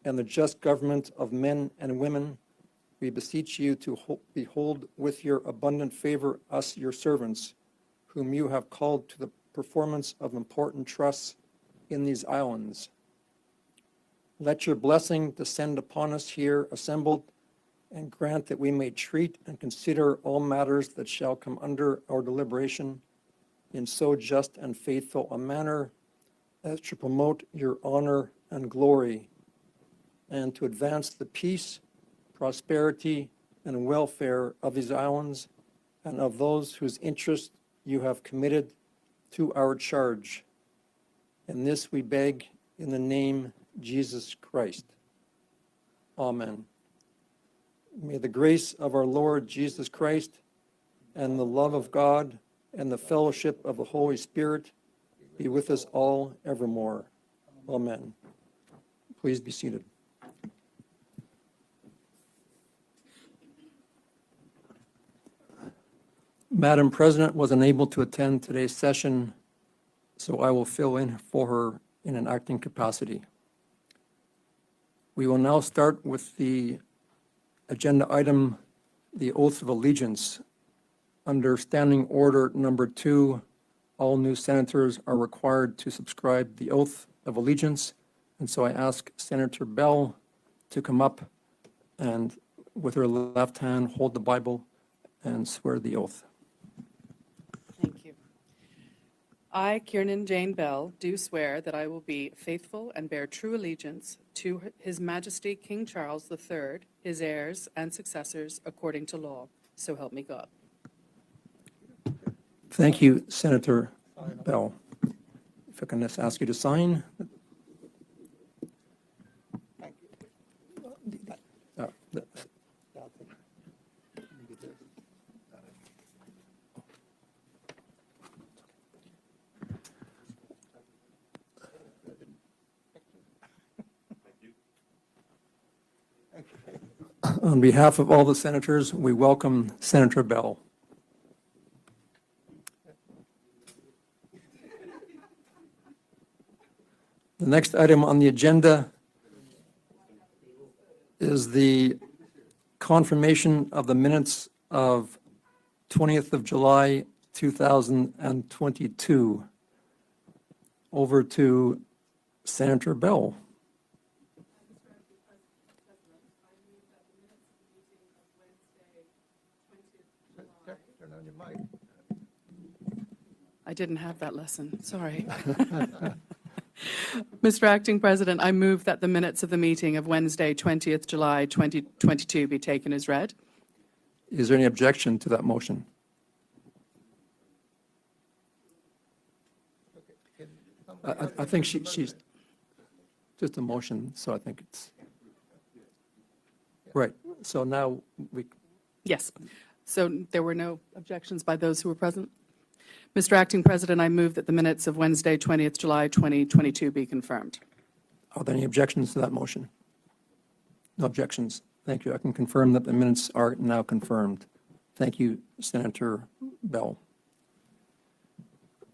and the just government of men and women, we beseech you to behold with your abundant favor us, your servants, whom you have called to the performance of important trusts in these islands. Let your blessing descend upon us here assembled, and grant that we may treat and consider all matters that shall come under our deliberation in so just and faithful a manner as to promote your honor and glory, and to advance the peace, prosperity, and welfare of these islands and of those whose interest you have committed to our charge. And this we beg in the name Jesus Christ. Amen. May the grace of our Lord Jesus Christ and the love of God and the fellowship of the Holy Spirit be with us all evermore. Amen. Please be seated. Madam President was unable to attend today's session, so I will fill in for her in an acting capacity. We will now start with the agenda item, the oath of allegiance. Under Standing Order number 2, all new senators are required to subscribe the oath of allegiance, and so I ask Senator Bell to come up and with her left hand hold the Bible and swear the oath. Thank you. I, Kiernan Jane Bell, do swear that I will be faithful and bear true allegiance to His Majesty King Charles III, his heirs and successors, according to law. So help me God. Thank you, Senator Bell. If I can just ask you to sign. Thank you. On behalf of all the senators, we welcome Senator Bell. The next item on the agenda is the confirmation of the minutes of 20th of July, 2022. Over to Senator Bell. Turn on your mic. I didn't have that lesson, sorry. Mr. Acting President, I move that the minutes of the meeting of Wednesday, 20th July 2022 be taken as read. Is there any objection to that motion? I think she's just a motion, so I think it's right. So now we. Yes. So there were no objections by those who were present? Mr. Acting President, I move that the minutes of Wednesday, 20th July 2022 be confirmed. Are there any objections to that motion? No objections. Thank you. I can confirm that the minutes are now confirmed. Thank you, Senator Bell.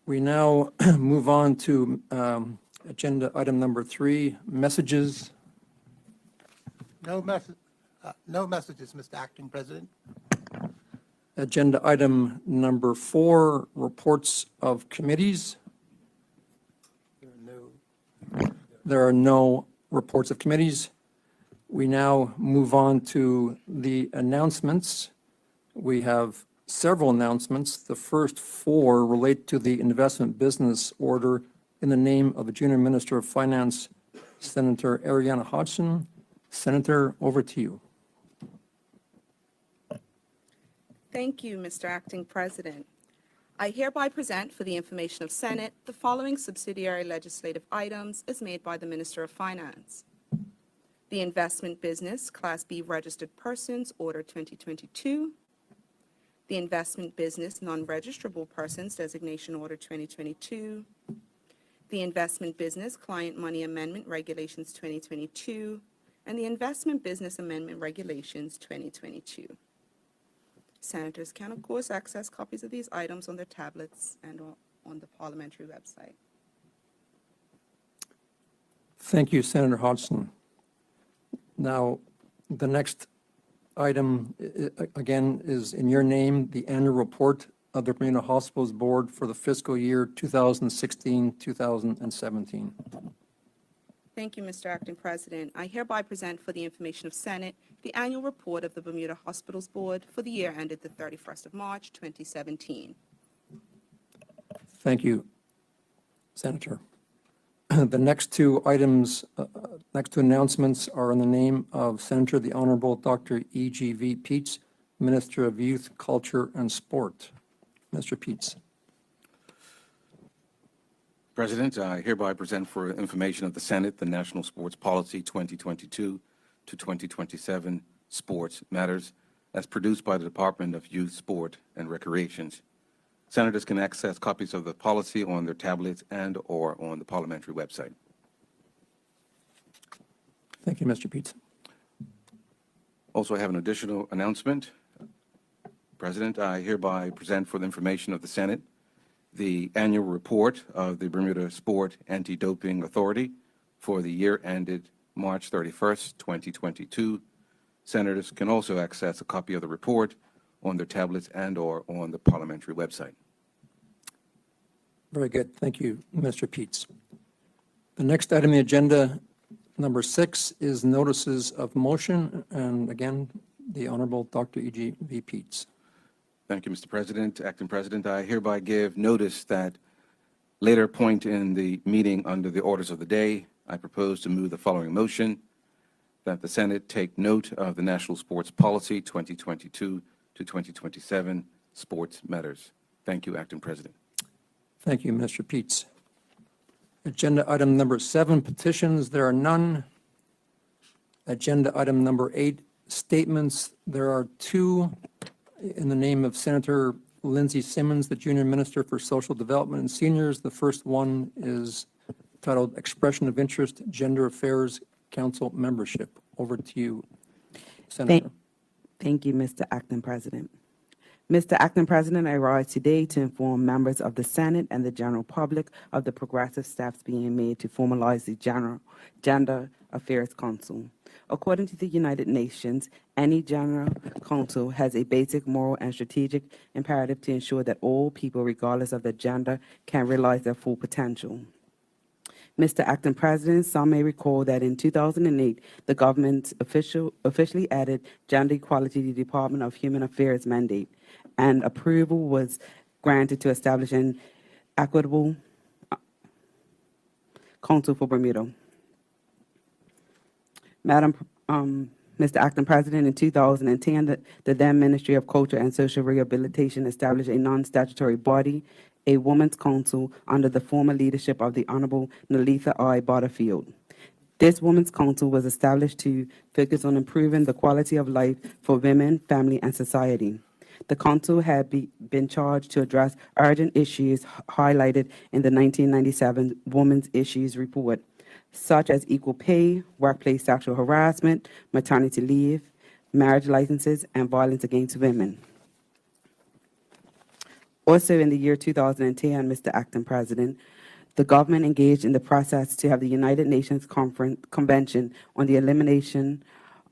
We now move on to agenda item number 3, messages. No messages, Mr. Acting President. Agenda item number 4, reports of committees. There are no reports of committees. We now move on to the announcements. We have several announcements. The first 4 relate to the investment business order in the name of the Junior Minister of Finance, Senator Ariana Hodgson. Senator, over to you. Thank you, Mr. Acting President. I hereby present for the information of Senate the following subsidiary legislative items as made by the Minister of Finance. The Investment Business Class B Registered Persons Order 2022. The Investment Business Non-Registrable Persons Designation Order 2022. The Investment Business Client Money Amendment Regulations 2022. And the Investment Business Amendment Regulations 2022. Senators can, of course, access copies of these items on their tablets and on the parliamentary website. Thank you, Senator Hodgson. Now, the next item, again, is in your name, the annual report of the Bermuda Hospitals Board for the fiscal year 2016-2017. Thank you, Mr. Acting President. I hereby present for the information of Senate the annual report of the Bermuda Hospitals Board for the year ended the 31st of March, 2017. Thank you, Senator. The next two items, next two announcements are in the name of Senator the Honorable Dr. E.G.V. Peets, Minister of Youth, Culture, and Sport. Mr. Peets. President, I hereby present for information of the Senate the National Sports Policy 2022 to 2027 Sports Matters as produced by the Department of Youth, Sport, and Recreations. Senators can access copies of the policy on their tablets and/or on the parliamentary website. Thank you, Mr. Peets. Also, I have an additional announcement. President, I hereby present for the information of the Senate the annual report of the Bermuda Sport Anti-Doping Authority for the year ended March 31st, 2022. Senators can also access a copy of the report on their tablets and/or on the parliamentary website. Very good. Thank you, Mr. Peets. The next item on the agenda, number 6, is notices of motion. And again, the Honorable Dr. E.G.V. Peets. Thank you, Mr. President. Acting President, I hereby give notice that later point in the meeting under the orders of the day, I propose to move the following motion, that the Senate take note of the National Sports Policy 2022 to 2027 Sports Matters. Thank you, Acting President. Thank you, Mr. Peets. Agenda item number 7, petitions. There are none. Agenda item number 8, statements. There are 2 in the name of Senator Lindsay Simmons, the Junior Minister for Social Development and Seniors. The first one is titled Expression of Interest, Gender Affairs Council Membership. Over to you, Senator. Thank you, Mr. Acting President. Mr. Acting President, I rise today to inform members of the Senate and the general public of the progressive steps being made to formalize the Gender Affairs Council. According to the United Nations, any general council has a basic moral and strategic imperative to ensure that all people, regardless of their gender, can realize their full potential. Mr. Acting President, some may recall that in 2008, the government officially added gender equality to the Department of Human Affairs mandate, and approval was granted to establish an equitable council for Bermuda. Mr. Acting President, in 2010, the then Ministry of Culture and Social Rehabilitation established a non-statutory body, a women's council, under the former leadership of the Honorable Nalitha I. Butterfield. This women's council was established to focus on improving the quality of life for women, family, and society. The council had been charged to address urgent issues highlighted in the 1997 Women's Issues Report, such as equal pay, workplace sexual harassment, maternity leave, marriage licenses, and violence against women. Also in the year 2010, Mr. Acting President, the government engaged in the process to have the United Nations Convention on the Elimination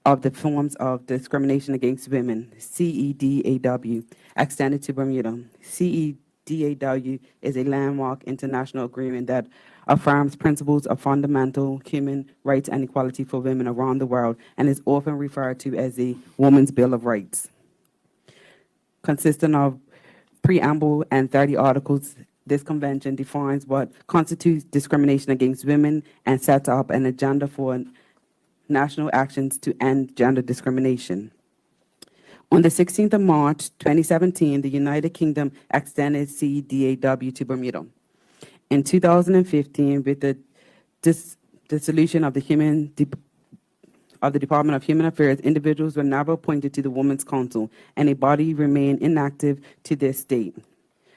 of the Forms of Discrimination Against Women, CEDAW, extended to Bermuda. CEDAW is a landmark international agreement that affirms principles of fundamental human rights and equality for women around the world and is often referred to as the Women's Bill of Rights. Consisting of preamble and 30 articles, this convention defines what constitutes discrimination against women and sets up an agenda for national actions to end gender discrimination. On the 16th of March, 2017, the United Kingdom extended CEDAW to Bermuda. In 2015, with the dissolution of the Department of Human Affairs, individuals were never appointed to the Women's Council, and a body remained inactive to this date.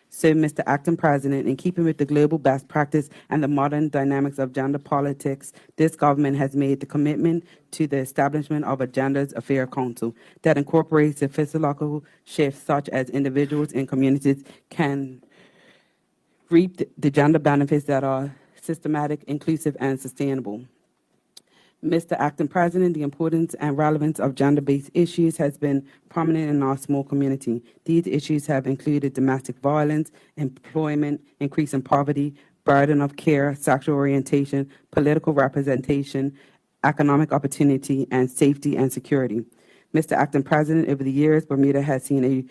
So, Mr. Acting President, in keeping with the global best practice and the modern dynamics of gender politics, this government has made the commitment to the establishment of a Gender Affairs Council that incorporates the physiological shifts such as individuals and communities can reap the gender benefits that are systematic, inclusive, and sustainable. Mr. Acting President, the importance and relevance of gender-based issues has been prominent in our small community. These issues have included domestic violence, employment, increase in poverty, burden of care, sexual orientation, political representation, economic opportunity, and safety and security. Mr. Acting President, over the years, Bermuda has seen a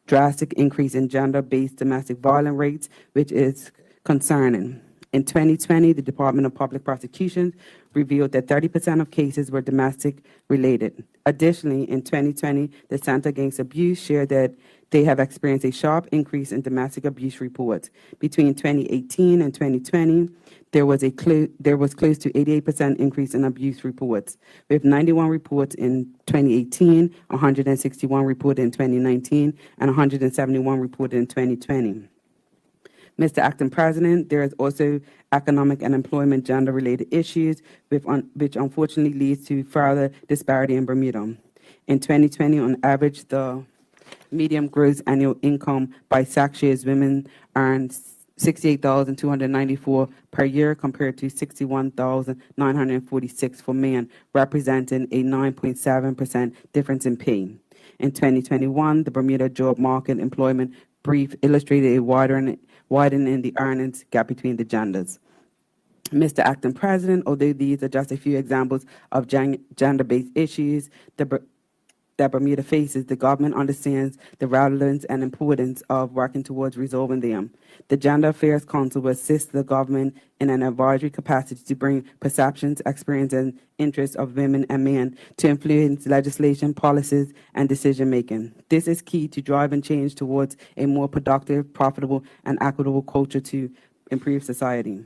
drastic increase in gender-based domestic violence rates, which is concerning. In 2020, the Department of Public Prosecutions revealed that 30% of cases were domestic-related. Additionally, in 2020, the Center Against Abuse shared that they have experienced a sharp increase in domestic abuse reports. Between 2018 and 2020, there was close to 88% increase in abuse reports, with 91 reports in 2018, 161 reported in 2019, and 171 reported in 2020. Mr. Acting President, there is also economic and employment gender-related issues, which unfortunately leads to further disparity in Bermuda. In 2020, on average, the median gross annual income by sex shares women earned $68,294 per year compared to $61,946 for men, representing a 9.7% difference in pay. In 2021, the Bermuda job market employment brief illustrated a widening in the earnings gap between the genders. Mr. Acting President, although these are just a few examples of gender-based issues that Bermuda faces, the government understands the relevance and importance of working towards resolving them. The Gender Affairs Council will assist the government in an advisory capacity to bring perceptions, experience, and interests of women and men to influence legislation, policies, and decision-making. This is key to driving change towards a more productive, profitable, and equitable culture to improve society.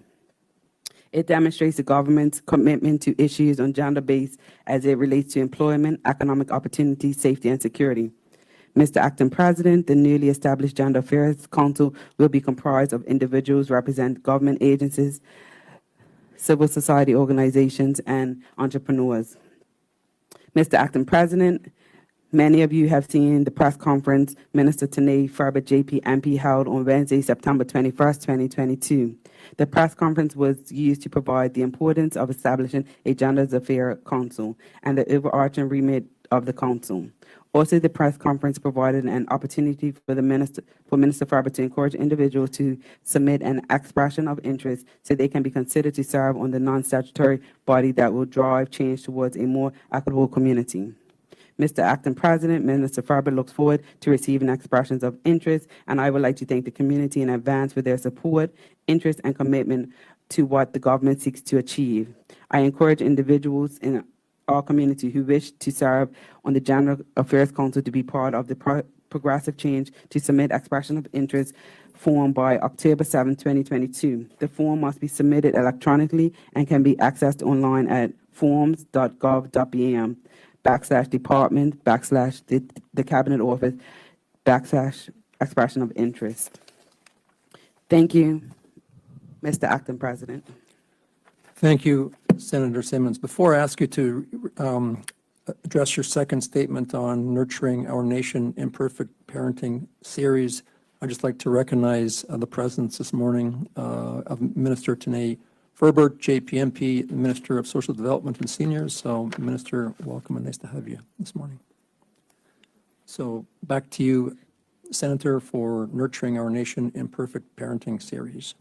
It demonstrates the government's commitment to issues on gender-based as it relates to employment, economic opportunity, safety, and security. Mr. Acting President, the newly established Gender Affairs Council will be comprised of individuals representing government agencies, civil society organizations, and entrepreneurs. Mr. Acting President, many of you have seen the press conference Minister Tanae Farber JP MP held on Wednesday, September 21st, 2022. The press conference was used to provide the importance of establishing a Gender Affairs Council and the overarching remit of the council. Also, the press conference provided an opportunity for Minister Farber to encourage individuals to submit an expression of interest so they can be considered to serve on the non-statutory body that will drive change towards a more equitable community. Mr. Acting President, Minister Farber looks forward to receiving expressions of interest, and I would like to thank the community in advance for their support, interest, and commitment to what the government seeks to achieve. I encourage individuals in our community who wish to serve on the Gender Affairs Council to be part of the progressive change to submit expression of interest form by October 7, 2022. The form must be submitted electronically and can be accessed online at forms.gov.bm/department/the Cabinet Office /expression of interest. Thank you, Mr. Acting President. Thank you, Senator Simmons. Before I ask you to address your second statement on nurturing our nation imperfect parenting series, I'd just like to recognize the presence this morning of Minister Tanae Farber, JPMP, Minister of Social Development and Seniors. So, Minister, welcome and nice to have you this morning. So, back to you, Senator, for nurturing our nation imperfect parenting series.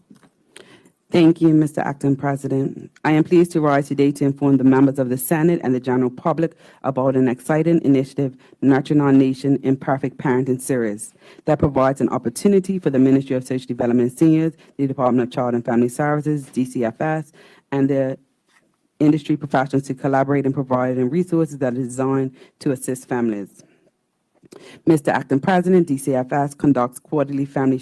Thank you, Mr. Acting President. I am pleased to rise today to inform the members of the Senate and the general public about an exciting initiative, Nurturing Our Nation Imperfect Parenting Series, that provides an opportunity for the Ministry of Social Development and Seniors, the Department of Child and Family Services, DCFS, and the industry professionals to collaborate in providing resources that are designed to assist families. Mr. Acting President, DCFS conducts quarterly family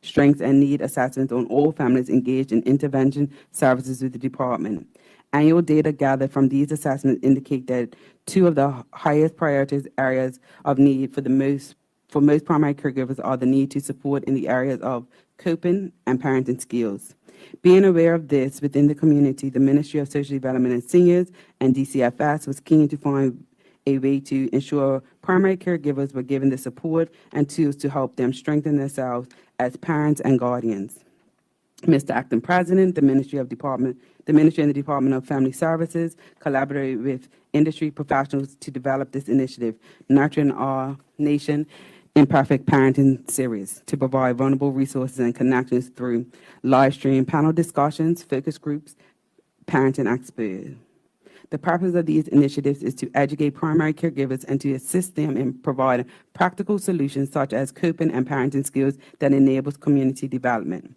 strengths and need assessments on all families engaged in intervention services with the department. Annual data gathered from these assessments indicate that two of the highest priorities areas of need for most primary caregivers are the need to support in the areas of coping and parenting skills. Being aware of this within the community, the Ministry of Social Development and Seniors and DCFS was keen to find a way to ensure primary caregivers were given the support and tools to help them strengthen themselves as parents and guardians. Mr. Acting President, the Ministry and the Department of Family Services collaborate with industry professionals to develop this initiative, Nurturing Our Nation Imperfect Parenting Series, to provide vulnerable resources and connections through live stream panel discussions, focus groups, parenting experts. The purpose of these initiatives is to educate primary caregivers and to assist them in providing practical solutions such as coping and parenting skills that enables community development.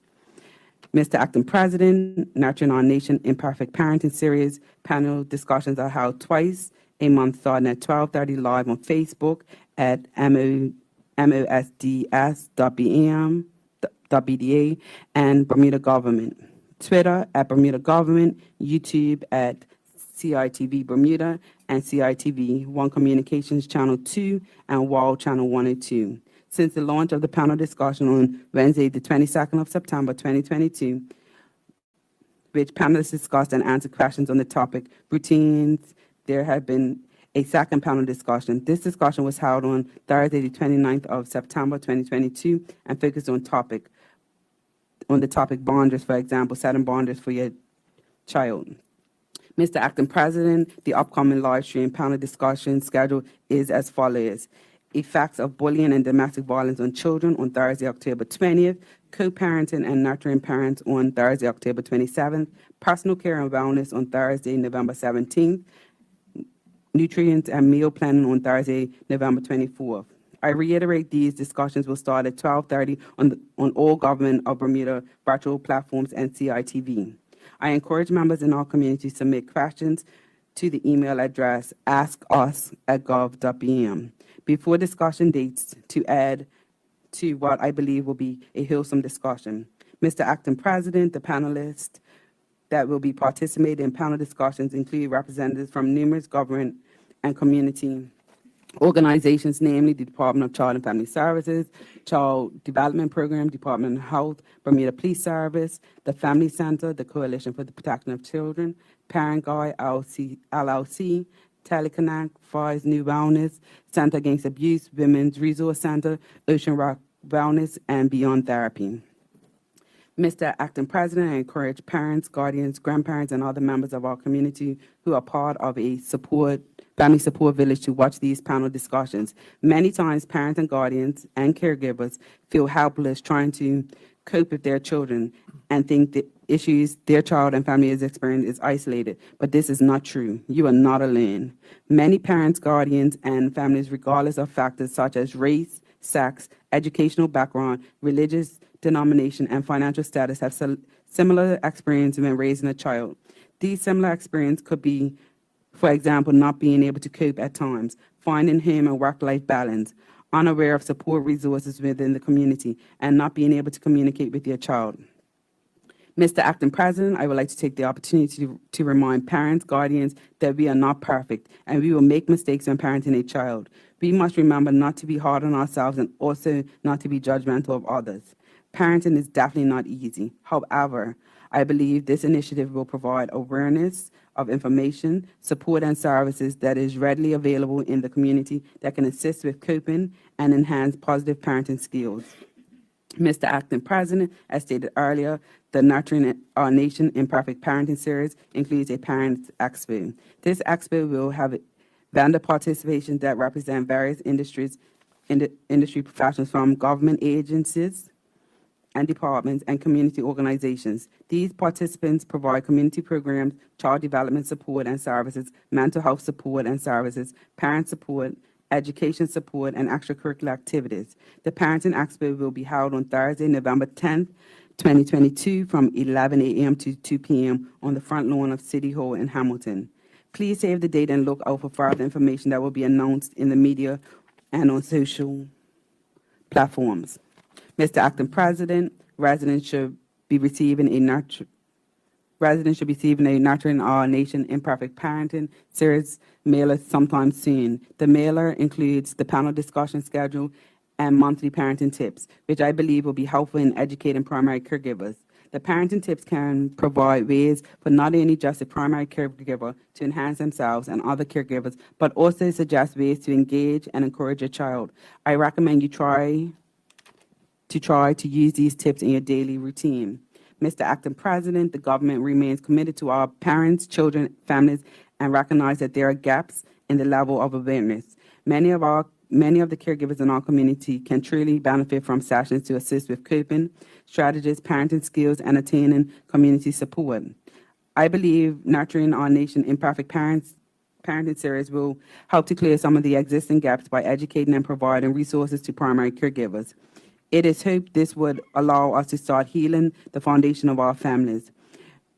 Mr. Acting President, Nurturing Our Nation Imperfect Parenting Series panel discussions are held twice a month starting at 12:30 live on Facebook at mosds.bm.bda and Bermuda Government, Twitter at Bermuda Government, YouTube at CITV Bermuda and CITV One Communications Channel 2 and WAL Channel 102. Since the launch of the panel discussion on Wednesday, the 22nd of September, 2022, which panelists discussed and answered questions on the topic routines, there have been a second panel discussion. This discussion was held on Thursday, the 29th of September, 2022, and focused on the topic boundaries, for example, setting boundaries for your child. Mr. Acting President, the upcoming live stream panel discussion schedule is as follows. Effects of bullying and domestic violence on children on Thursday, October 20th, co-parenting and nurturing parents on Thursday, October 27th, personal care and wellness on Thursday, November 17th, nutrients and meal planning on Thursday, November 24th. I reiterate these discussions will start at 12:30 on all Government of Bermuda virtual platforms and CITV. I encourage members in our community to submit questions to the email address askus@gov.bm before discussion dates to add to what I believe will be a wholesome discussion. Mr. Acting President, the panelists that will be participating in panel discussions include representatives from numerous government and community organizations, namely the Department of Child and Family Services, Child Development Program, Department of Health, Bermuda Police Service, the Family Center, the Coalition for the Protection of Children, Parent Guide LLC, Teleconnect, FAR's New Wellness, Center Against Abuse, Women's Resource Center, Ocean Rock Wellness, and Beyond Therapy. Mr. Acting President, I encourage parents, guardians, grandparents, and other members of our community who are part of a family support village to watch these panel discussions. Many times, parents and guardians and caregivers feel helpless trying to cope with their children and think the issues their child and family is experiencing is isolated, but this is not true. You are not alone. Many parents, guardians, and families, regardless of factors such as race, sex, educational background, religious denomination, and financial status, have similar experience when raising a child. These similar experiences could be, for example, not being able to cope at times, finding home and work-life balance, unaware of support resources within the community, and not being able to communicate with your child. Mr. Acting President, I would like to take the opportunity to remind parents, guardians, that we are not perfect, and we will make mistakes when parenting a child. We must remember not to be hard on ourselves and also not to be judgmental of others. Parenting is definitely not easy. However, I believe this initiative will provide awareness of information, support, and services that is readily available in the community that can assist with coping and enhance positive parenting skills. Mr. Acting President, as stated earlier, the Nurturing Our Nation Imperfect Parenting Series includes a Parents Expo. This expo will have vendor participation that represent various industry professionals from government agencies and departments and community organizations. These participants provide community programs, child development support and services, mental health support and services, parent support, education support, and extracurricular activities. The Parenting Expo will be held on Thursday, November 10th, 2022 from 11 a.m. to 2 p.m. on the front lawn of City Hall in Hamilton. Please save the date and look out for further information that will be announced in the media and on social platforms. Mr. Acting President, residents should be receiving a Nurturing Our Nation Imperfect Parenting Series mailer sometime soon. The mailer includes the panel discussion schedule and monthly parenting tips, which I believe will be helpful in educating primary caregivers. The parenting tips can provide ways for not only just the primary caregiver to enhance themselves and other caregivers, but also suggest ways to engage and encourage a child. I recommend you try to use these tips in your daily routine. Mr. Acting President, the government remains committed to our parents, children, families, and recognize that there are gaps in the level of awareness. Many of the caregivers in our community can truly benefit from sessions to assist with coping strategies, parenting skills, and attaining community support. I believe nurturing our nation imperfect parenting series will help to clear some of the existing gaps by educating and providing resources to primary caregivers. It is hoped this would allow us to start healing the foundation of our families.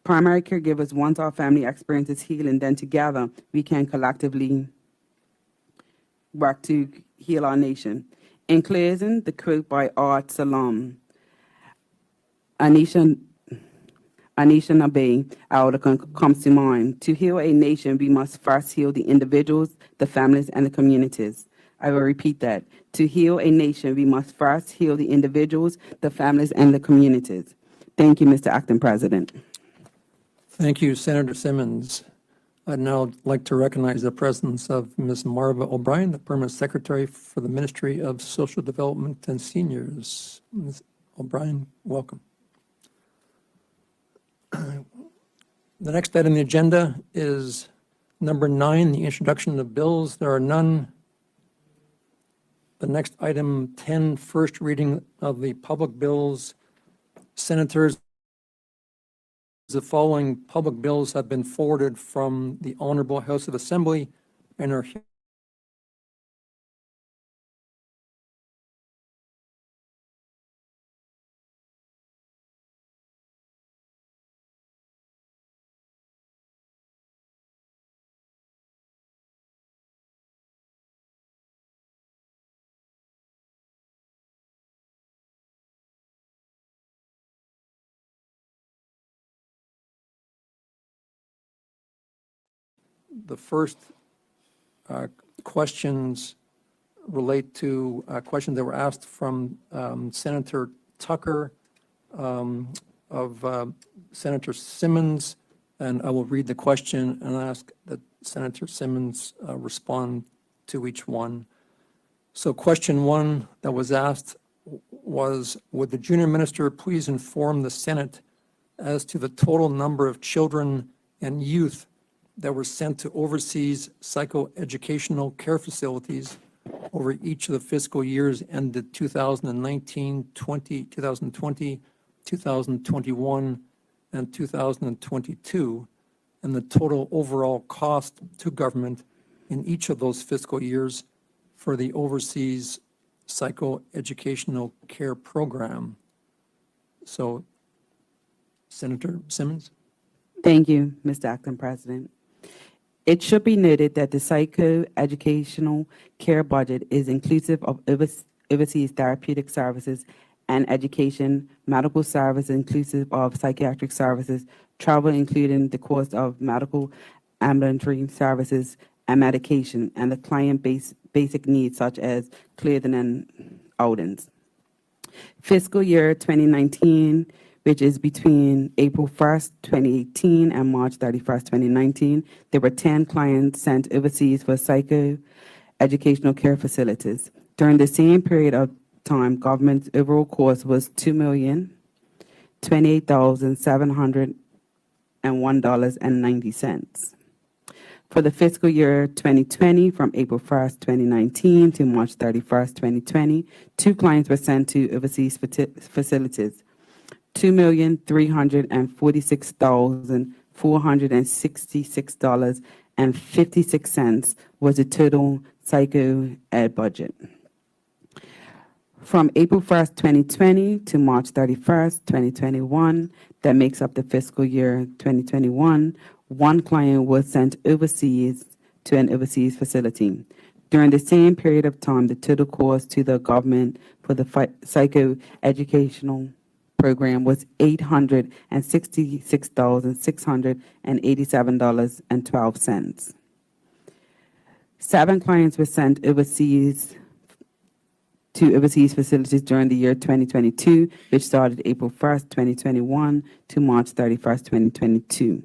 Primary caregivers, once our family experiences healing, then together we can collectively work to heal our nation. In closing, the quote by Art Salam, Anisha Nabe Elder comes to mind. To heal a nation, we must first heal the individuals, the families, and the communities. I will repeat that. To heal a nation, we must first heal the individuals, the families, and the communities. Thank you, Mr. Acting President. Thank you, Senator Simmons. I'd now like to recognize the presence of Ms. Marva O'Brien, the Permanent Secretary for the Ministry of Social Development and Seniors. Ms. O'Brien, welcome. The next item on the agenda is number 9, the introduction of bills. There are none. The next item, 10, first reading of the public bills. Senators, the following public bills have been forwarded from the Honorable House of Assembly and are the first questions relate to questions that were asked from Senator Tucker of Senator Simmons, and I will read the question and ask that Senator Simmons respond to each one. So question 1 that was asked was, would the junior minister please inform the Senate as to the total number of children and youth that were sent to overseas psychoeducational care facilities over each of the fiscal years ended 2019, 2020, 2021, and 2022, and the total overall cost to government in each of those fiscal years for the overseas psychoeducational care program. So, Senator Simmons. Thank you, Mr. Acting President. It should be noted that the psychoeducational care budget is inclusive of overseas therapeutic services and education, medical services inclusive of psychiatric services, travel including the cost of medical ambulatory services and medication, and the client-based basic needs such as clothing and outings. Fiscal year 2019, which is between April 1st, 2018 and March 31st, 2019, there were 10 clients sent overseas for psychoeducational care facilities. During the same period of time, government's overall cost was $2,028,701.90. For the fiscal year 2020, from April 1st, 2019 to March 31st, 2020, 2 clients were sent to overseas facilities. $2,346,466.56 was the total psycho ed budget. From April 1st, 2020 to March 31st, 2021, that makes up the fiscal year 2021, 1 client was sent overseas to an overseas facility. During the same period of time, the total cost to the government for the psychoeducational program was $866,687.12. 7 clients were sent overseas to overseas facilities during the year 2022, which started April 1st, 2021 to March 31st, 2022.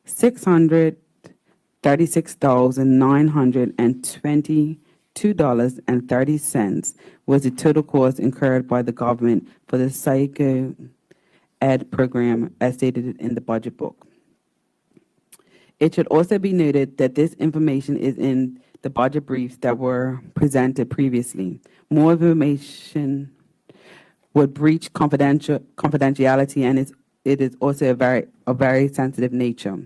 $636,922.30 was the total cost incurred by the government for the psychoeducational ed program as stated in the budget book. It should also be noted that this information is in the budget briefs that were presented previously. More information would breach confidentiality, and it is also a very sensitive nature.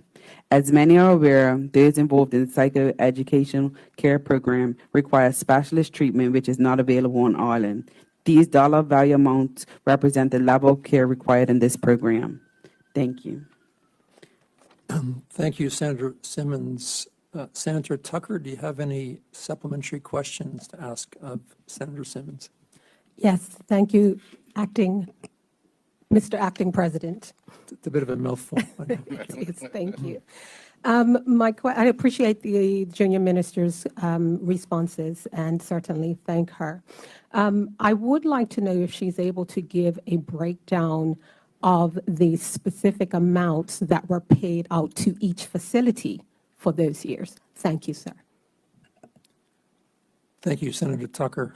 As many are aware, those involved in the psychoeducational care program require specialist treatment which is not available in Ireland. These dollar value amounts represent the level of care required in this program. Thank you. Thank you, Senator Simmons. Senator Tucker, do you have any supplementary questions to ask of Senator Simmons? Yes, thank you, Mr. Acting President. It's a bit of a mouthful. Yes, thank you. I appreciate the junior minister's responses and certainly thank her. I would like to know if she's able to give a breakdown of the specific amounts that were paid out to each facility for those years. Thank you, sir. Thank you, Senator Tucker.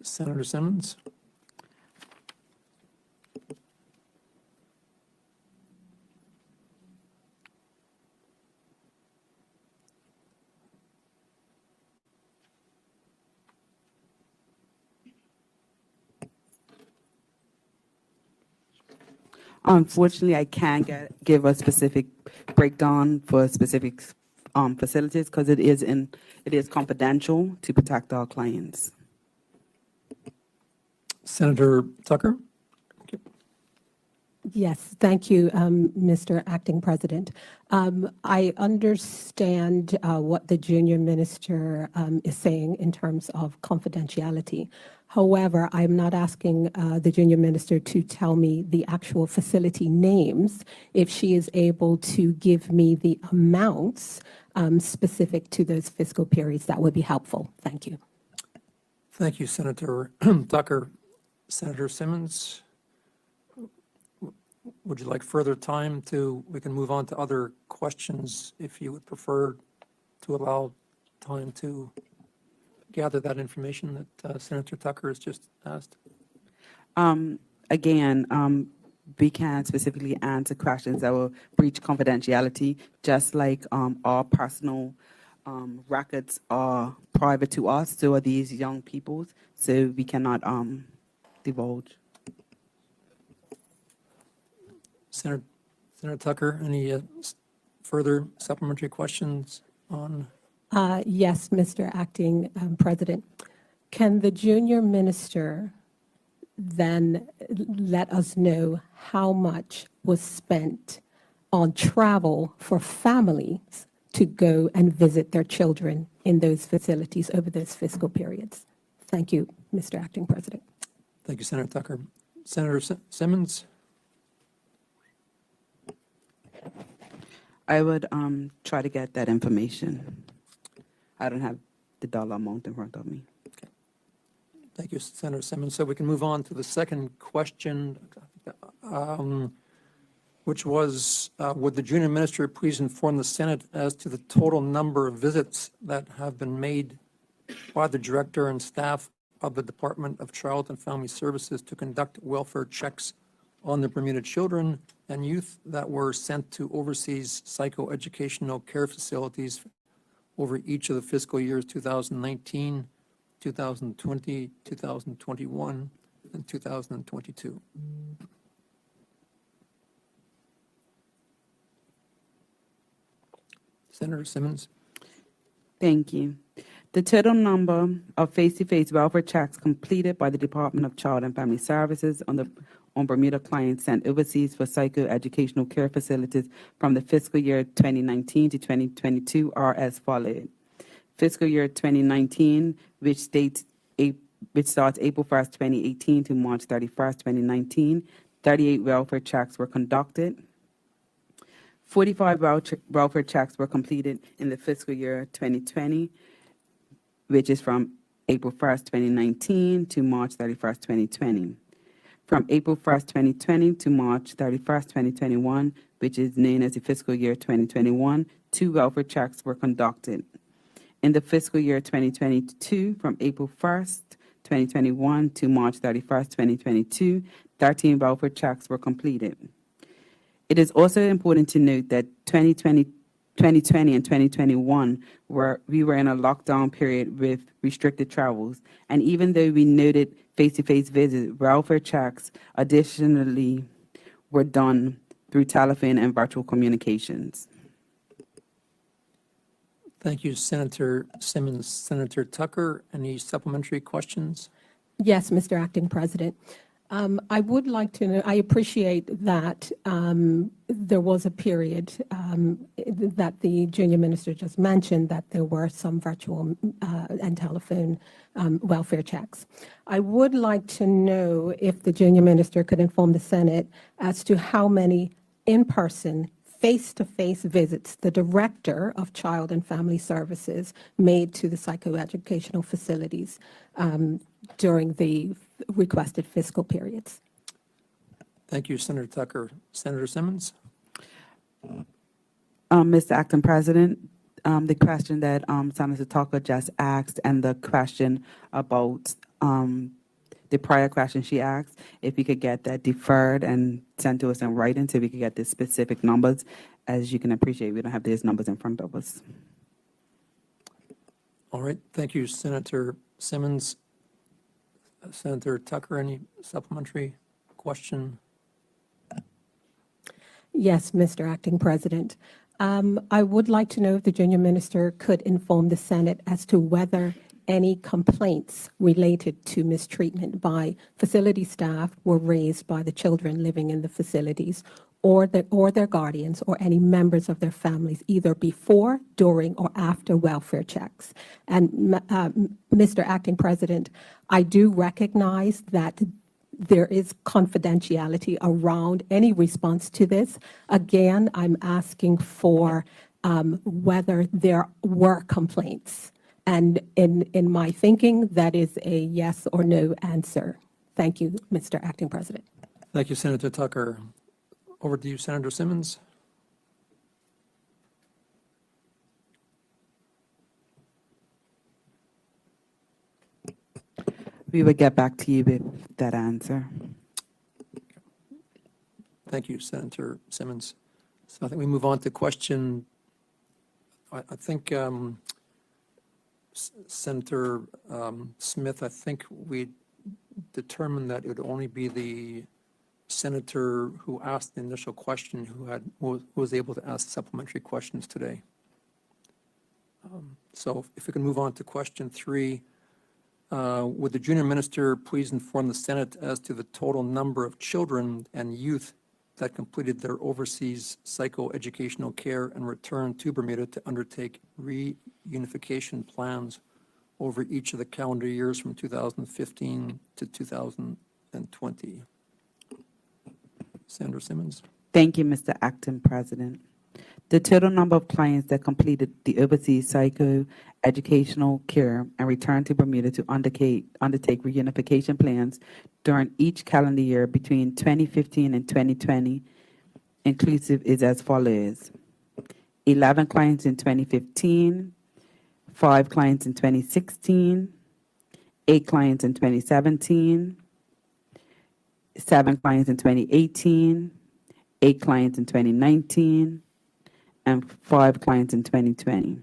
Senator Simmons? Unfortunately, I can't give a specific breakdown for specific facilities because it is confidential to protect our clients. Senator Tucker? Yes, thank you, Mr. Acting President. I understand what the junior minister is saying in terms of confidentiality. However, I'm not asking the junior minister to tell me the actual facility names. If she is able to give me the amounts specific to those fiscal periods, that would be helpful. Thank you. Thank you, Senator Tucker. Senator Simmons? Would you like further time we can move on to other questions if you would prefer to allow time to gather that information that Senator Tucker has just asked? Again, we can't specifically answer questions that will breach confidentiality, just like our personal records are private to us, so are these young people's, so we cannot divulge. Senator Tucker, any further supplementary questions on? Yes, Mr. Acting President. Can the junior minister then let us know how much was spent on travel for families to go and visit their children in those facilities over those fiscal periods? Thank you, Mr. Acting President. Thank you, Senator Tucker. Senator Simmons? I would try to get that information. I don't have the dollar amount in front of me. Thank you, Senator Simmons. So we can move on to the second question, which was, would the junior minister please inform the Senate as to the total number of visits that have been made by the director and staff of the Department of Child and Family Services to conduct welfare checks on the Bermuda children and youth that were sent to overseas psychoeducational care facilities over each of the fiscal years 2019, 2020, 2021, and 2022. Senator Simmons? Thank you. The total number of face-to-face welfare checks completed by the Department of Child and Family Services on Bermuda clients sent overseas for psychoeducational care facilities from the fiscal year 2019 to 2022 are as follows. Fiscal year 2019, which starts April 1st, 2018 to March 31st, 2019, 38 welfare checks were conducted. 45 welfare checks were completed in the fiscal year 2020, which is from April 1st, 2019 to March 31st, 2020. From April 1st, 2020 to March 31st, 2021, which is known as the fiscal year 2021, 2 welfare checks were conducted. In the fiscal year 2022, from April 1st 2021 to March 31st, 2022, 13 welfare checks were completed. It is also important to note that 2020 and 2021 we were in a lockdown period with restricted travels, and even though we noted face-to-face visits, welfare checks additionally were done through telephone and virtual communications. Thank you, Senator Simmons. Senator Tucker, any supplementary questions? Yes, Mr. Acting President. I would like to know, I appreciate that there was a period that the junior minister just mentioned that there were some virtual and telephone welfare checks. I would like to know if the junior minister could inform the Senate as to how many in-person face-to-face visits the Director of Child and Family Services made to the psychoeducational facilities during the requested fiscal periods. Thank you, Senator Tucker. Senator Simmons? Mr. Acting President, the question that Senator Tucker just asked and the question about the prior question she asked, if we could get that deferred and sent to us in writing so we could get the specific numbers. As you can appreciate, we don't have these numbers in front of us. All right, thank you, Senator Simmons. Senator Tucker, any supplementary question? Yes, Mr. Acting President. I would like to know if the junior minister could inform the Senate as to whether any complaints related to mistreatment by facility staff were raised by the children living in the facilities or their guardians or any members of their families, either before, during, or after welfare checks. And Mr. Acting President, I do recognize that there is confidentiality around any response to this. Again, I'm asking for whether there were complaints. And in my thinking, that is a yes or no answer. Thank you, Mr. Acting President. Thank you, Senator Tucker. Over to you, Senator Simmons. We will get back to you with that answer. Thank you, Senator Simmons. So I think we move on to question, I think Senator Smith, I think we determined that it would only be the senator who asked the initial question who was able to ask supplementary questions today. So if we can move on to question 3, would the junior minister please inform the Senate as to the total number of children and youth that completed their overseas psychoeducational care and returned to Bermuda to undertake reunification plans over each of the calendar years from 2015 to 2020? Senator Simmons. Thank you, Mr. Acting President. The total number of clients that completed the overseas psycho-educational care and returned to Bermuda to undertake reunification plans during each calendar year between 2015 and 2020 inclusive is as follows: 11 clients in 2015, 5 clients in 2016, 8 clients in 2017, 7 clients in 2018, 8 clients in 2019, and 5 clients in 2020.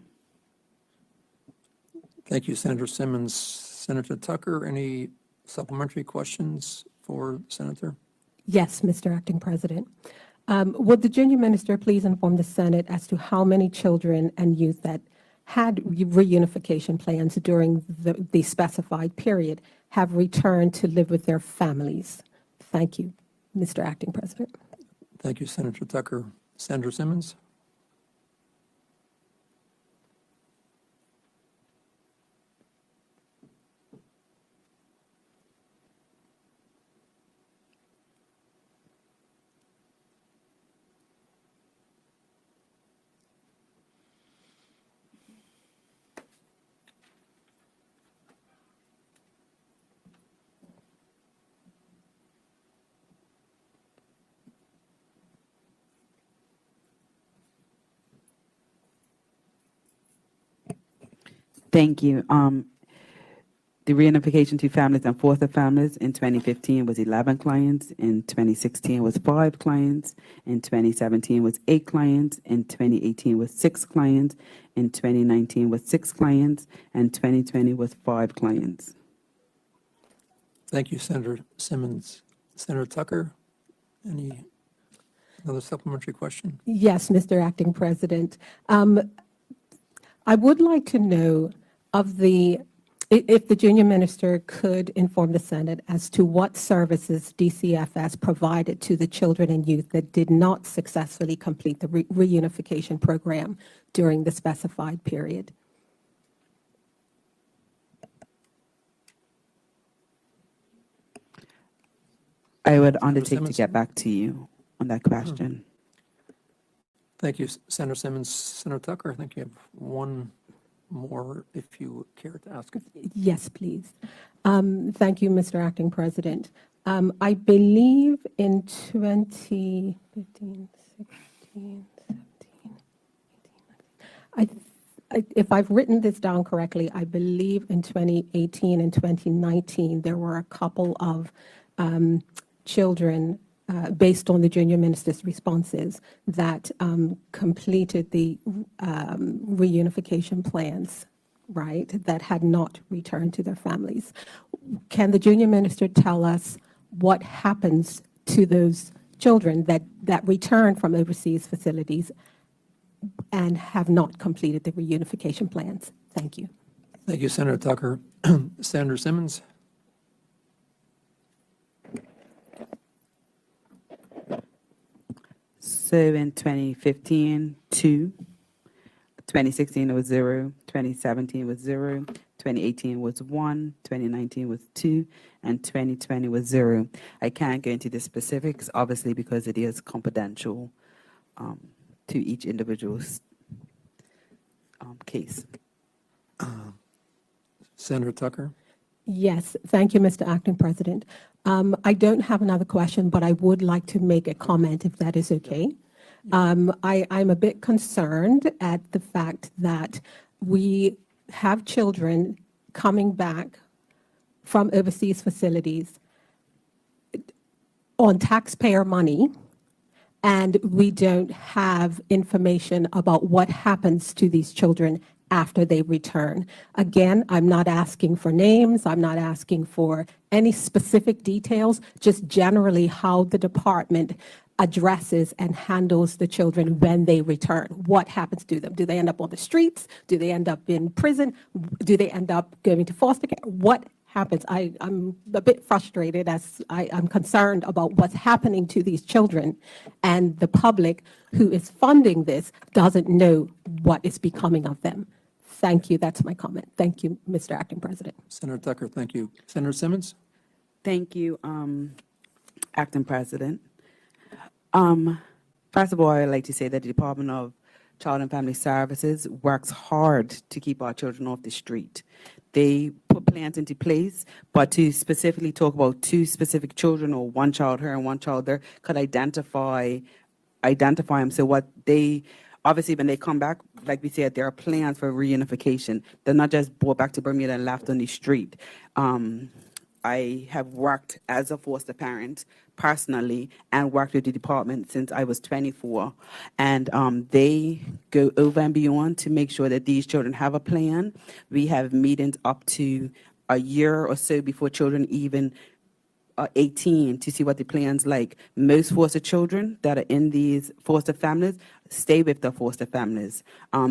Thank you, Senator Simmons. Senator Tucker, any supplementary questions for the Senator? Yes, Mr. Acting President. Would the junior minister please inform the Senate as to how many children and youth that had reunification plans during the specified period have returned to live with their families? Thank you, Mr. Acting President. Thank you, Senator Tucker. Senator Simmons. Thank you. The reunification to families and foster families in 2015 was 11 clients, in 2016 was 5 clients, in 2017 was 8 clients, in 2018 was 6 clients, in 2019 was 6 clients, and 2020 was 5 clients. Thank you, Senator Simmons. Senator Tucker, another supplementary question? Yes, Mr. Acting President. I would like to know if the junior minister could inform the Senate as to what services DCFS provided to the children and youth that did not successfully complete the reunification program during the specified period. I would undertake to Simmons. get back to you on that question. Thank you, Senator Simmons. Senator Tucker, I think you have one more if you care to ask it. Yes, please. Thank you, Mr. Acting President. I believe in 2015, 16, 17, 18, if I've written this down correctly, I believe in 2018 and 2019, there were a couple of children, based on the junior minister's responses, that completed the reunification plans, right, that had not returned to their families. Can the junior minister tell us what happens to those children that return from overseas facilities and have not completed the reunification plans? Thank you. Thank you, Senator Tucker. Senator Simmons? So in 2015, 2, 2016 it was 0, 2017 was 0, 2018 was 1, 2019 was 2, and 2020 was 0. I can't go into the specifics, obviously, because it is confidential to each individual's case. Senator Tucker? Yes, thank you, Mr. Acting President. I don't have another question, but I would like to make a comment, if that is okay. I'm a bit concerned at the fact that we have children coming back from overseas facilities on taxpayer money, and we don't have information about what happens to these children after they return. Again, I'm not asking for names, I'm not asking for any specific details, just generally how the department addresses and handles the children when they return. What happens to them? Do they end up on the streets? Do they end up in prison? Do they end up going to foster care? What happens? I'm a bit frustrated as I'm concerned about what's happening to these children, and the public who is funding this doesn't know what is becoming of them. Thank you. That's my comment. Thank you, Mr. Acting President. Senator Tucker, thank you. Senator Simmons? Thank you, Acting President. First of all, I'd like to say that the Department of Child and Family Services works hard to keep our children off the street. They put plans into place, but to specifically talk about 2 specific children, or 1 child here and 1 child there, could identify them. So what they, obviously when they come back, like we said, there are plans for reunification. They're not just brought back to Bermuda and left on the street. I have worked as a foster parent personally and worked with the department since I was 24. And they go over and beyond to make sure that these children have a plan. We have meetings up to a year or so before children even are 18 to see what the plan's like. Most foster children that are in these foster families stay with their foster families.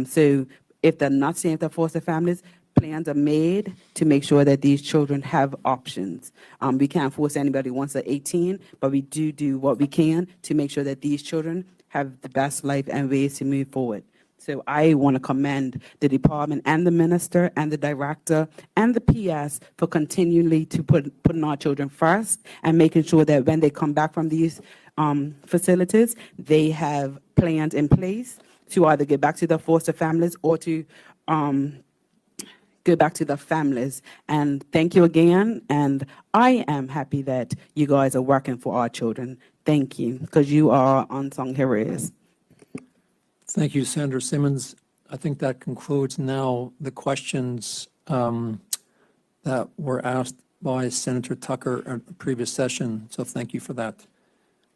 So if they're not staying with their foster families, plans are made to make sure that these children have options. We can't force anybody once they're 18, but we do what we can to make sure that these children have the best life and ways to move forward. So I want to commend the department and the minister and the director and the PS for continually to putting our children first and making sure that when they come back from these facilities, they have plans in place to either get back to their foster families or to go back to their families. And thank you again. And I am happy that you guys are working for our children. Thank you, because you are unsung heroes. Thank you, Senator Simmons. I think that concludes now the questions that were asked by Senator Tucker at a previous session, so thank you for that.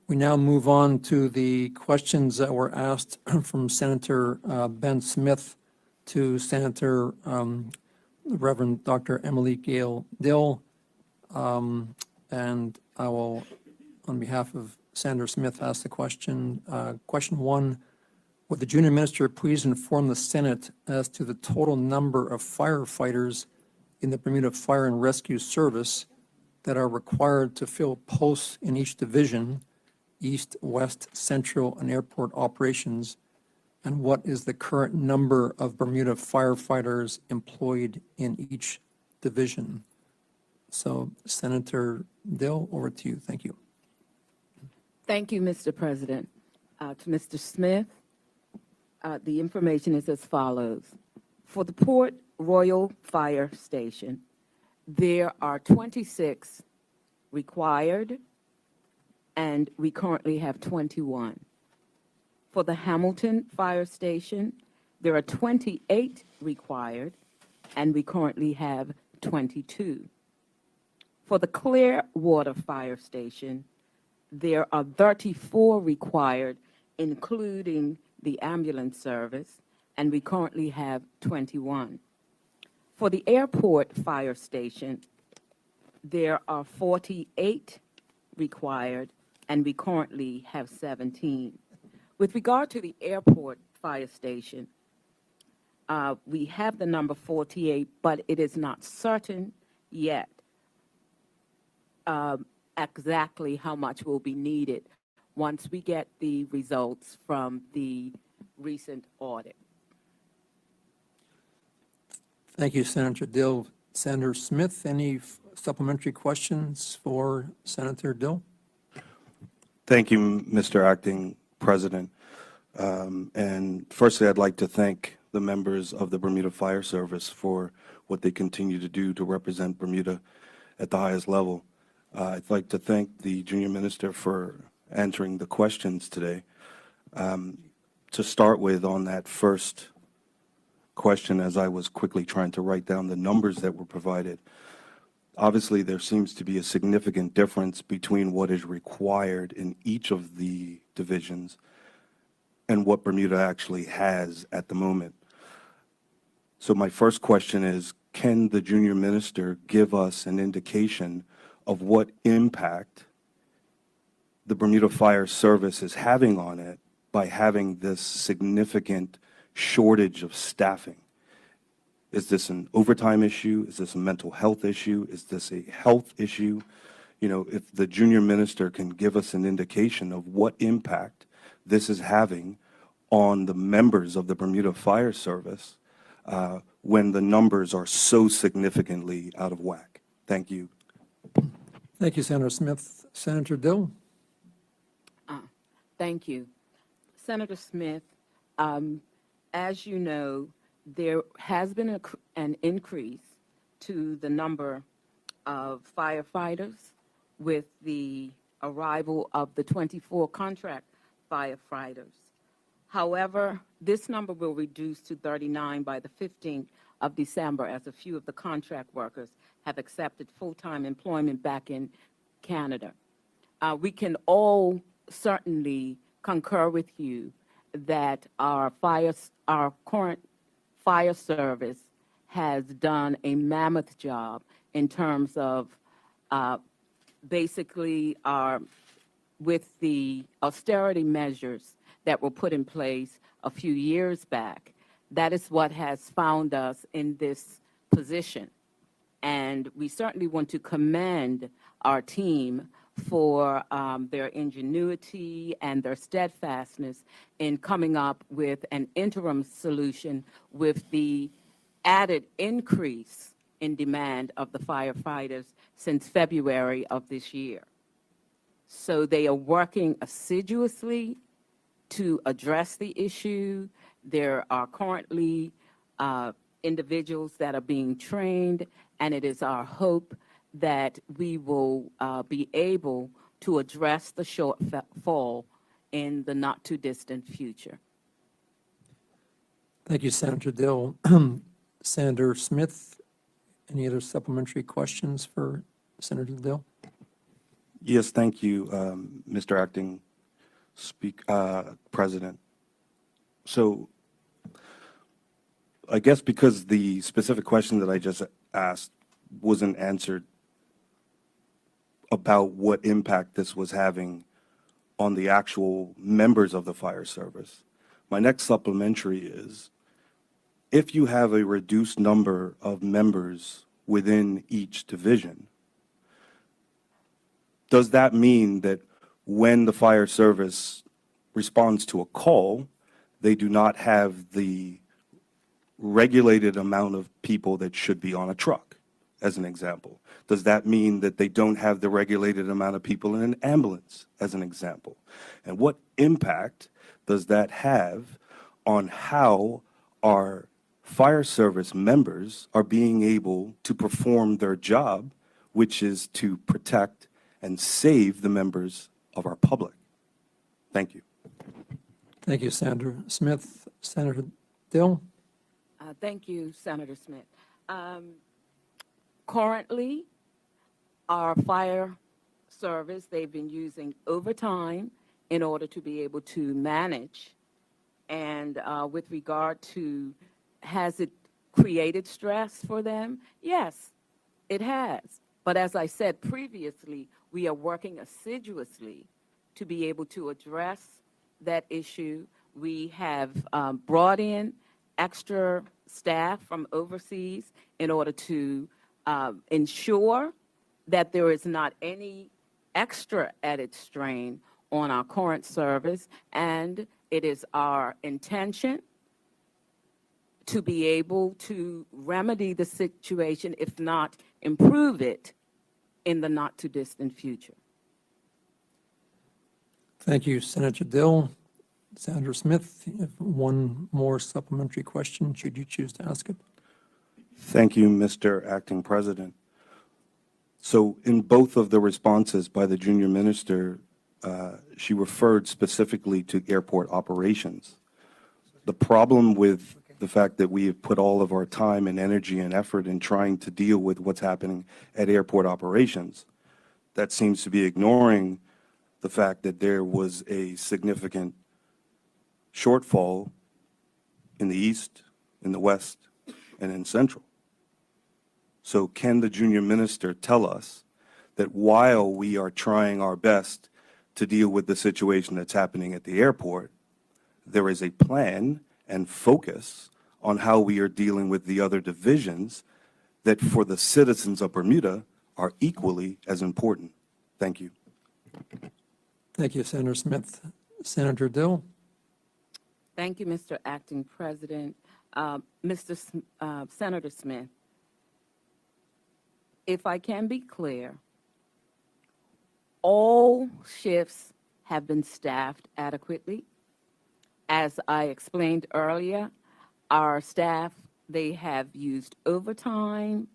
We now move on to the questions that were asked from Senator Ben Smith to Senator Reverend Dr. Emily Gale Dill. And I will, on behalf of Senator Smith, ask the question. Question 1, would the junior minister please inform the Senate as to the total number of firefighters in the Bermuda Fire and Rescue Service that are required to fill posts in each division, East, West, Central, and Airport operations, and what is the current number of Bermuda firefighters employed in each division? So, Senator Dill, over to you. Thank you. Thank you, Mr. President. To Mr. Smith, the information is as follows. For the Port Royal Fire Station, there are 26 required, and we currently have 21. For the Hamilton Fire Station, there are 28 required, and we currently have 22. For the Clearwater Fire Station, there are 34 required, including the ambulance service, and we currently have 21. For the Airport Fire Station, there are 48 required, and we currently have 17. With regard to the Airport Fire Station, we have the number 48, but it is not certain yet exactly how much will be needed once we get the results from the recent audit. Thank you, Senator Dill. Senator Smith, any supplementary questions for Senator Dill? Thank you, Mr. Acting President. And firstly, I'd like to thank the members of the Bermuda Fire Service for what they continue to do to represent Bermuda at the highest level. I'd like to thank the junior minister for answering the questions today. To start with, on that first question, as I was quickly trying to write down the numbers that were provided, obviously there seems to be a significant difference between what is required in each of the divisions and what Bermuda actually has at the moment. So my first question is, can the junior minister give us an indication of what impact the Bermuda Fire Service is having on it by having this significant shortage of staffing? Is this an overtime issue? Is this a mental health issue? Is this a health issue? You know, if the junior minister can give us an indication of what impact this is having on the members of the Bermuda Fire Service when the numbers are so significantly out of whack. Thank you. Thank you, Senator Smith. Senator Dill? Thank you. Senator Smith, as you know, there has been an increase to the number of firefighters with the arrival of the 24 contract firefighters. However, this number will reduce to 39 by the 15th of December, as a few of the contract workers have accepted full-time employment back in Canada. We can all certainly concur with you that our current fire service has done a mammoth job in terms of basically with the austerity measures that were put in place a few years back. That is what has found us in this position. And we certainly want to commend our team for their ingenuity and their steadfastness in coming up with an interim solution with the added increase in demand of the firefighters since February of this year. So they are working assiduously to address the issue. There are currently individuals that are being trained, and it is our hope that we will be able to address the shortfall in the not-too-distant future. Thank you, Senator Dill. Senator Smith, Any other supplementary questions for Senator Dill? Yes, thank you, Mr. Acting President. So I guess because the specific question that I just asked wasn't answered about what impact this was having on the actual members of the fire service, my next supplementary is, if you have a reduced number of members within each division, does that mean that when the fire service responds to a call, they do not have the regulated amount of people that should be on a truck, as an example? Does that mean that they don't have the regulated amount of people in an ambulance, as an example? And what impact does that have on how our fire service members are being able to perform their job, which is to protect and save the members of our public? Thank you. Thank you, Senator Smith. Senator Dill? Thank you, Senator Smith. Currently, our fire service, they've been using overtime in order to be able to manage. And with regard to, has it created stress for them? Yes, it has. But as I said previously, we are working assiduously to be able to address that issue. We have brought in extra staff from overseas in order to ensure that there is not any extra added strain on our current service, and it is our intention to be able to remedy the situation, if not improve it, in the not-too-distant future. Thank you, Senator Dill. Senator Smith, you have one more supplementary question, should you choose to ask it. Thank you, Mr. Acting President. So in both of the responses by the junior minister, she referred specifically to airport operations. The problem with the fact that we have put all of our time and energy and effort in trying to deal with what's happening at airport operations, that seems to be ignoring the fact that there was a significant shortfall in the east, in the west, and in central. So can the junior minister tell us that while we are trying our best to deal with the situation that's happening at the airport, there is a plan and focus on how we are dealing with the other divisions that for the citizens of Bermuda are equally as important? Thank you. Thank you, Senator Smith. Senator Dill? Thank you, Mr. Acting President. Senator Smith, if I can be clear, all shifts have been staffed adequately. As I explained earlier, our staff, they have used overtime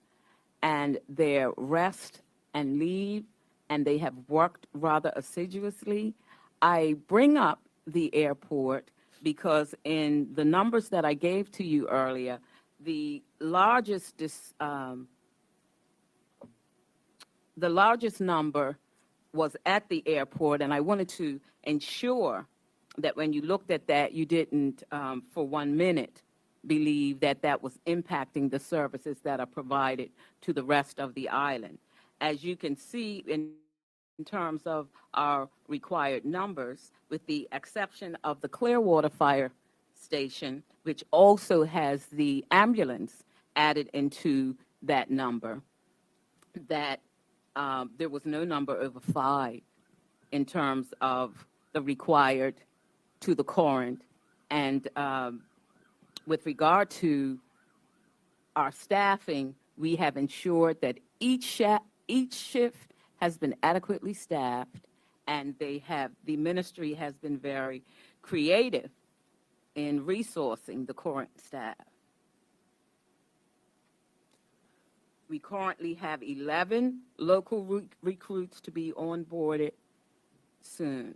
and their rest and leave, and they have worked rather assiduously. I bring up the airport because in the numbers that I gave to you earlier, the largest number was at the airport, and I wanted to ensure that when you looked at that, you didn't, for 1 minute, believe that that was impacting the services that are provided to the rest of the island. As you can see in terms of our required numbers, with the exception of the Clearwater Fire Station, which also has the ambulance added into that number, that there was no number over 5 in terms of the required to the current. And with regard to our staffing, we have ensured that each shift has been adequately staffed, and the ministry has been very creative in resourcing the current staff. We currently have 11 local recruits to be onboarded soon.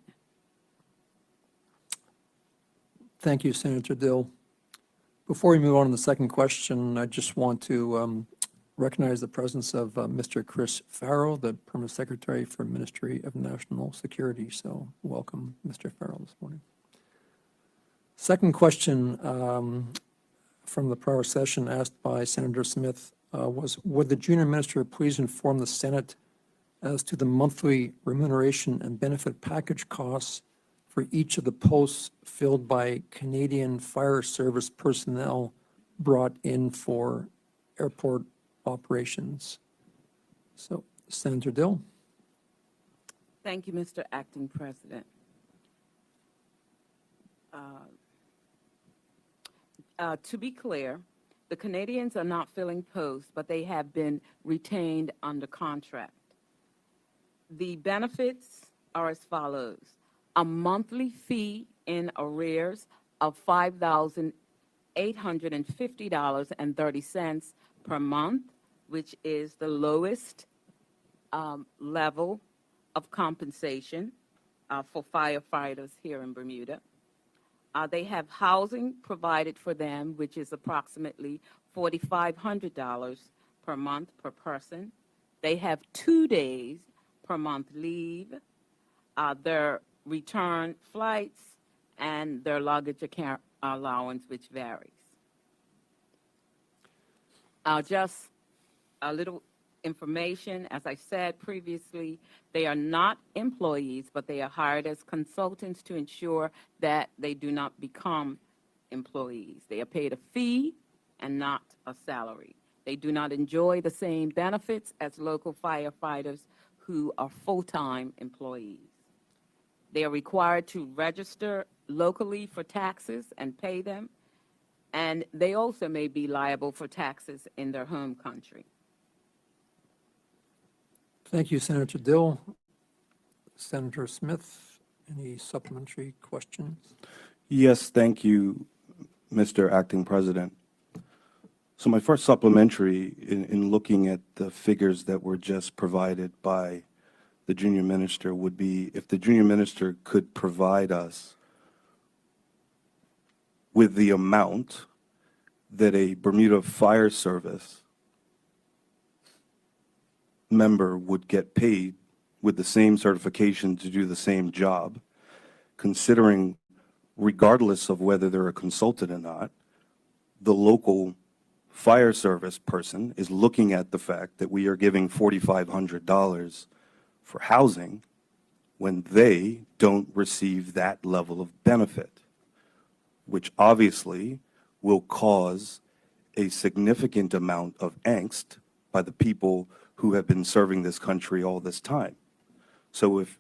Thank you, Senator Dill. Before we move on to the second question, I just want to recognize the presence of Mr. Chris Farrow, the Permanent Secretary for Ministry of National Security. So welcome, Mr. Farrow, this morning. Second question from the prior session asked by Senator Smith was, would the junior minister please inform the Senate as to the monthly remuneration and benefit package costs for each of the posts filled by Canadian Fire Service personnel brought in for airport operations? So, Senator Dill. Thank you, Mr. Acting President. To be clear, the Canadians are not filling posts, but they have been retained under contract. The benefits are as follows: a monthly fee in arrears of $5,850.30 per month, which is the lowest level of compensation for firefighters here in Bermuda. They have housing provided for them, which is approximately $4,500 per month per person. They have 2 days per month leave, their return flights, and their luggage allowance, which varies. Just a little information. As I said previously, they are not employees, but they are hired as consultants to ensure that they do not become employees. They are paid a fee and not a salary. They do not enjoy the same benefits as local firefighters who are full-time employees. They are required to register locally for taxes and pay them, and they also may be liable for taxes in their home country. Thank you, Senator Dill. Senator Smith, any supplementary questions? Yes, thank you, Mr. Acting President. So my first supplementary in looking at the figures that were just provided by the junior minister would be if the junior minister could provide us with the amount that a Bermuda Fire Service member would get paid with the same certification to do the same job, considering regardless of whether they're a consultant or not, the local fire service person is looking at the fact that we are giving $4,500 for housing when they don't receive that level of benefit, which obviously will cause a significant amount of angst by the people who have been serving this country all this time. So if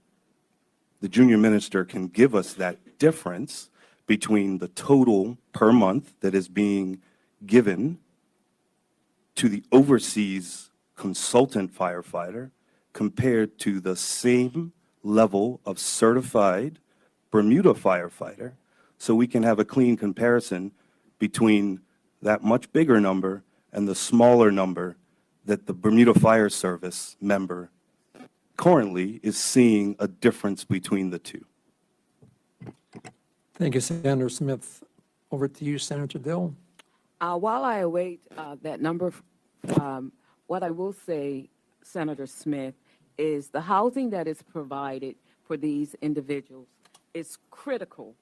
the junior minister can give us that difference between the total per month that is being given to the overseas consultant firefighter compared to the same level of certified Bermuda firefighter, so we can have a clean comparison between that much bigger number and the smaller number that the Bermuda Fire Service member currently is seeing a difference between the two. Thank you, Senator Smith. Over to you, Senator Dill. While I await that number, what I will say, Senator Smith, is the housing that is provided for these individuals is critical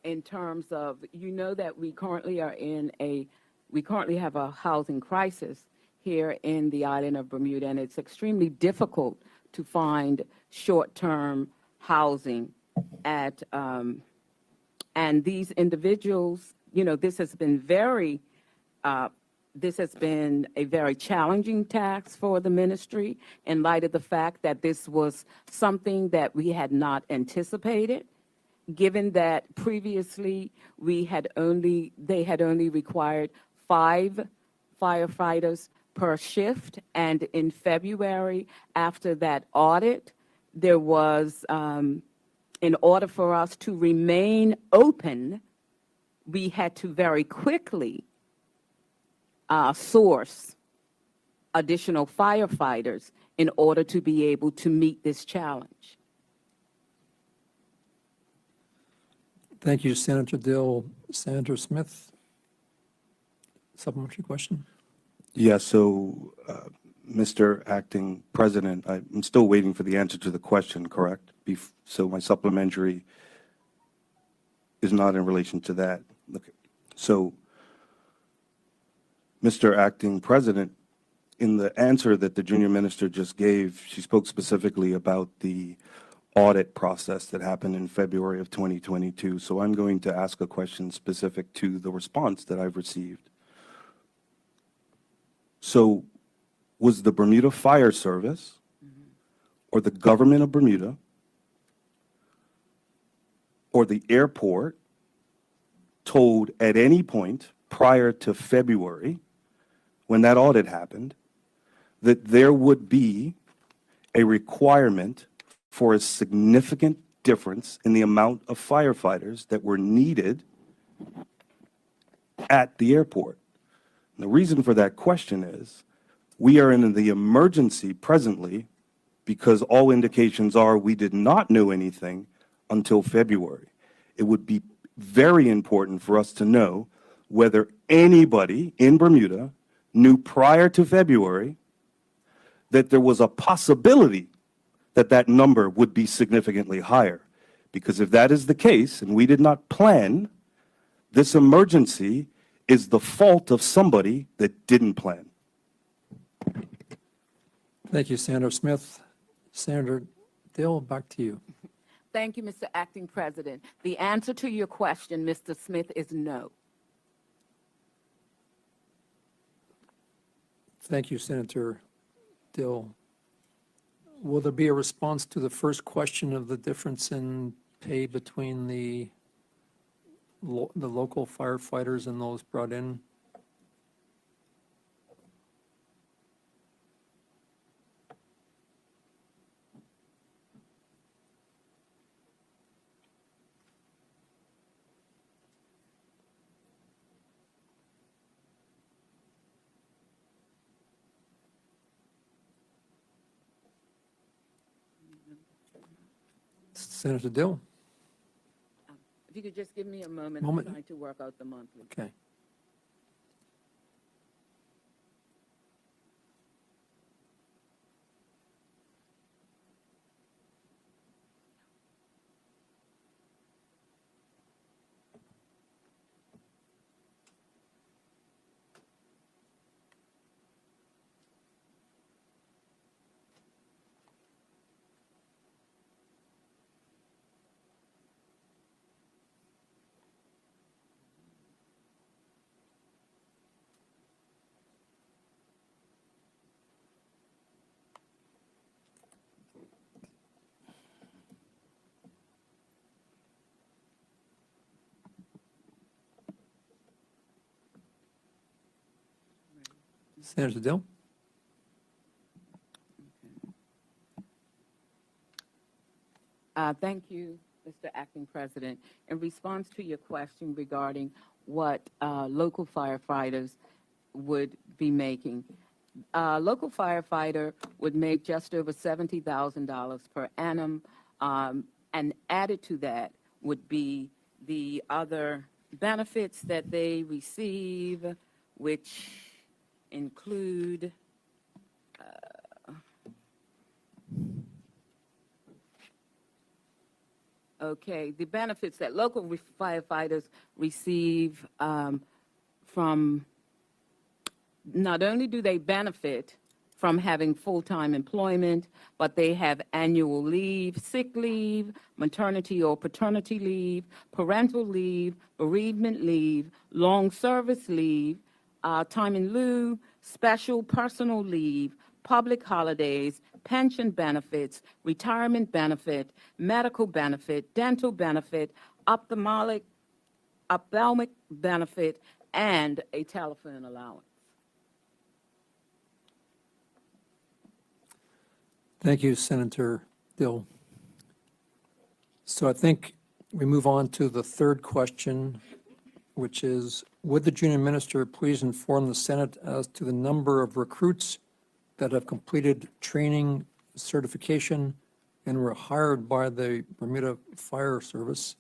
in terms of, you know, that we currently have a housing crisis here in the island of Bermuda, and it's extremely difficult to find short-term housing at, and these individuals, you know, this has been a very challenging task for the ministry in light of the fact that this was something that we had not anticipated, given that previously they had only required 5 firefighters per shift, and in February, after that audit, there was, in order for us to remain open, we had to very quickly source additional firefighters in order to be able to meet this challenge. Thank you, Senator Dill. Senator Smith, supplementary question? Yeah, so, Mr. Acting President, I'm still waiting for the answer to the question, correct? So my supplementary is not in relation to that. Okay. So, Mr. Acting President, in the answer that the junior minister just gave, she spoke specifically about the audit process that happened in February of 2022. So I'm going to ask a question specific to the response that I've received. So was the Bermuda Fire Service or the government of Bermuda or the airport told at any point prior to February, when that audit happened, that there would be a requirement for a significant difference in the amount of firefighters that were needed at the airport? And the reason for that question is we are in the emergency presently because all indications are we did not know anything until February. It would be very important for us to know whether anybody in Bermuda knew prior to February that there was a possibility that that number would be significantly higher. Because if that is the case, and we did not plan, this emergency is the fault of somebody that didn't plan. Thank you, Senator Smith. Senator Dill, back to you. Thank you, Mr. Acting President. The answer to your question, Mr. Smith, is no. Thank you, Senator Dill. Will there be a response to the first question of the difference in pay between the local firefighters and those brought in? Senator Dill? If you could just give me a moment, Moment. I'm trying to work out the monthly. Okay. Senator Dill? Thank you, Mr. Acting President. In response to your question regarding what local firefighters would be making, local firefighter would make just over $70,000 per annum, and added to that would be the other benefits that they receive, which include the benefits that local firefighters receive from, not only do they benefit from having full-time employment, but they have annual leave, sick leave, maternity or paternity leave, parental leave, bereavement leave, long service leave, time in lieu, special personal leave, public holidays, pension benefits, retirement benefit, medical benefit, dental benefit, ophthalmic benefit, and a telephone allowance. Thank you, Senator Dill. So I think we move on to the third question, which is, would the junior minister please inform the Senate as to the number of recruits that have completed training, certification, and were hired by the Bermuda Fire Service,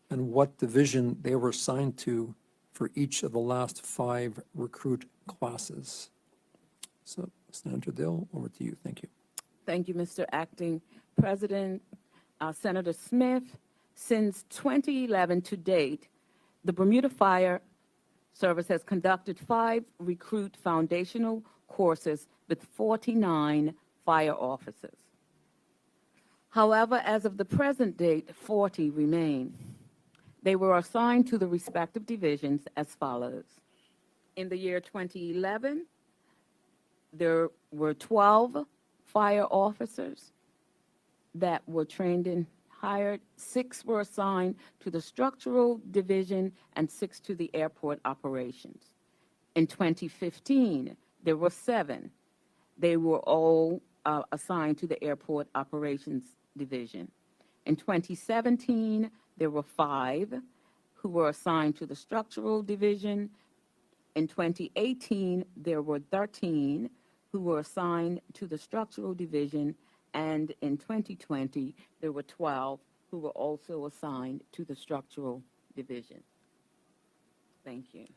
and what division they were assigned to for each of the last 5 recruit classes? So Senator Dill, over to you. Thank you. Thank you, Mr. Acting President. Senator Smith, since 2011 to date, the Bermuda Fire Service has conducted 5 recruit foundational courses with 49 fire officers. However, as of the present date, 40 remain. They were assigned to the respective divisions as follows. In the year 2011, there were 12 fire officers that were trained and hired. 6 were assigned to the structural division and 6 to the airport operations. In 2015, there were 7. They were all assigned to the airport operations division. In 2017, there were 5 who were assigned to the structural division. In 2018, there were 13 who were assigned to the structural division, and in 2020, there were 12 who were also assigned to the structural division. Thank you.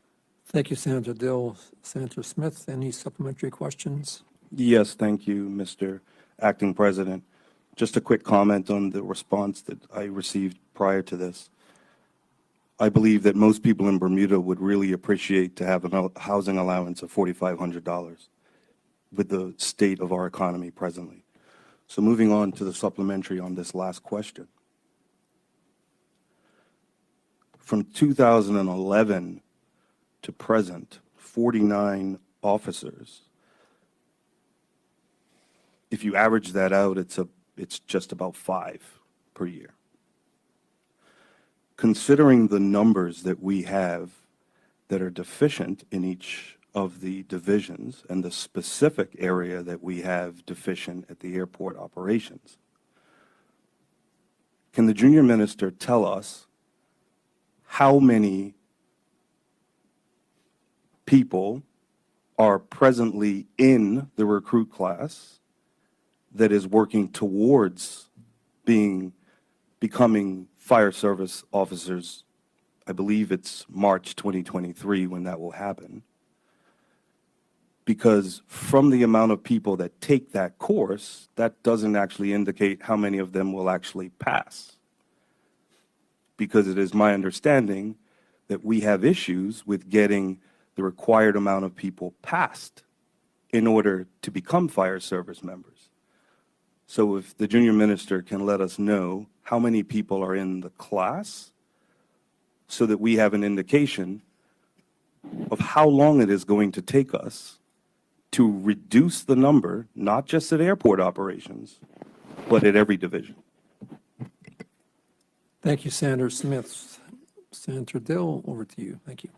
Thank you, Senator Dill. Senator Smith, any supplementary questions? Yes, thank you, Mr. Acting President. Just a quick comment on the response that I received prior to this. I believe that most people in Bermuda would really appreciate to have a housing allowance of $4,500 with the state of our economy presently. So moving on to the supplementary on this last question. From 2011 to present, 49 officers. If you average that out, it's just about 5 per year. Considering the numbers that we have that are deficient in each of the divisions and the specific area that we have deficient at the airport operations, can the junior minister tell us how many people are presently in the recruit class that is working towards becoming fire service officers? I believe it's March 2023 when that will happen. Because from the amount of people that take that course, that doesn't actually indicate how many of them will actually pass. Because it is my understanding that we have issues with getting the required amount of people passed in order to become fire service members. So if the junior minister can let us know how many people are in the class so that we have an indication of how long it is going to take us to reduce the number, not just at airport operations, but at every division. Thank you, Senator Smith. Senator Dill, over to you. Thank you.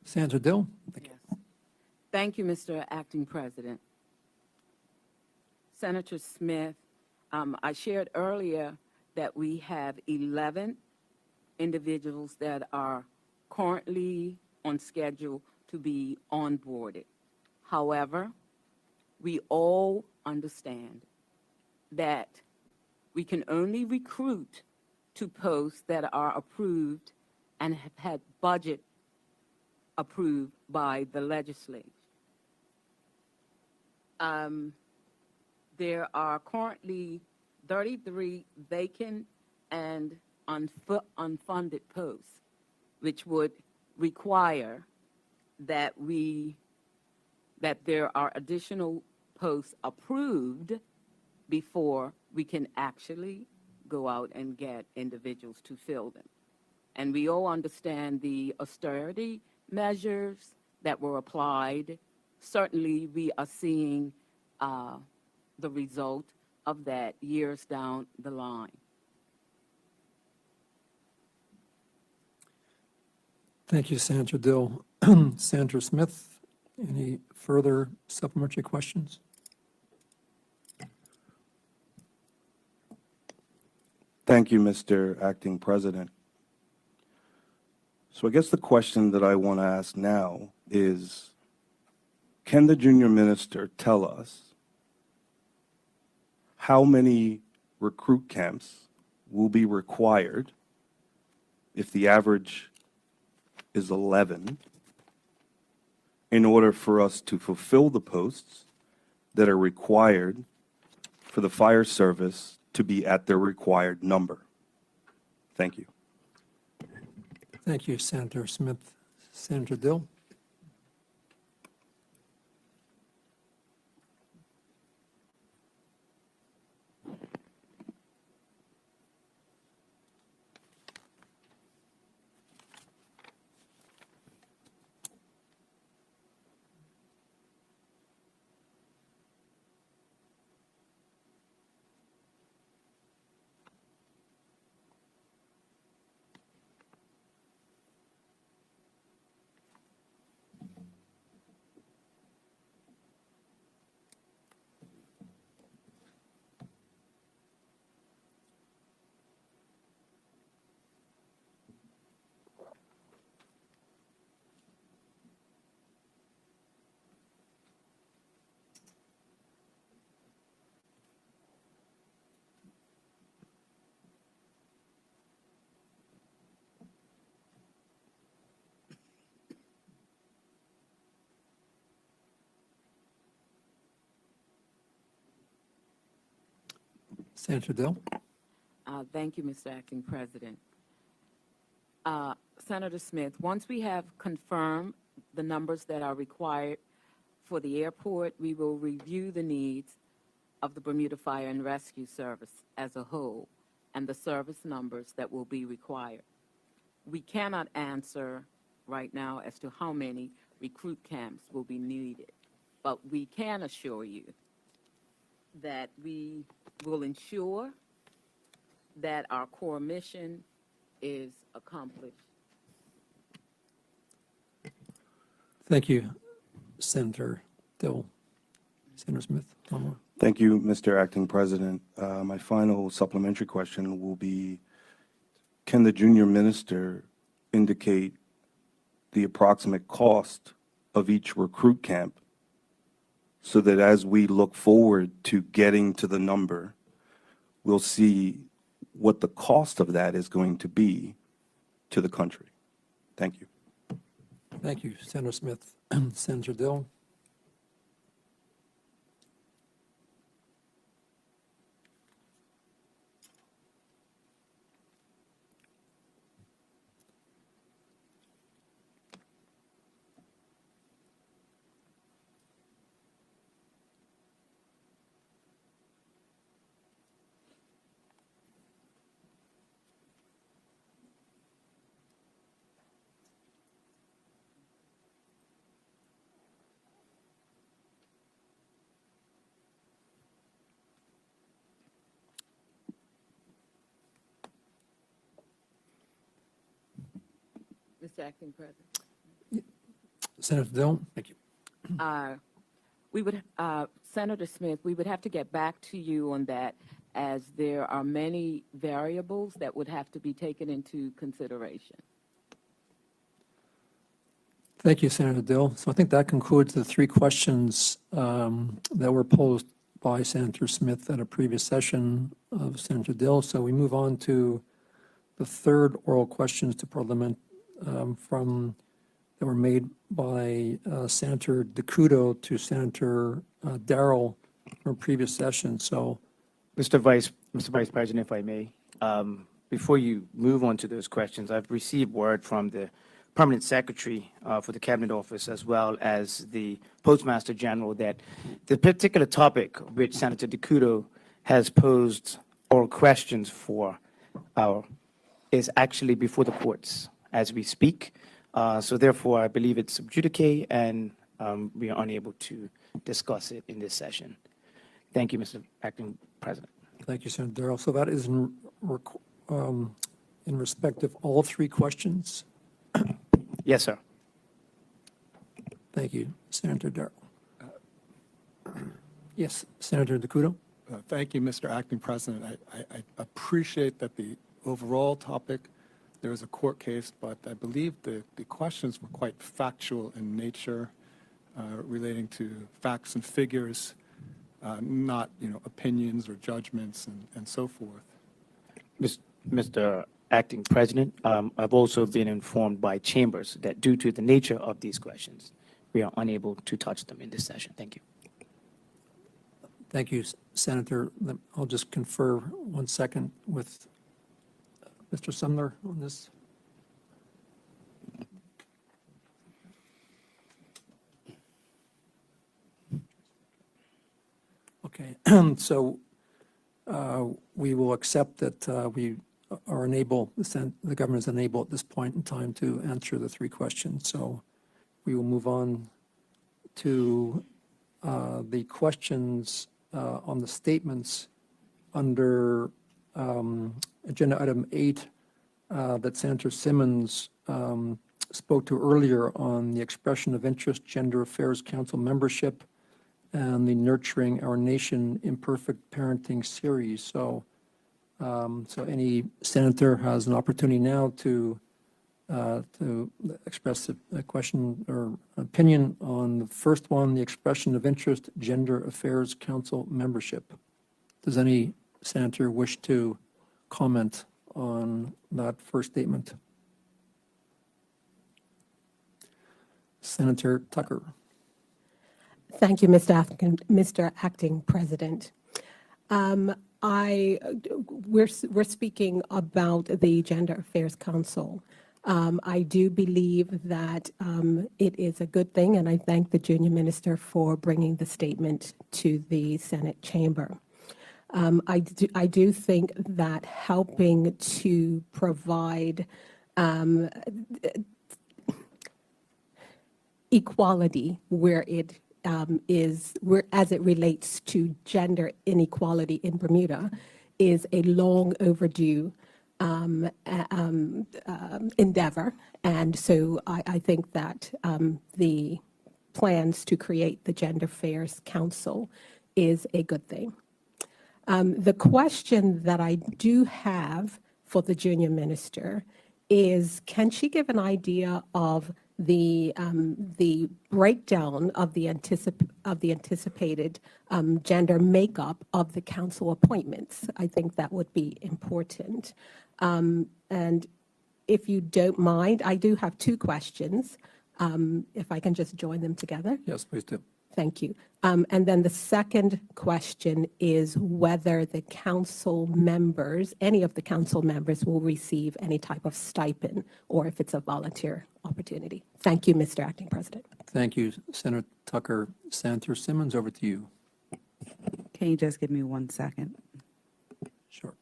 Senator Dill. Thank you. Yes. Thank you, Mr. Acting President. Senator Smith, I shared earlier that we have 11 individuals that are currently on schedule to be onboarded. However, we all understand that we can only recruit to posts that are approved and have had budget approved by the legislature. There are currently 33 vacant and unfunded posts, which would require that there are additional posts approved before we can actually go out and get individuals to fill them. And we all understand the austerity measures that were applied. Certainly, we are seeing the result of that years down the line. Thank you, Senator Dill. Senator Smith, any further supplementary questions? Thank you, Mr. Acting President. So I guess the question that I want to ask now is, can the junior minister tell us how many recruit camps will be required if the average is 11 in order for us to fulfill the posts that are required for the fire service to be at their required number? Thank you. Thank you, Senator Smith. Senator Dill? Senator Dill? Thank you, Mr. Acting President. Senator Smith, once we have confirmed the numbers that are required for the airport, we will review the needs of the Bermuda Fire and Rescue Service as a whole and the service numbers that will be required. We cannot answer right now as to how many recruit camps will be needed, but we can assure you that we will ensure that our core mission is accomplished. Thank you, Senator Dill. Senator Smith, one more. Thank you, Mr. Acting President. My final supplementary question will be, can the junior minister indicate the approximate cost of each recruit camp so that as we look forward to getting to the number, we'll see what the cost of that is going to be to the country? Thank you. Thank you, Senator Smith. Senator Dill? Mr. Acting President. Senator Dill? Thank you. Senator Smith, we would have to get back to you on that, as there are many variables that would have to be taken into consideration. Thank you, Senator Dill. So I think that concludes the three questions that were posed by Senator Smith at a previous session of Senator Dill. So we move on to the third oral questions to Parliament that were made by Senator DeCudo to Senator Darrell from a previous session. So, Mr. Vice President, if I may, before you move on to those questions, I've received word from the Permanent Secretary for the Cabinet Office, as well as the Postmaster General, that the particular topic which Senator DeCudo has posed oral questions for is actually before the courts as we speak. So therefore, I believe it's sub judice, and we are unable to discuss it in this session. Thank you, Mr. Acting President. thank you, Senator Darrell. So that is in respect of all three questions. Yes, sir. Thank you, Senator Darrow. Yes, Senator DeCudo? Thank you, Mr. Acting President. I appreciate that the overall topic, there is a court case, but I believe the questions were quite factual in nature, relating to facts and figures, not, opinions or judgments and so forth. Mr. Acting President, I've also been informed by chambers that due to the nature of these questions, we are unable to touch them in this session. Thank you. Thank you, Senator. I'll just confer 1 second with Mr. Sumner on this. Okay, so we will accept that we are unable, the government is unable at this point in time to answer the 3 questions. So we will move on to the questions on the statements under Agenda Item 8 that Senator Simmons spoke to earlier on the expression of interest, Gender Affairs Council membership, and the Nurturing Our Nation Imperfect Parenting series. So, so any senator has an opportunity now to express a question or opinion on the first one, the expression of interest, Gender Affairs Council membership. Does any senator wish to comment on that first statement? Senator Tucker. Thank you, Mr. Acting President. We're speaking about the Gender Affairs Council. I do believe that it is a good thing, and I thank the junior minister for bringing the statement to the Senate chamber. I do think that helping to provide equality where it as it relates to gender inequality in Bermuda is a long overdue endeavor. And so I think that the plans to create the Gender Affairs Council is a good thing. The question that I do have for the junior minister is, can she give an idea of the breakdown of the anticipated gender makeup of the council appointments? I think that would be important. And if you don't mind, I do have 2 questions. If I can just join them together. Yes, please do. Thank you. And then the second question is whether the council members, any of the council members, will receive any type of stipend or if it's a volunteer opportunity. Thank you, Mr. Acting President. Thank you, Senator Tucker. Senator Simmons, over to you. Can you just give me 1 second? Sure.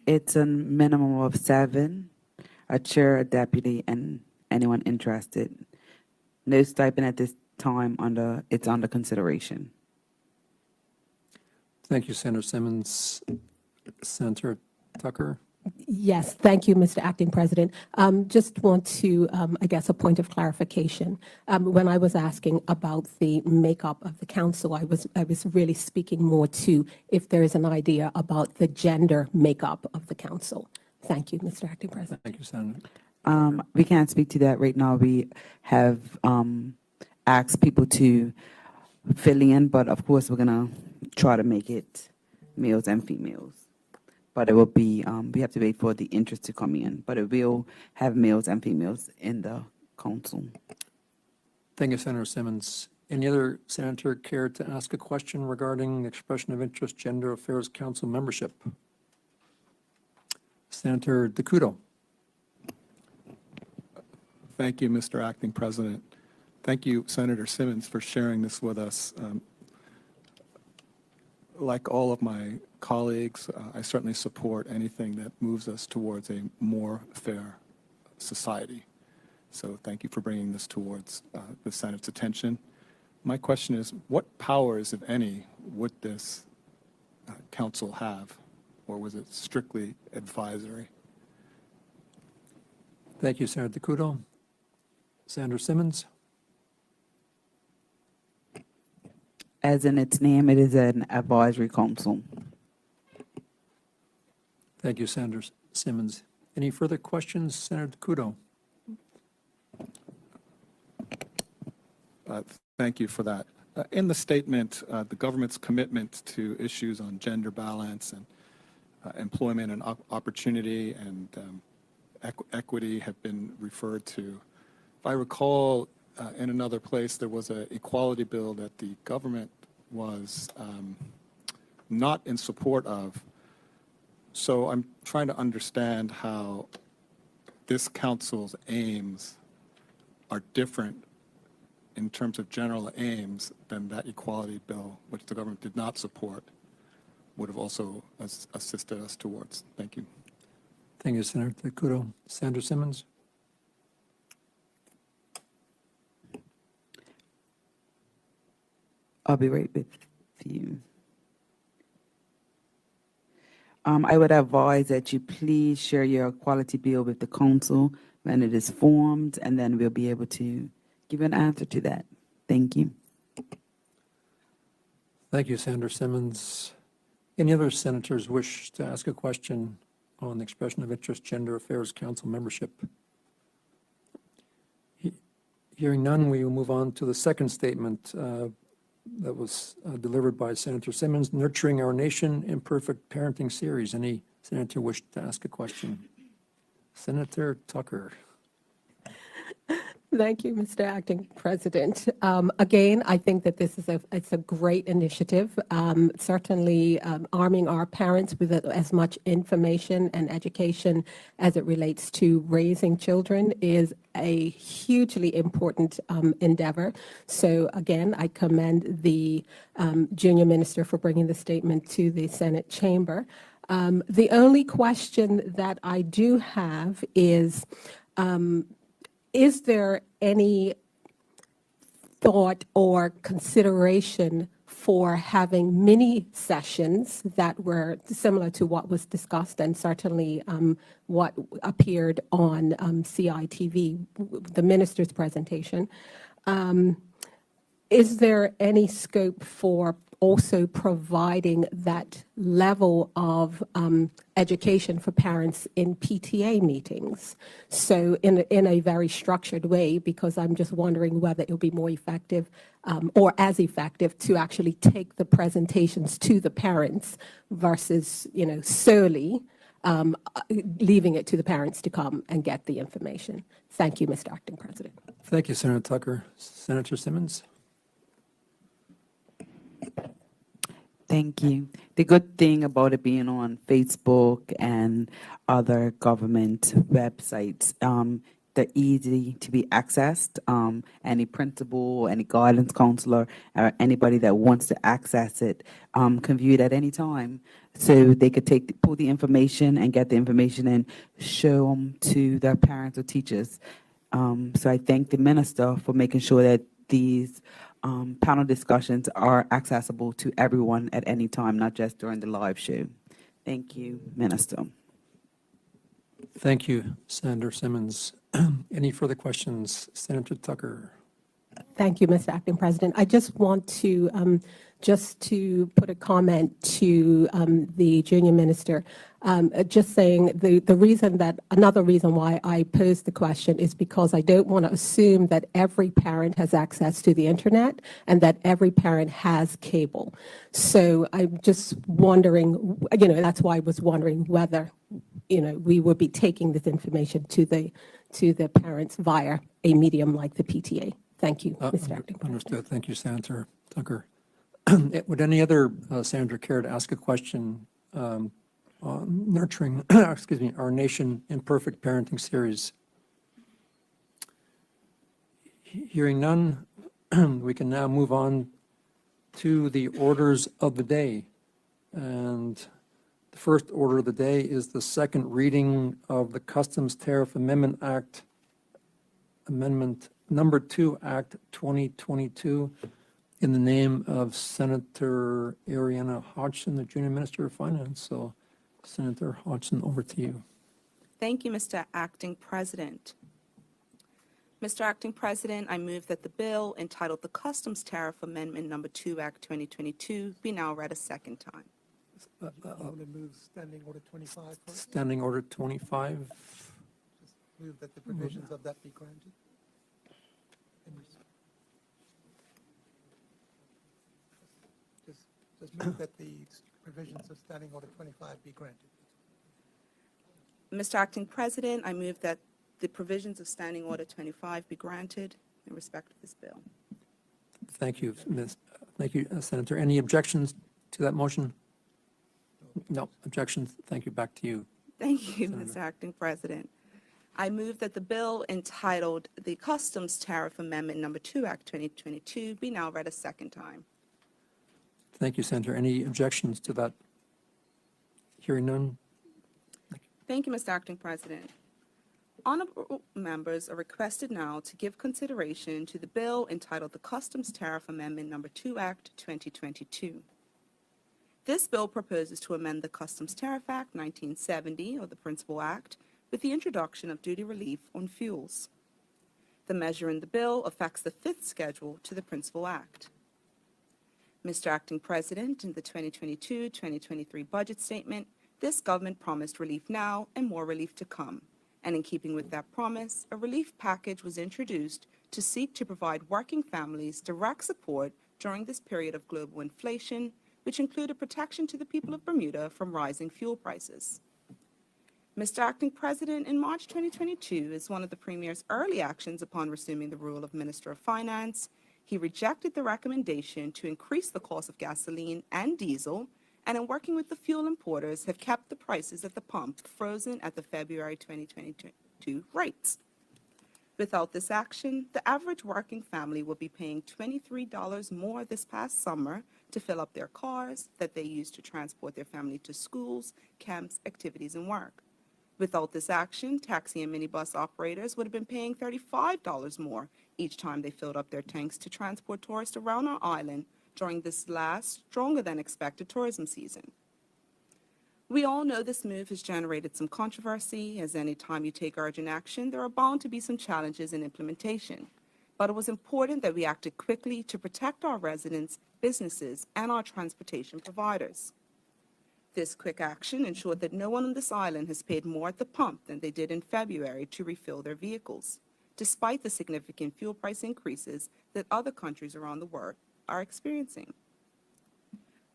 It's a minimum of 7, a chair, a deputy, and anyone interested. No stipend at this time, it's under consideration. Thank you, Senator Simmons. Senator Tucker. Yes, thank you, Mr. Acting President. Just want to, I guess, a point of clarification. When I was asking about the makeup of the council, I was really speaking more to if there is an idea about the gender makeup of the council. Thank you, Mr. Acting President. Thank you, Senator. We can't speak to that right now. We have asked people to fill in, but of course, we're going to try to make it males and females. But it will be, we have to wait for the interest to come in, but it will have males and females in the council. Thank you, Senator Simmons. Any other senator care to ask a question regarding the expression of interest, Gender Affairs Council membership? Senator DeCudo. Thank you, Mr. Acting President. Thank you, Senator Simmons, for sharing this with us. Like all of my colleagues, I certainly support anything that moves us towards a more fair society. So thank you for bringing this towards the Senate's attention. My question is, what powers, if any, would this council have, or was it strictly advisory? Thank you, Senator Takuto. Senator Simmons? As in its name, it is an advisory council. Thank you, Senator Simmons. Any further questions, Senator Takuto? Thank you for that. In the statement, the government's commitment to issues on gender balance and employment and opportunity and equity have been referred to. If I recall, in another place, there was an equality bill that the government was not in support of. So I'm trying to understand how this council's aims are different in terms of general aims than that equality bill, which the government did not support, would have also assisted us towards. Thank you. Thank you, Senator Takuto. Senator Simmons? I'll be right with you. I would advise that you please share your equality bill with the council when it is formed, and then we'll be able to give an answer to that. Thank you. Thank you, Senator Simmons. Any other senators wish to ask a question on the expression of interest Gender Affairs Council membership? Hearing none, we will move on to the second statement that was delivered by Senator Simmons, Nurturing Our Nation, Imperfect Parenting Series. Any senator wish to ask a question? Senator Tucker. Thank you, Mr. Acting President. Again, I think that this is it's a great initiative. Certainly arming our parents with as much information and education as it relates to raising children is a hugely important endeavor. So again, I commend the junior minister for bringing the statement to the Senate chamber. The only question that I do have is there any thought or consideration for having mini sessions that were similar to what was discussed and certainly what appeared on CITV, the minister's presentation? Is there any scope for also providing that level of education for parents in PTA meetings? So in a very structured way, because I'm just wondering whether it will be more effective or as effective to actually take the presentations to the parents versus, solely leaving it to the parents to come and get the information. Thank you, Mr. Acting President. Thank you, Senator Tucker. Senator Simmons? Thank you. The good thing about it being on Facebook and other government websites, they're easy to be accessed. Any principal, any guidance counselor, or anybody that wants to access it can view it at any time. So they could pull the information and get the information and show them to their parents or teachers. So I thank the minister for making sure that these panel discussions are accessible to everyone at any time, not just during the live show. Thank you, Minister. Thank you, Senator Simmons. Any further questions? Senator Tucker. Thank you, Mr. Acting President. I just want to put a comment to the junior minister, just saying another reason why I posed the question is because I don't want to assume that every parent has access to the internet and that every parent has cable. So I'm just wondering, that's why I was wondering whether, we would be taking this information to the parents via a medium like the PTA. Thank you, Mr. Acting President. Understood. Thank you, Senator Tucker. Would any other senator care to ask a question on nurturing, our Nation Imperfect Parenting Series? Hearing none, we can now move on to the orders of the day. And the first order of the day is the second reading of the Customs Tariff Amendment Act Amendment Number 2, Act 2022, in the name of Senator Ariana Hodgson, the Junior Minister of Finance. So, Senator Hodgson, over to you. Thank you, Mr. Acting President. Mr. Acting President, I move that the bill entitled the Customs Tariff Amendment Number 2, Act 2022 be now read a second time. I want to move Standing Order 25 first. Standing Order 25. Just move that the provisions of that be granted. And just move that the provisions of Standing Order 25 be granted. Mr. Acting President, I move that the provisions of Standing Order 25 be granted in respect of this bill. Thank you, Senator. Any objections to that motion? No objections. Thank you. Back to you. Thank you, Mr. Acting President. I move that the bill entitled the Customs Tariff Amendment Number 2, Act 2022 be now read a second time. Thank you, Senator. Any objections to that? Hearing none. Thank you, Mr. Acting President. Honorable members are requested now to give consideration to the bill entitled the Customs Tariff Amendment Number 2, Act 2022. This bill proposes to amend the Customs Tariff Act 1970, or the Principal Act, with the introduction of duty relief on fuels. The measure in the bill affects the fifth schedule to the Principal Act. Mr. Acting President, in the 2022-2023 budget statement, this government promised relief now and more relief to come. And in keeping with that promise, a relief package was introduced to seek to provide working families direct support during this period of global inflation, which included protection to the people of Bermuda from rising fuel prices. Mr. Acting President, in March 2022, as one of the Premier's early actions upon resuming the role of Minister of Finance, he rejected the recommendation to increase the cost of gasoline and diesel, and in working with the fuel importers, have kept the prices at the pump frozen at the February 2022 rates. Without this action, the average working family will be paying $23 more this past summer to fill up their cars that they use to transport their family to schools, camps, activities, and work. Without this action, taxi and minibus operators would have been paying $35 more each time they filled up their tanks to transport tourists around our island during this last, stronger-than-expected tourism season. We all know this move has generated some controversy, as any time you take urgent action, there are bound to be some challenges in implementation. But it was important that we acted quickly to protect our residents, businesses, and our transportation providers. This quick action ensured that no one on this island has paid more at the pump than they did in February to refill their vehicles, despite the significant fuel price increases that other countries around the world are experiencing.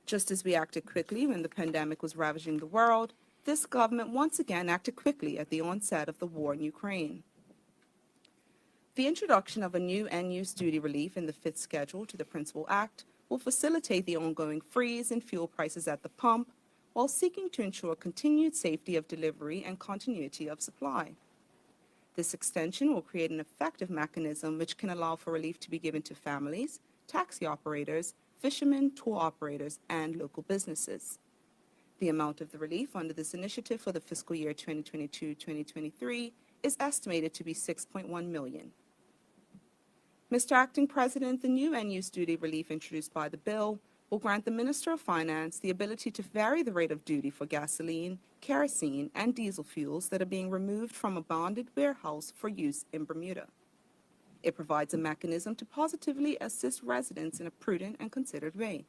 Just as we acted quickly when the pandemic was ravaging the world, this government once again acted quickly at the onset of the war in Ukraine. The introduction of a new end-use duty relief in the fifth schedule to the Principal Act will facilitate the ongoing freeze in fuel prices at the pump, while seeking to ensure continued safety of delivery and continuity of supply. This extension will create an effective mechanism which can allow for relief to be given to families, taxi operators, fishermen, tour operators, and local businesses. The amount of the relief under this initiative for the fiscal year 2022-2023 is estimated to be $6.1 million. Mr. Acting President, the new end-use duty relief introduced by the bill will grant the Minister of Finance the ability to vary the rate of duty for gasoline, kerosene, and diesel fuels that are being removed from a bonded warehouse for use in Bermuda. It provides a mechanism to positively assist residents in a prudent and considered way.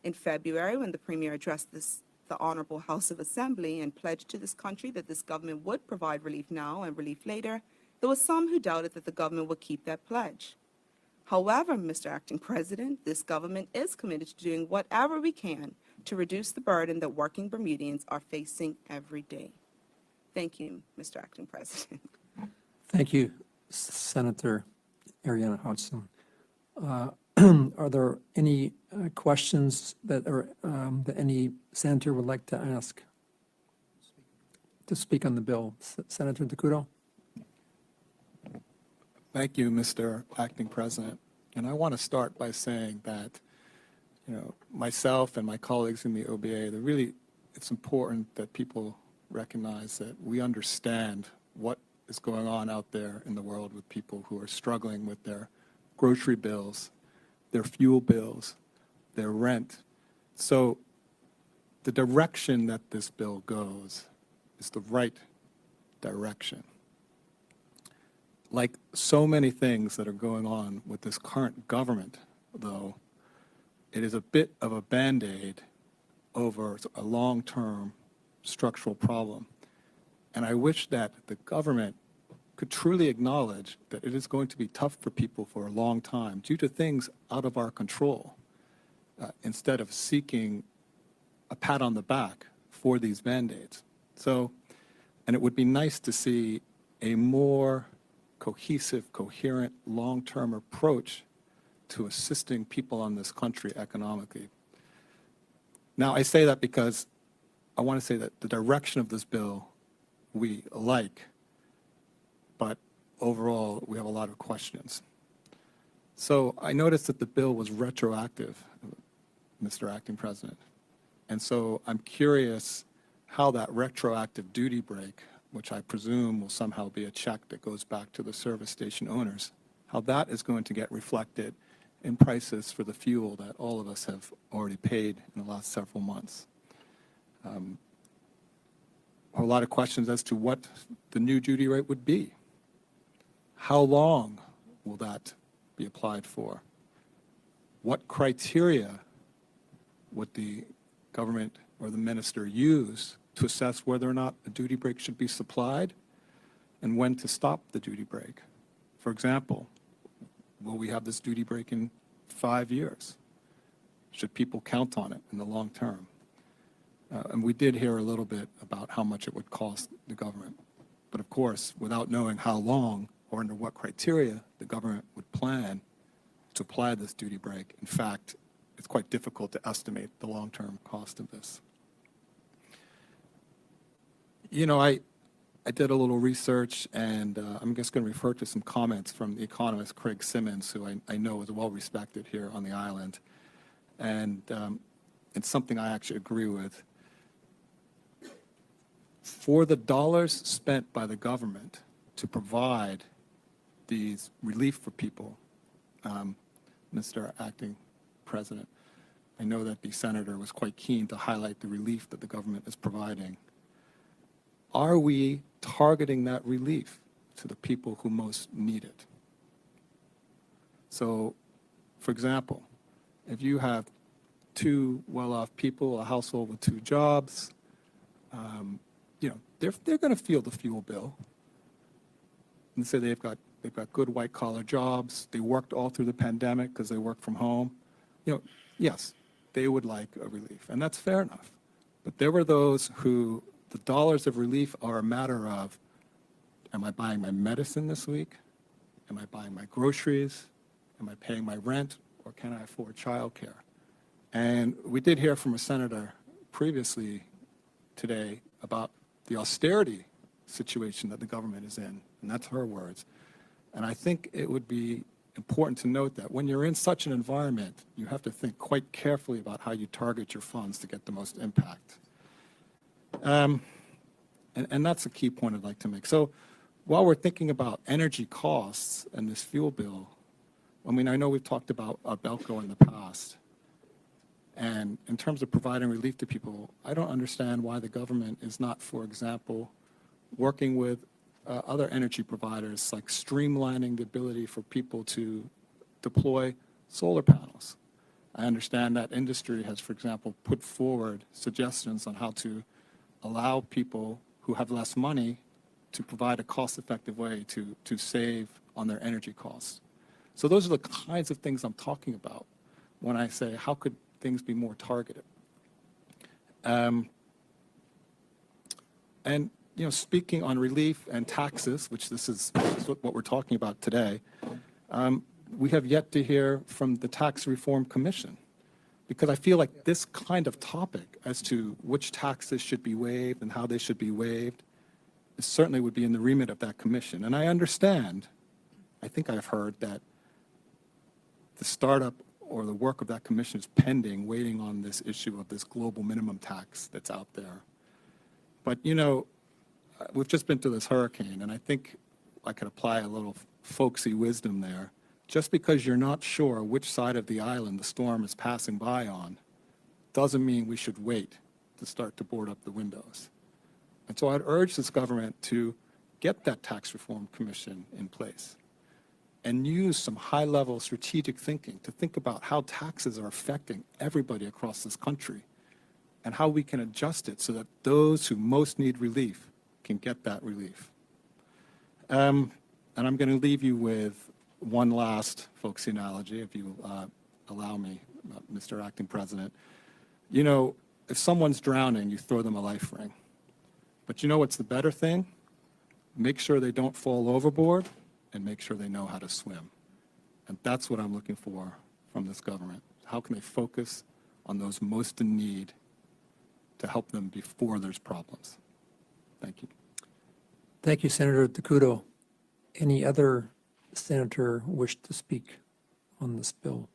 In February, when the Premier addressed the Honorable House of Assembly and pledged to this country that this government would provide relief now and relief later, there were some who doubted that the government would keep that pledge. However, Mr. Acting President, this government is committed to doing whatever we can to reduce the burden that working Bermudians are facing every day. Thank you, Mr. Acting President. Thank you, Senator Ariana Hodgson. Are there any questions that any senator would like to ask to speak on the bill? Senator Takuto? Thank you, Mr. Acting President. And I want to start by saying that, myself and my colleagues in the OBA, it's important that people recognize that we understand what is going on out there in the world with people who are struggling with their grocery bills, their fuel bills, their rent. So the direction that this bill goes is the right direction. Like so many things that are going on with this current government, though, it is a bit of a Band-Aid over a long-term structural problem. And I wish that the government could truly acknowledge that it is going to be tough for people for a long time due to things out of our control, instead of seeking a pat on the back for these Band-Aids. So, and it would be nice to see a more cohesive, coherent, long-term approach to assisting people in this country economically. Now, I say that because I want to say that the direction of this bill we like, but overall, we have a lot of questions. So I noticed that the bill was retroactive, Mr. Acting President. And so I'm curious how that retroactive duty break, which I presume will somehow be a check that goes back to the service station owners, how that is going to get reflected in prices for the fuel that all of us have already paid in the last several months. A lot of questions as to what the new duty rate would be. How long will that be applied for? What criteria would the government or the minister use to assess whether or not a duty break should be supplied and when to stop the duty break? For example, will we have this duty break in 5 years? Should people count on it in the long term? And we did hear a little bit about how much it would cost the government. But of course, without knowing how long or under what criteria the government would plan to apply this duty break, in fact, it's quite difficult to estimate the long-term cost of this. You know, I did a little research, and I'm just going to refer to some comments from the economist Craig Simmons, who I know is well respected here on the island. And it's something I actually agree with. For the dollars spent by the government to provide these relief for people, Mr. Acting President, I know that the senator was quite keen to highlight the relief that the government is providing. Are we targeting that relief to the people who most need it? So, for example, if you have two well-off people, a household with 2 jobs, you know, they're going to feel the fuel bill. And say they've got good white-collar jobs. They worked all through the pandemic because they work from home. You know, yes, they would like a relief, and that's fair enough. But there were those who the dollars of relief are a matter of, am I buying my medicine this week? Am I buying my groceries? Am I paying my rent? Or can I afford childcare? And we did hear from a senator previously today about the austerity situation that the government is in, and that's her words. And I think it would be important to note that when you're in such an environment, you have to think quite carefully about how you target your funds to get the most impact. And that's a key point I'd like to make. So while we're thinking about energy costs and this fuel bill, I mean, I know we've talked about Belco in the past. And in terms of providing relief to people, I don't understand why the government is not, for example, working with other energy providers, like streamlining the ability for people to deploy solar panels. I understand that industry has, for example, put forward suggestions on how to allow people who have less money to provide a cost-effective way to save on their energy costs. So those are the kinds of things I'm talking about when I say, how could things be more targeted? And, you know, speaking on relief and taxes, which this is what we're talking about today, we have yet to hear from the Tax Reform Commission, because I feel like this kind of topic as to which taxes should be waived and how they should be waived certainly would be in the remit of that commission. And I understand, I think I've heard that the startup or the work of that commission is pending, waiting on this issue of this global minimum tax that's out there. But, you know, we've just been through this hurricane, and I think I could apply a little folksy wisdom there. Just because you're not sure which side of the island the storm is passing by on doesn't mean we should wait to start to board up the windows. And so I'd urge this government to get that tax reform commission in place and use some high-level strategic thinking to think about how taxes are affecting everybody across this country and how we can adjust it so that those who most need relief can get that relief. And I'm going to leave you with one last folksy analogy, if you allow me, Mr. Acting President. You know, if someone's drowning, you throw them a life ring. But you know what's the better thing? Make sure they don't fall overboard and make sure they know how to swim. And that's what I'm looking for from this government. How can they focus on those most in need to help them before there's problems? Thank you. Thank you, Senator Takuto. Any other senator wish to speak on this bill?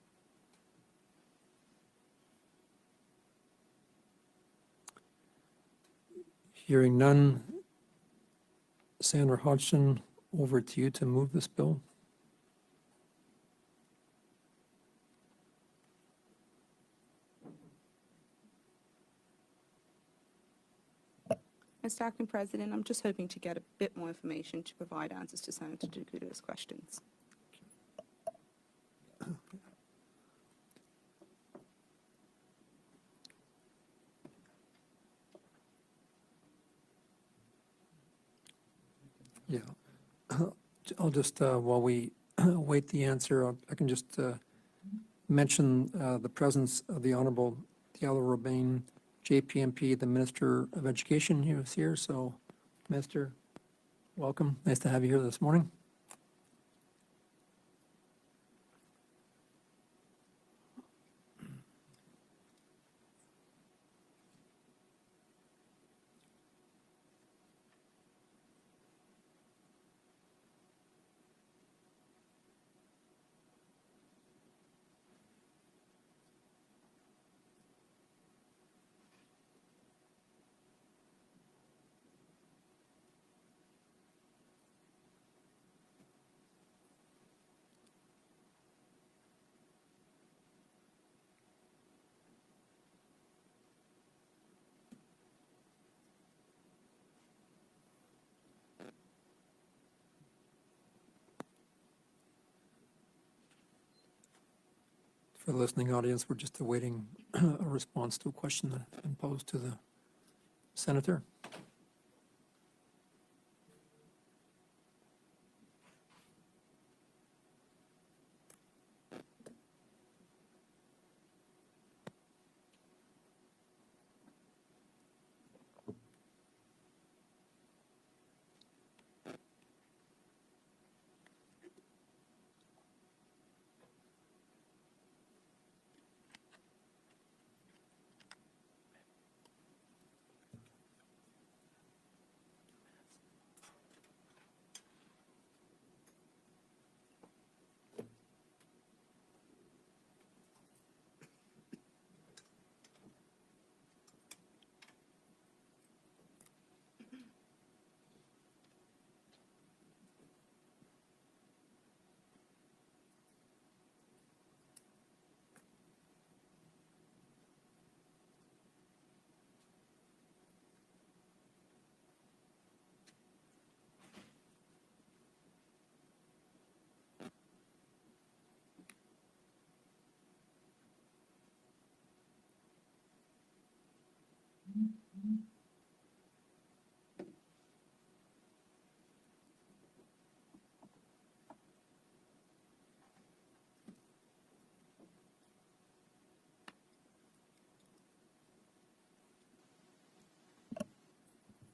Hearing none, Senator Hodgson, over to you to move this bill. Mr. Acting President, I'm just hoping to get a bit more information to provide answers to Senator Takuto's questions. Yeah, I'll just, while we await the answer, I can just mention the presence of the Honorable Diallo Robin, JPMP, the Minister of Education, who is here. So, Minister, welcome. Nice to have you here this morning. For the listening audience, we're just awaiting a response to a question that's been posed to the senator.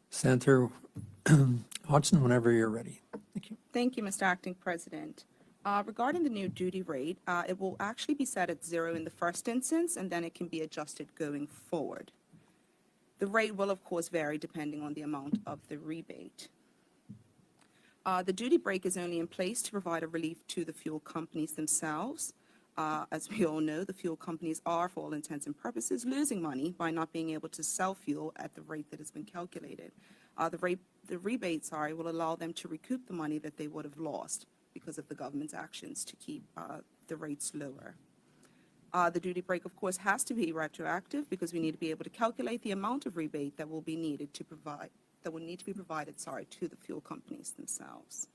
Senator Hodgson, whenever you're ready. Thank you. Thank you, Mr. Acting President. Regarding the new duty rate, it will actually be set at 0 in the first instance, and then it can be adjusted going forward. The rate will, of course, vary depending on the amount of the rebate. The duty break is only in place to provide a relief to the fuel companies themselves. As we all know, the fuel companies are, for all intents and purposes, losing money by not being able to sell fuel at the rate that has been calculated. The rate rebates, will allow them to recoup the money that they would have lost because of the government's actions to keep the rates lower. The duty break, of course, has to be retroactive because we need to be able to calculate the amount of rebate that will be needed to provide, that will need to be provided, to the fuel companies themselves.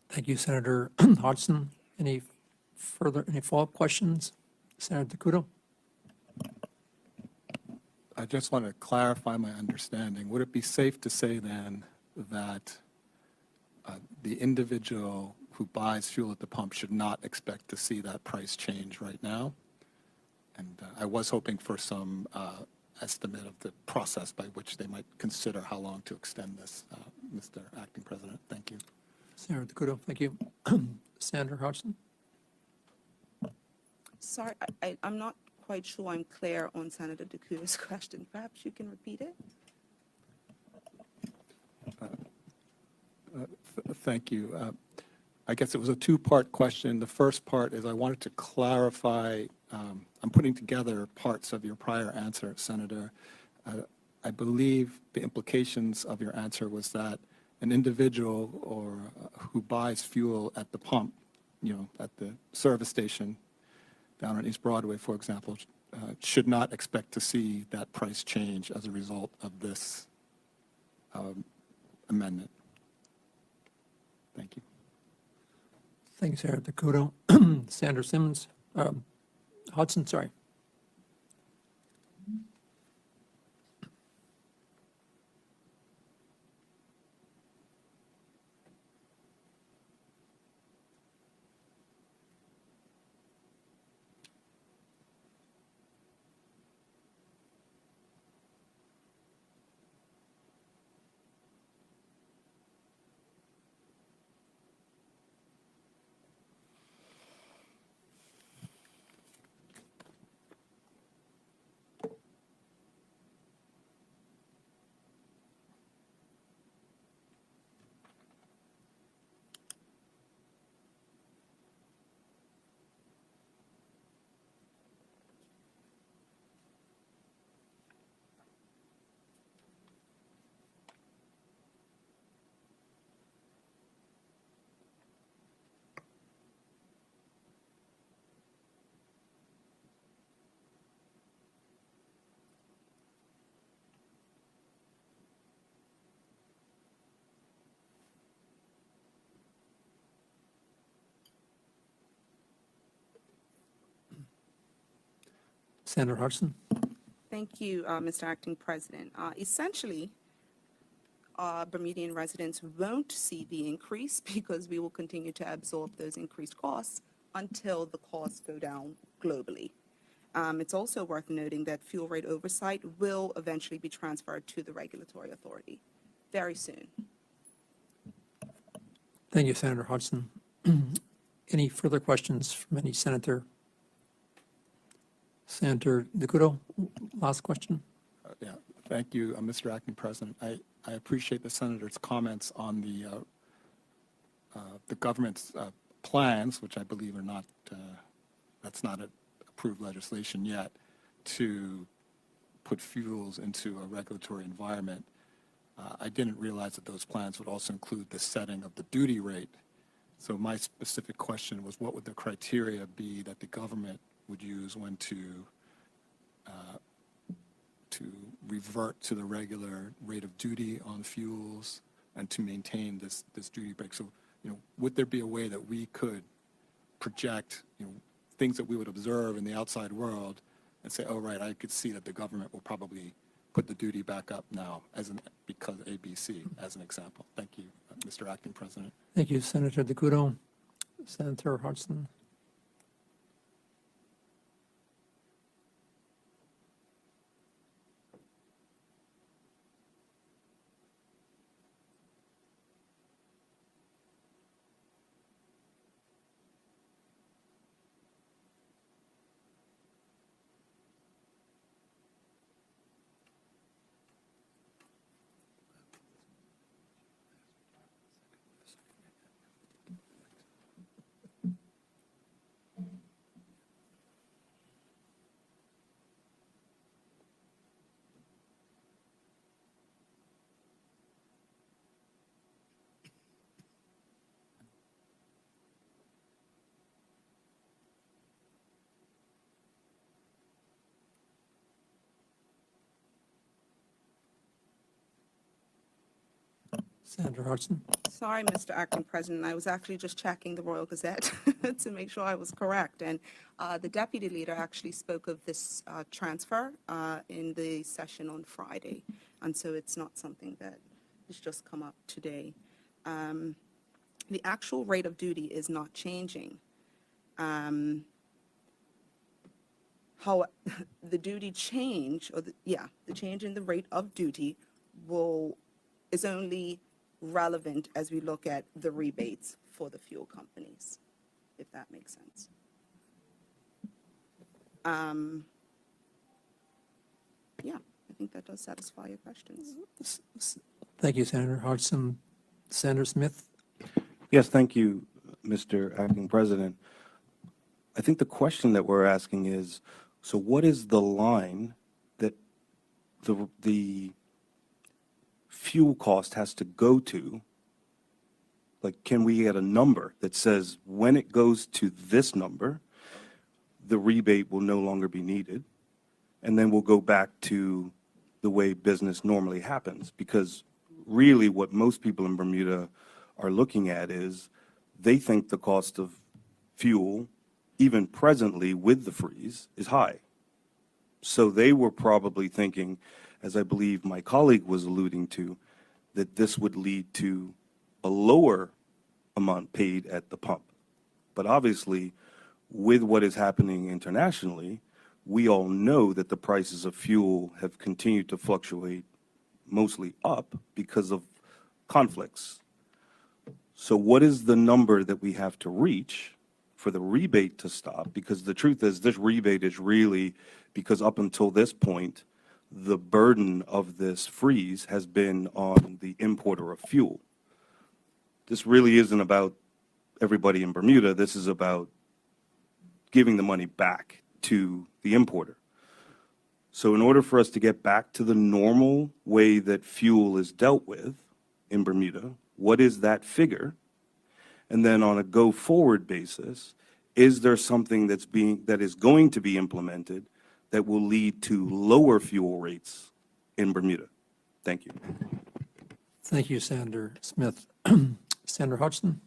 Thank you, Senator Hodgson. Any follow-up questions? Senator DeCudo? I just want to clarify my understanding. Would it be safe to say then that the individual who buys fuel at the pump should not expect to see that price change right now? And I was hoping for some estimate of the process by which they might consider how long to extend this, Mr. Acting President. Thank you. Senator DeCudo, thank you. Senator Hodgson? Sorry, I'm not quite sure I'm clear on Senator DeCudo's question. Perhaps you can repeat it? Thank you. I guess it was a two-part question. The first part is I wanted to clarify, I'm putting together parts of your prior answer, Senator. I believe the implications of your answer was that an individual or who buys fuel at the pump, at the service station down on East Broadway, for example, should not expect to see that price change as a result of this amendment. Thank you. Thank you, Senator DeCudo. Senator Simmons, Hodgson, sorry. Senator Hodgson? Thank you, Mr. Acting President. Essentially, Bermudian residents won't see the increase because we will continue to absorb those increased costs until the costs go down globally. It's also worth noting that fuel rate oversight will eventually be transferred to the regulatory authority very soon. Thank you, Senator Hodgson. Any further questions from any senator? Senator DeCudo, last question. Yeah, thank you, Mr. Acting President. I appreciate the senator's comments on the government's plans, which I believe are not, that's not approved legislation yet, to put fuels into a regulatory environment. I didn't realize that those plans would also include the setting of the duty rate. So my specific question was, what would the criteria be that the government would use when to revert to the regular rate of duty on fuels and to maintain this duty break? So, would there be a way that we could project, things that we would observe in the outside world and say, oh, right, I could see that the government will probably put the duty back up now because ABC, as an example. Thank you, Mr. Acting President. Thank you, Senator DeCudo. Senator Hodgson. Senator Hudson? Sorry, Mr. Acting President, I was actually just checking the Royal Gazette to make sure I was correct. And the deputy leader actually spoke of this transfer in the session on Friday. And so it's not something that has just come up today. The actual rate of duty is not changing. How the duty change, or the change in the rate of duty is only relevant as we look at the rebates for the fuel companies, if that makes sense. Yeah, I think that does satisfy your questions. Thank you, Senator Hodgson. Senator Smith? Yes, thank you, Mr. Acting President. I think the question that we're asking is, so what is the line that the fuel cost has to go to? Like, can we get a number that says when it goes to this number, the rebate will no longer be needed, and then we'll go back to the way business normally happens? Because really what most people in Bermuda are looking at is they think the cost of fuel, even presently with the freeze, is high. So they were probably thinking, as I believe my colleague was alluding to, that this would lead to a lower amount paid at the pump. But obviously, with what is happening internationally, we all know that the prices of fuel have continued to fluctuate mostly up because of conflicts. So what is the number that we have to reach for the rebate to stop? Because the truth is, this rebate is really because up until this point, the burden of this freeze has been on the importer of fuel. This really isn't about everybody in Bermuda. This is about giving the money back to the importer. So in order for us to get back to the normal way that fuel is dealt with in Bermuda, what is that figure? And then on a go-forward basis, is there something that is going to be implemented that will lead to lower fuel rates in Bermuda? Thank you. Thank you, Senator Smith. Senator Hodgson?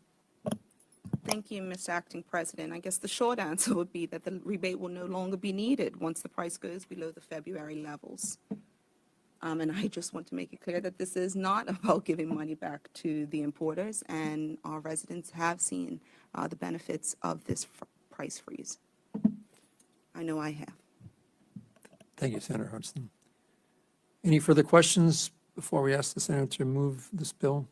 Thank you, Mr. Acting President. I guess the short answer would be that the rebate will no longer be needed once the price goes below the February levels. And I just want to make it clear that this is not about giving money back to the importers, and our residents have seen the benefits of this price freeze. I know I have. Thank you, Senator Hodgson. Any further questions before we ask the Senator to move this bill?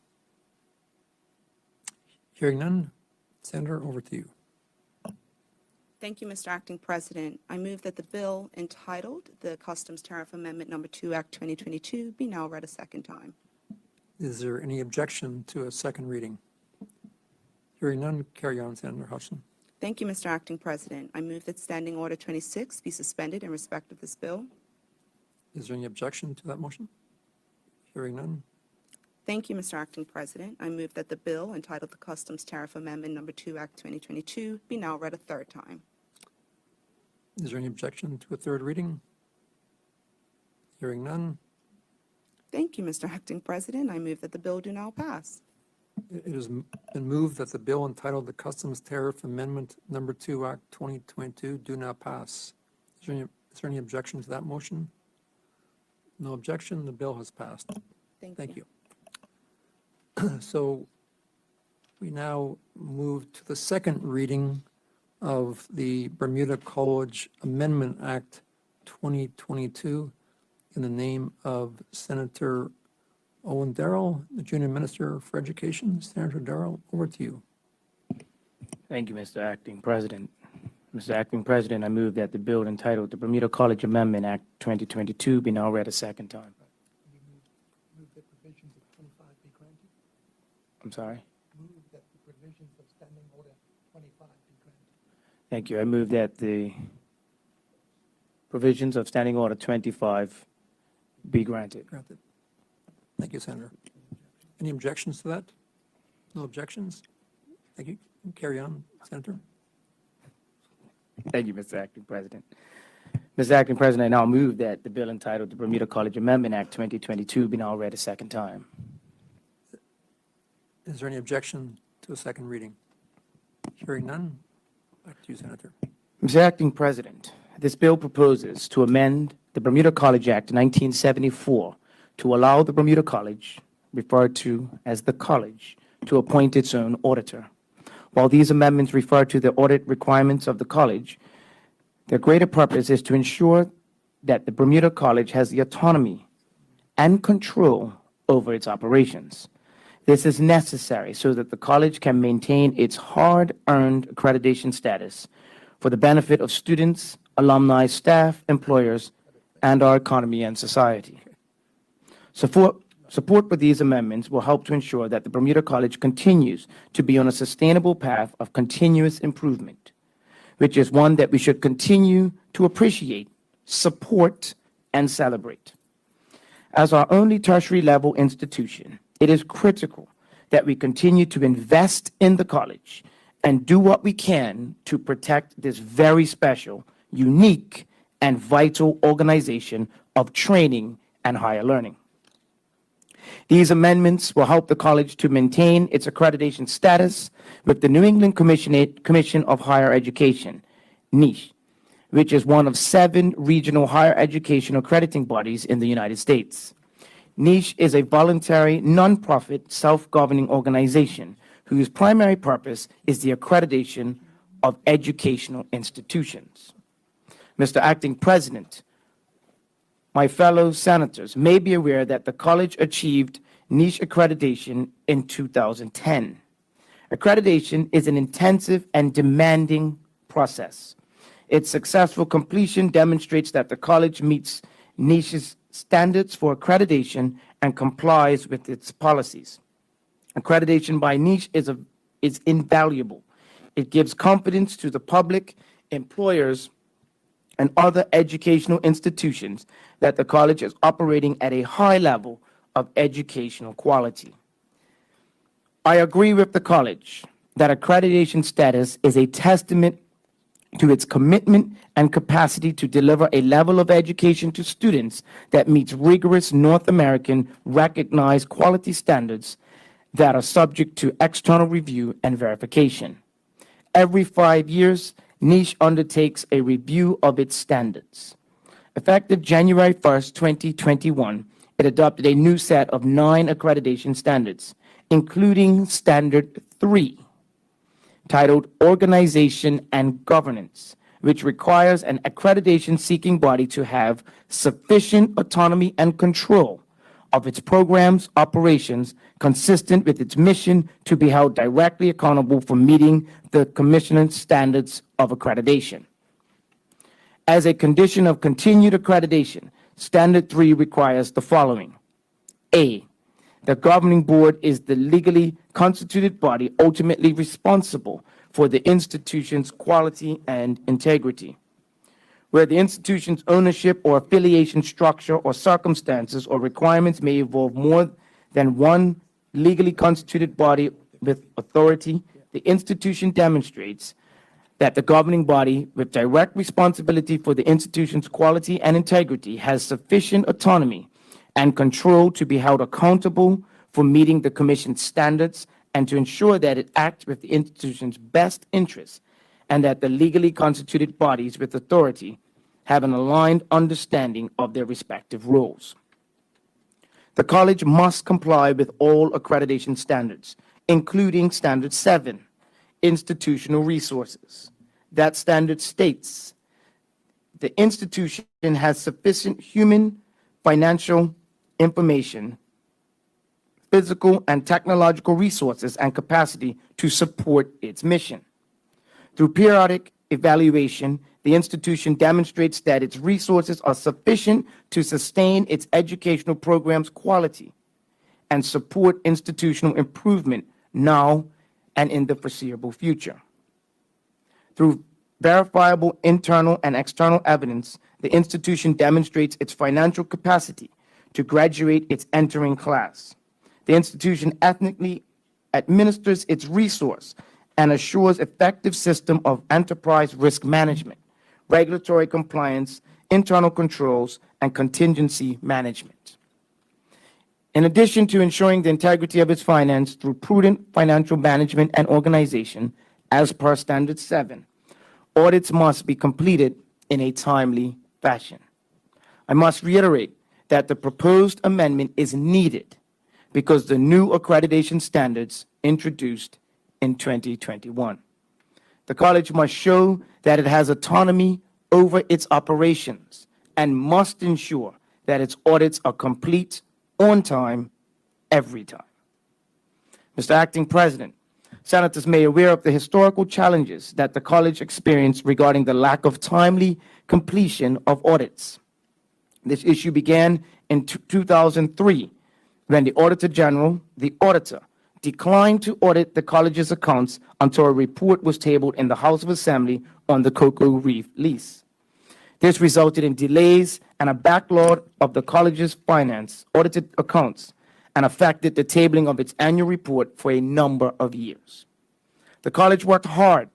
Hearing none, Senator, over to you. Thank you, Mr. Acting President. I move that the bill entitled the Customs Tariff Amendment Number 2, Act 2022 be now read a second time. Is there any objection to a second reading? Hearing none, carry on, Senator Hodgson. Thank you, Mr. Acting President. I move that Standing Order 26 be suspended in respect of this bill. Is there any objection to that motion? Hearing none, Thank you, Mr. Acting President. I move that the bill entitled the Customs Tariff Amendment Number 2, Act 2022 be now read a third time. is there any objection to a third reading? Hearing none, Thank you, Mr. Acting President. I move that the bill do now pass. it has been moved that the bill entitled the Customs Tariff Amendment Number 2, Act 2022 do not pass. Is there any objection to that motion? No objection, the bill has passed. Thank you. So we now move to the second reading of the Bermuda College Amendment Act 2022 in the name of Senator Owen Darrell, the Junior Minister for Education. Senator Darrell, over to you. Thank you, Mr. Acting President. Mr. Acting President, I move that the bill entitled the Bermuda College Amendment Act 2022 be now read a second time. Move that provisions of 25 be granted. I'm sorry? Move that the provisions of Standing Order 25 be granted. Thank you. I move that the provisions of Standing Order 25 be granted. Granted. Thank you, Senator. Any objections to that? No objections? Thank you. Carry on, Senator. Thank you, Mr. Acting President. Mr. Acting President, I now move that the bill entitled the Bermuda College Amendment Act 2022 be now read a second time. Is there any objection to a second reading? Hearing none, back to you, Senator. Mr. Acting President, this bill proposes to amend the Bermuda College Act 1974 to allow the Bermuda College, referred to as the college, to appoint its own auditor. While these amendments refer to the audit requirements of the college, their greater purpose is to ensure that the Bermuda College has the autonomy and control over its operations. This is necessary so that the college can maintain its hard-earned accreditation status for the benefit of students, alumni, staff, employers, and our economy and society. Support for these amendments will help to ensure that the Bermuda College continues to be on a sustainable path of continuous improvement, which is one that we should continue to appreciate, support, and celebrate. As our only tertiary level institution, it is critical that we continue to invest in the college and do what we can to protect this very special, unique, and vital organization of training and higher learning. These amendments will help the college to maintain its accreditation status with the New England Commission of Higher Education, NEASH, which is one of 7 regional higher education accrediting bodies in the United States. NEASH is a voluntary, nonprofit, self-governing organization whose primary purpose is the accreditation of educational institutions. Mr. Acting President, my fellow senators may be aware that the college achieved NEASH accreditation in 2010. Accreditation is an intensive and demanding process. Its successful completion demonstrates that the college meets NEASH's standards for accreditation and complies with its policies. Accreditation by NEASH is invaluable. It gives confidence to the public, employers, and other educational institutions that the college is operating at a high level of educational quality. I agree with the college that accreditation status is a testament to its commitment and capacity to deliver a level of education to students that meets rigorous North American recognized quality standards that are subject to external review and verification. Every 5 years, NEASH undertakes a review of its standards. Effective January 1st, 2021, it adopted a new set of 9 accreditation standards, including Standard 3, titled Organization and Governance, which requires an accreditation-seeking body to have sufficient autonomy and control of its programs, operations, consistent with its mission to be held directly accountable for meeting the Commission's standards of accreditation. As a condition of continued accreditation, Standard 3 requires the following. A, the governing board is the legally constituted body ultimately responsible for the institution's quality and integrity. Where the institution's ownership or affiliation structure or circumstances or requirements may involve more than one legally constituted body with authority, the institution demonstrates that the governing body with direct responsibility for the institution's quality and integrity has sufficient autonomy and control to be held accountable for meeting the Commission's standards and to ensure that it acts with the institution's best interests and that the legally constituted bodies with authority have an aligned understanding of their respective roles. The college must comply with all accreditation standards, including Standard 7, institutional resources. That standard states the institution has sufficient human, financial, information, physical, and technological resources and capacity to support its mission. Through periodic evaluation, the institution demonstrates that its resources are sufficient to sustain its educational program's quality and support institutional improvement now and in the foreseeable future. Through verifiable internal and external evidence, the institution demonstrates its financial capacity to graduate its entering class. The institution ethnically administers its resource and assures effective system of enterprise risk management, regulatory compliance, internal controls, and contingency management. In addition to ensuring the integrity of its finance through prudent financial management and organization, as per Standard 7, audits must be completed in a timely fashion. I must reiterate that the proposed amendment is needed because the new accreditation standards introduced in 2021. The college must show that it has autonomy over its operations and must ensure that its audits are complete, on time, every time. Mr. Acting President, Senators may be aware of the historical challenges that the college experienced regarding the lack of timely completion of audits. This issue began in 2003 when the Auditor General, the auditor, declined to audit the college's accounts until a report was tabled in the House of Assembly on the Cocoa Reef lease. This resulted in delays and a backlog of the college's finance audited accounts and affected the tabling of its annual report for a number of years. The college worked hard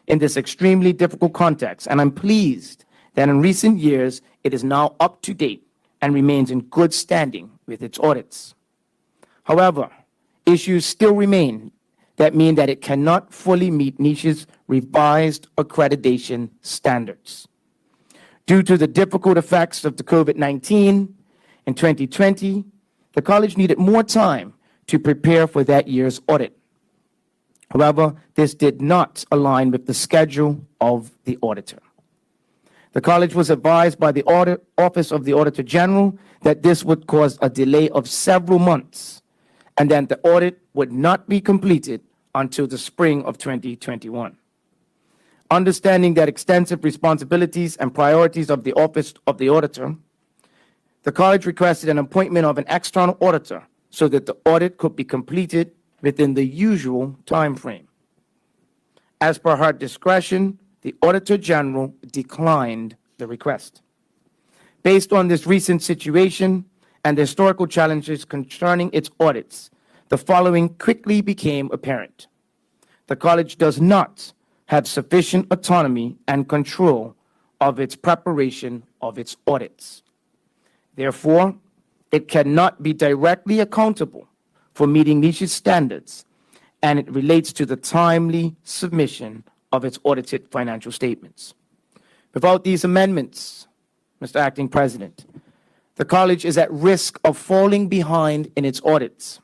in this extremely difficult context, and I'm pleased that in recent years it is now up to date and remains in good standing with its audits. However, issues still remain that mean that it cannot fully meet NICH's revised accreditation standards. Due to the difficult effects of the COVID-19 in 2020, the college needed more time to prepare for that year's audit. However, this did not align with the schedule of the auditor. The college was advised by the Office of the Auditor General that this would cause a delay of several months and that the audit would not be completed until the spring of 2021. Understanding that extensive responsibilities and priorities of the Office of the Auditor, the college requested an appointment of an external auditor so that the audit could be completed within the usual time frame. As per her discretion, the Auditor General declined the request. Based on this recent situation and the historical challenges concerning its audits, the following quickly became apparent. The college does not have sufficient autonomy and control of its preparation of its audits. Therefore, it cannot be directly accountable for meeting NICH's standards, and it relates to the timely submission of its audited financial statements. Without these amendments, Mr. Acting President, the college is at risk of falling behind in its audits.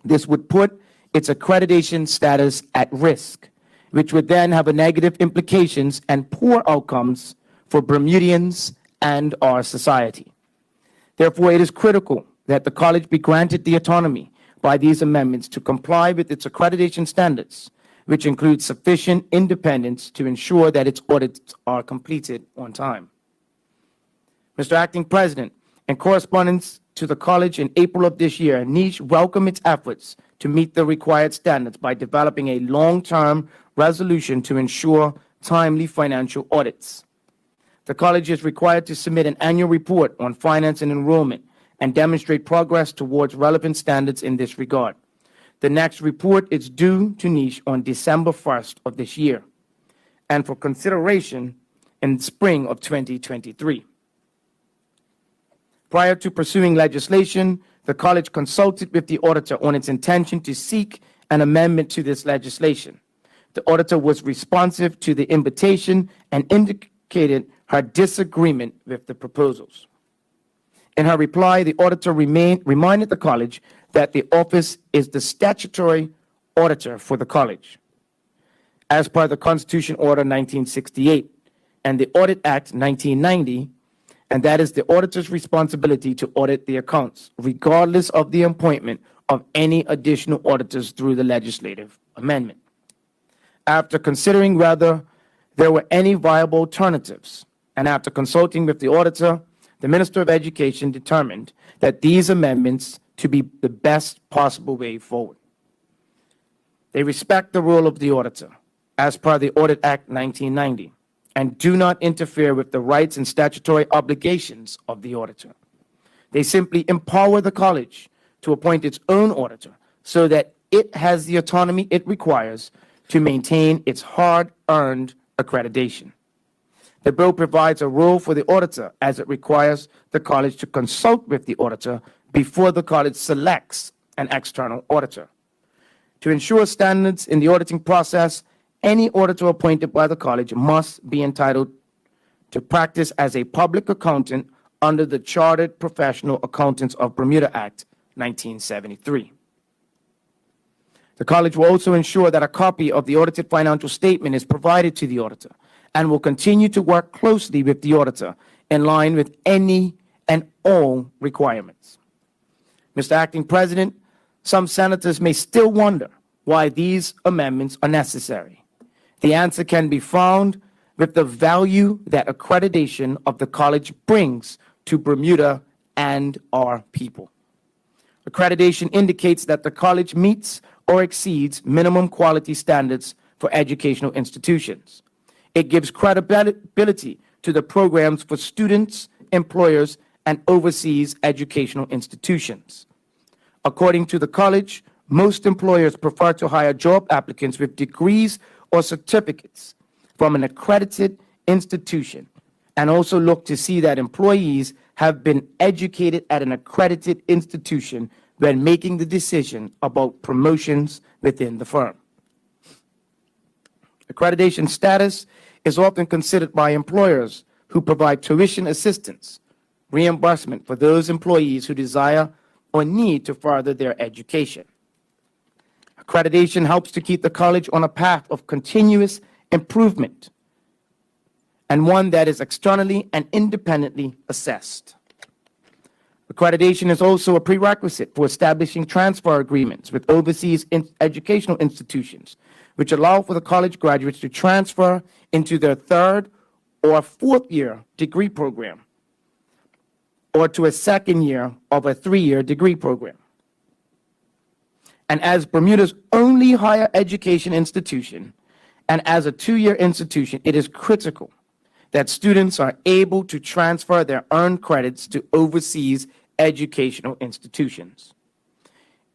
This would put its accreditation status at risk, which would then have a negative implications and poor outcomes for Bermudians and our society. Therefore, it is critical that the college be granted the autonomy by these amendments to comply with its accreditation standards, which include sufficient independence to ensure that its audits are completed on time. Mr. Acting President, in correspondence to the college in April of this year, NICH welcomed its efforts to meet the required standards by developing a long-term resolution to ensure timely financial audits. The college is required to submit an annual report on finance and enrollment and demonstrate progress towards relevant standards in this regard. The next report is due to NICH on December 1st of this year and for consideration in spring of 2023. Prior to pursuing legislation, the college consulted with the auditor on its intention to seek an amendment to this legislation. The auditor was responsive to the invitation and indicated her disagreement with the proposals. In her reply, the auditor reminded the college that the office is the statutory auditor for the college, as per the Constitution Order 1968 and the Audit Act 1990, and that is the auditor's responsibility to audit the accounts, regardless of the appointment of any additional auditors through the legislative amendment. After considering whether there were any viable alternatives, and after consulting with the auditor, the Minister of Education determined that these amendments to be the best possible way forward. They respect the role of the auditor, as per the Audit Act 1990, and do not interfere with the rights and statutory obligations of the auditor. They simply empower the college to appoint its own auditor so that it has the autonomy it requires to maintain its hard-earned accreditation. The bill provides a role for the auditor as it requires the college to consult with the auditor before the college selects an external auditor. To ensure standards in the auditing process, any auditor appointed by the college must be entitled to practice as a public accountant under the Chartered Professional Accountants of Bermuda Act, 1973. The college will also ensure that a copy of the audited financial statement is provided to the auditor and will continue to work closely with the auditor in line with any and all requirements. Mr. Acting President, some senators may still wonder why these amendments are necessary. The answer can be found with the value that accreditation of the college brings to Bermuda and our people. Accreditation indicates that the college meets or exceeds minimum quality standards for educational institutions. It gives credibility to the programs for students, employers, and overseas educational institutions. According to the college, most employers prefer to hire job applicants with degrees or certificates from an accredited institution, and also look to see that employees have been educated at an accredited institution when making the decision about promotions within the firm. Accreditation status is often considered by employers who provide tuition assistance, reimbursement for those employees who desire or need to further their education. Accreditation helps to keep the college on a path of continuous improvement, and one that is externally and independently assessed. Accreditation is also a prerequisite for establishing transfer agreements with overseas educational institutions, which allow for the college graduates to transfer into their third or fourth year degree program, or to a second year of a 3-year degree program. And as Bermuda's only higher education institution, and as a 2-year institution, it is critical that students are able to transfer their earned credits to overseas educational institutions.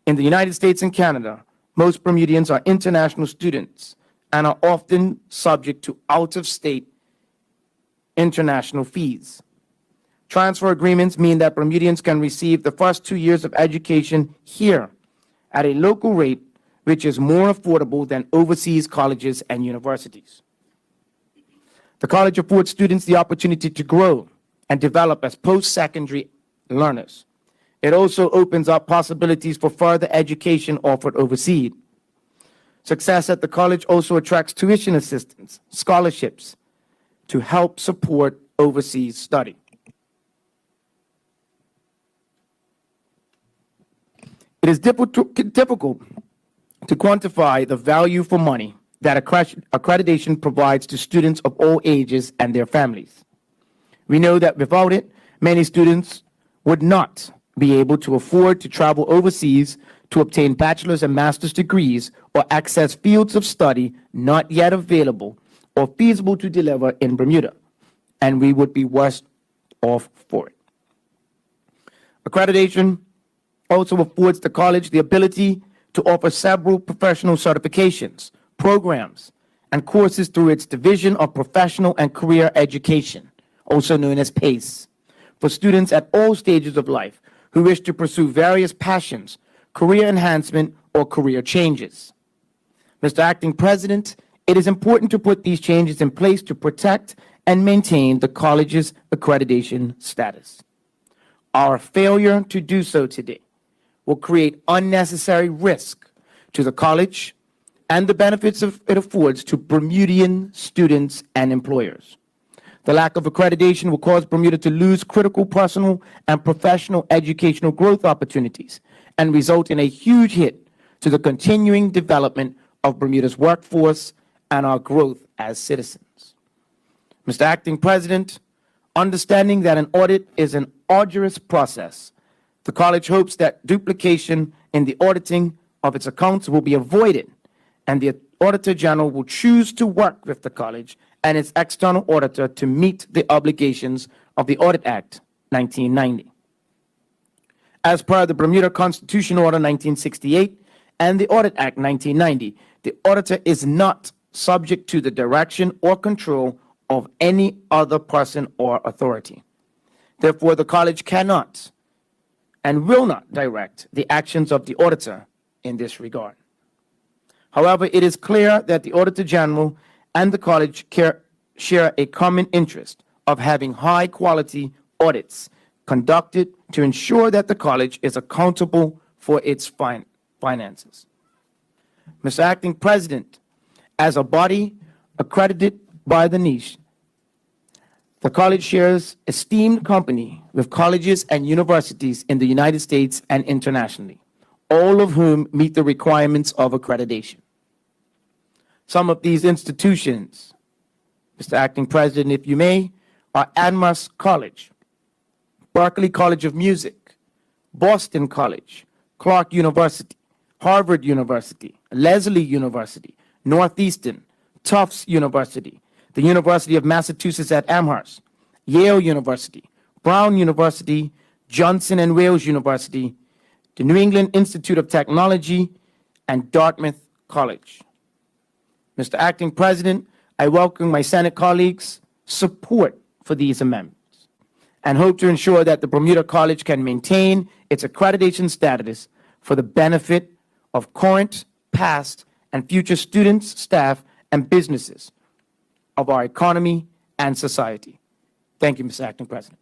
In the United States and Canada, most Bermudians are international students and are often subject to out-of-state international fees. Transfer agreements mean that Bermudians can receive the first 2 years of education here at a local rate, which is more affordable than overseas colleges and universities. The college affords students the opportunity to grow and develop as post-secondary learners. It also opens up possibilities for further education offered overseas. Success at the college also attracts tuition assistance, scholarships to help support overseas study. It is difficult to quantify the value for money that accreditation provides to students of all ages and their families. We know that without it, many students would not be able to afford to travel overseas to obtain bachelor's and master's degrees or access fields of study not yet available or feasible to deliver in Bermuda, and we would be worse off for it. Accreditation also affords the college the ability to offer several professional certifications, programs, and courses through its Division of Professional and Career Education, also known as PACE, for students at all stages of life who wish to pursue various passions, career enhancement, or career changes. Mr. Acting President, it is important to put these changes in place to protect and maintain the college's accreditation status. Our failure to do so today will create unnecessary risk to the college and the benefits it affords to Bermudian students and employers. The lack of accreditation will cause Bermuda to lose critical personal and professional educational growth opportunities and result in a huge hit to the continuing development of Bermuda's workforce and our growth as citizens. Mr. Acting President, understanding that an audit is an arduous process, the college hopes that duplication in the auditing of its accounts will be avoided, and the Auditor General will choose to work with the college and its external auditor to meet the obligations of the Audit Act 1990. As per the Bermuda Constitution Order 1968 and the Audit Act 1990, the auditor is not subject to the direction or control of any other person or authority. Therefore, the college cannot and will not direct the actions of the auditor in this regard. However, it is clear that the Auditor General and the college share a common interest of having high-quality audits conducted to ensure that the college is accountable for its finances. Mr. Acting President, as a body accredited by the niche, the college shares esteemed company with colleges and universities in the United States and internationally, all of whom meet the requirements of accreditation. Some of these institutions, Mr. Acting President, if you may, are Amherst College, Berkeley College of Music, Boston College, Clark University, Harvard University, Lesley University, Northeastern, Tufts University, the University of Massachusetts at Amherst, Yale University, Brown University, Johnson and Wales University, the New England Institute of Technology, and Dartmouth College. Mr. Acting President, I welcome my Senate colleagues' support for these amendments and hope to ensure that the Bermuda College can maintain its accreditation status for the benefit of current, past, and future students, staff, and businesses of our economy and society. Thank you, Mr. Acting President.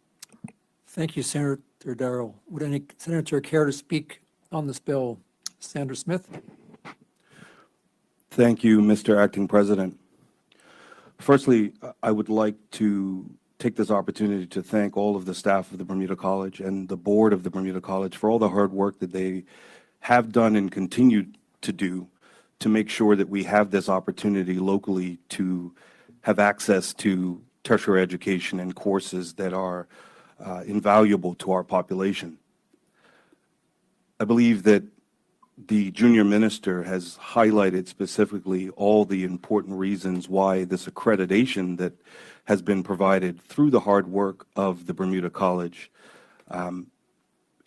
Thank you, Senator Darrow. Would any senator care to speak on this bill? Senator Smith? Thank you, Mr. Acting President. Firstly, I would like to take this opportunity to thank all of the staff of the Bermuda College and the board of the Bermuda College for all the hard work that they have done and continue to do to make sure that we have this opportunity locally to have access to tertiary education and courses that are invaluable to our population. I believe that the junior minister has highlighted specifically all the important reasons why this accreditation that has been provided through the hard work of the Bermuda College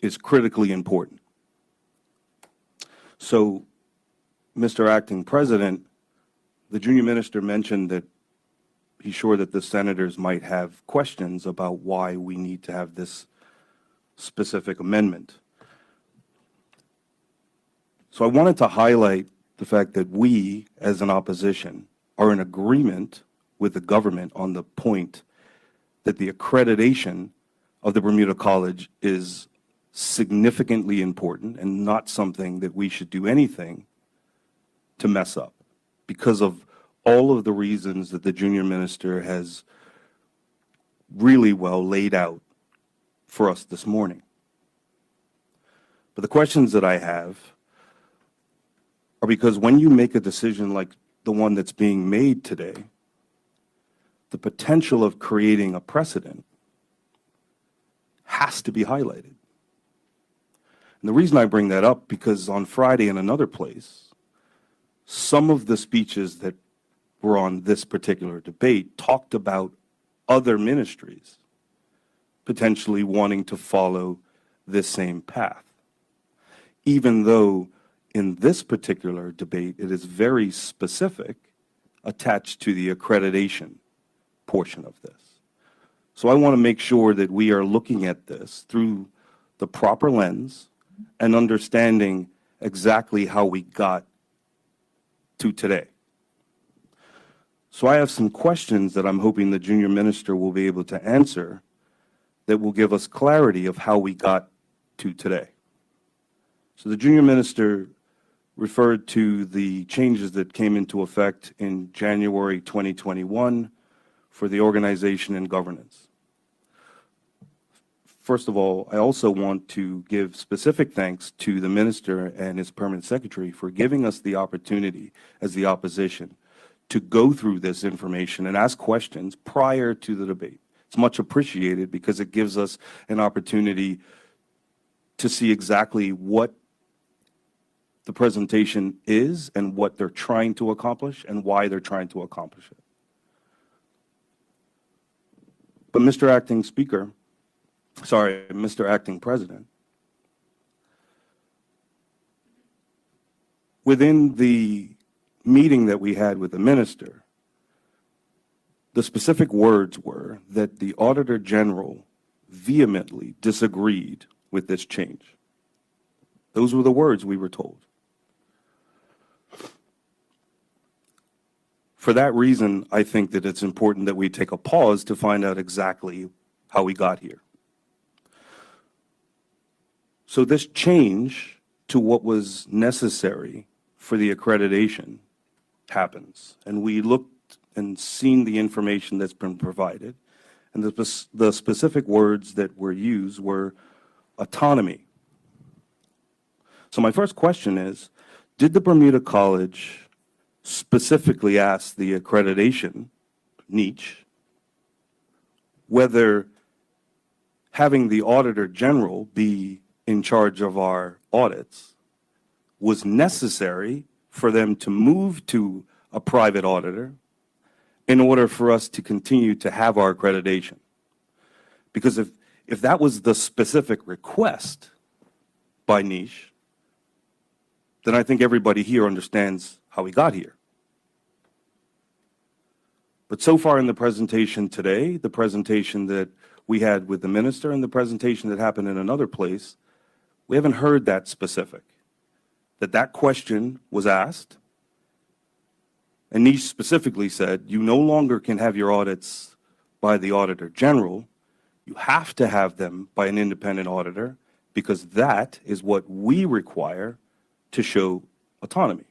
is critically important. So, Mr. Acting President, the junior minister mentioned that he's sure that the senators might have questions about why we need to have this specific amendment. So I wanted to highlight the fact that we, as an opposition, are in agreement with the government on the point that the accreditation of the Bermuda College is significantly important and not something that we should do anything to mess up because of all of the reasons that the junior minister has really well laid out for us this morning. But the questions that I have are because when you make a decision like the one that's being made today, the potential of creating a precedent has to be highlighted. And the reason I bring that up, because on Friday in another place, some of the speeches that were on this particular debate talked about other ministries potentially wanting to follow this same path, even though in this particular debate, it is very specific attached to the accreditation portion of this. So I want to make sure that we are looking at this through the proper lens and understanding exactly how we got to today. So I have some questions that I'm hoping the junior minister will be able to answer that will give us clarity of how we got to today. So the junior minister referred to the changes that came into effect in January 2021 for the organization and governance. First of all, I also want to give specific thanks to the minister and his permanent secretary for giving us the opportunity as the opposition to go through this information and ask questions prior to the debate. It's much appreciated because it gives us an opportunity to see exactly what the presentation is and what they're trying to accomplish and why they're trying to accomplish it. But Mr. Acting President, within the meeting that we had with the minister, the specific words were that the Auditor General vehemently disagreed with this change. Those were the words we were told. For that reason, I think that it's important that we take a pause to find out exactly how we got here. So this change to what was necessary for the accreditation happens. And we looked and seen the information that's been provided. And the specific words that were used were autonomy. So my first question is, did the Bermuda College specifically ask the accreditation niche whether having the Auditor General be in charge of our audits was necessary for them to move to a private auditor in order for us to continue to have our accreditation? Because if that was the specific request by niche, then I think everybody here understands how we got here. But so far in the presentation today, the presentation that we had with the minister and the presentation that happened in another place, we haven't heard that specific, that question was asked, and niche specifically said, you no longer can have your audits by the Auditor General, you have to have them by an independent auditor, because that is what we require to show autonomy.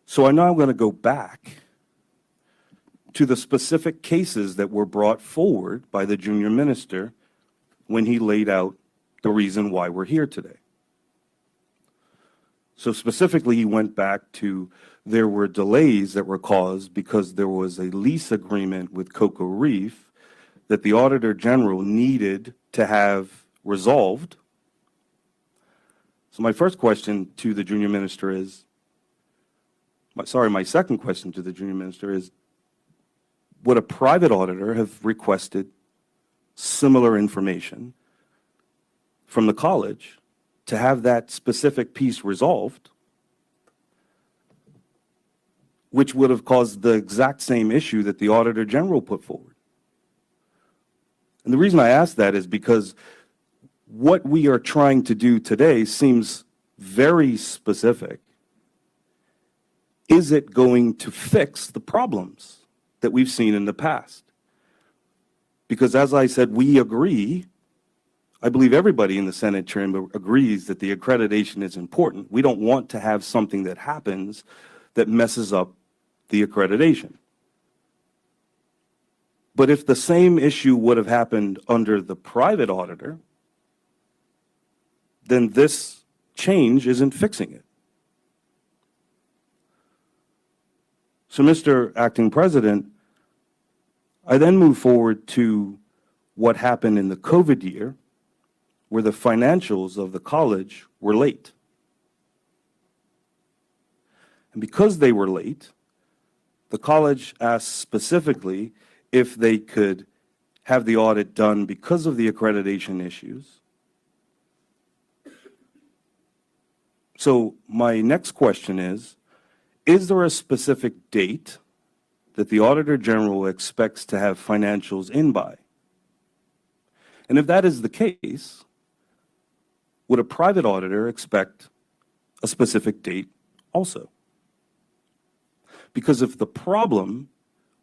So I'm now going to go back to the specific cases that were brought forward by the junior minister when he laid out the reason why we're here today. So specifically, he went back to there were delays that were caused because there was a lease agreement with Cocoa Reef that the Auditor General needed to have resolved. So my first question to the junior minister is, my second question to the junior minister is, would a private auditor have requested similar information from the college to have that specific piece resolved, which would have caused the exact same issue that the Auditor General put forward? And the reason I ask that is because what we are trying to do today seems very specific. Is it going to fix the problems that we've seen in the past? Because as I said, we agree, I believe everybody in the Senate chamber agrees that the accreditation is important. We don't want to have something that happens that messes up the accreditation. But if the same issue would have happened under the private auditor, then this change isn't fixing it. So, Mr. Acting President, I then move forward to what happened in the COVID year, where the financials of the college were late. And because they were late, the college asked specifically if they could have the audit done because of the accreditation issues. So my next question is there a specific date that the Auditor General expects to have financials in by? And if that is the case, would a private auditor expect a specific date also? Because if the problem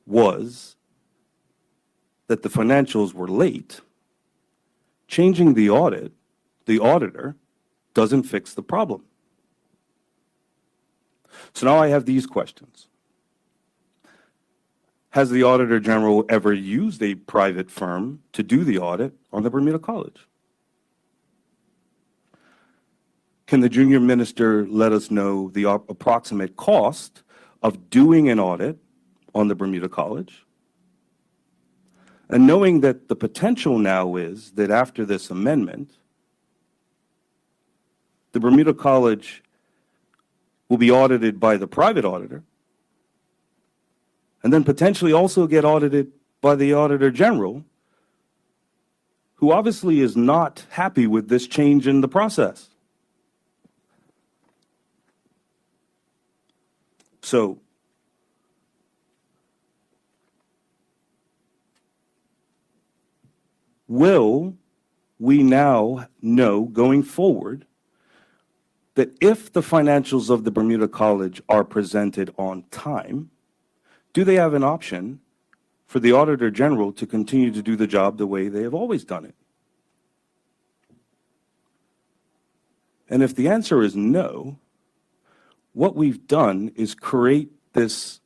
was that the financials were late, changing the auditor doesn't fix the problem. So now I have these questions. Has the Auditor General ever used a private firm to do the audit on the Bermuda College? Can the junior minister let us know the approximate cost of doing an audit on the Bermuda College? And knowing that the potential now is that after this amendment, the Bermuda College will be audited by the private auditor, and then potentially also get audited by the Auditor General, who obviously is not happy with this change in the process. So, will we now know going forward that if the financials of the Bermuda College are presented on time, do they have an option for the Auditor General to continue to do the job the way they have always done it? And if the answer is no, what we've done is create this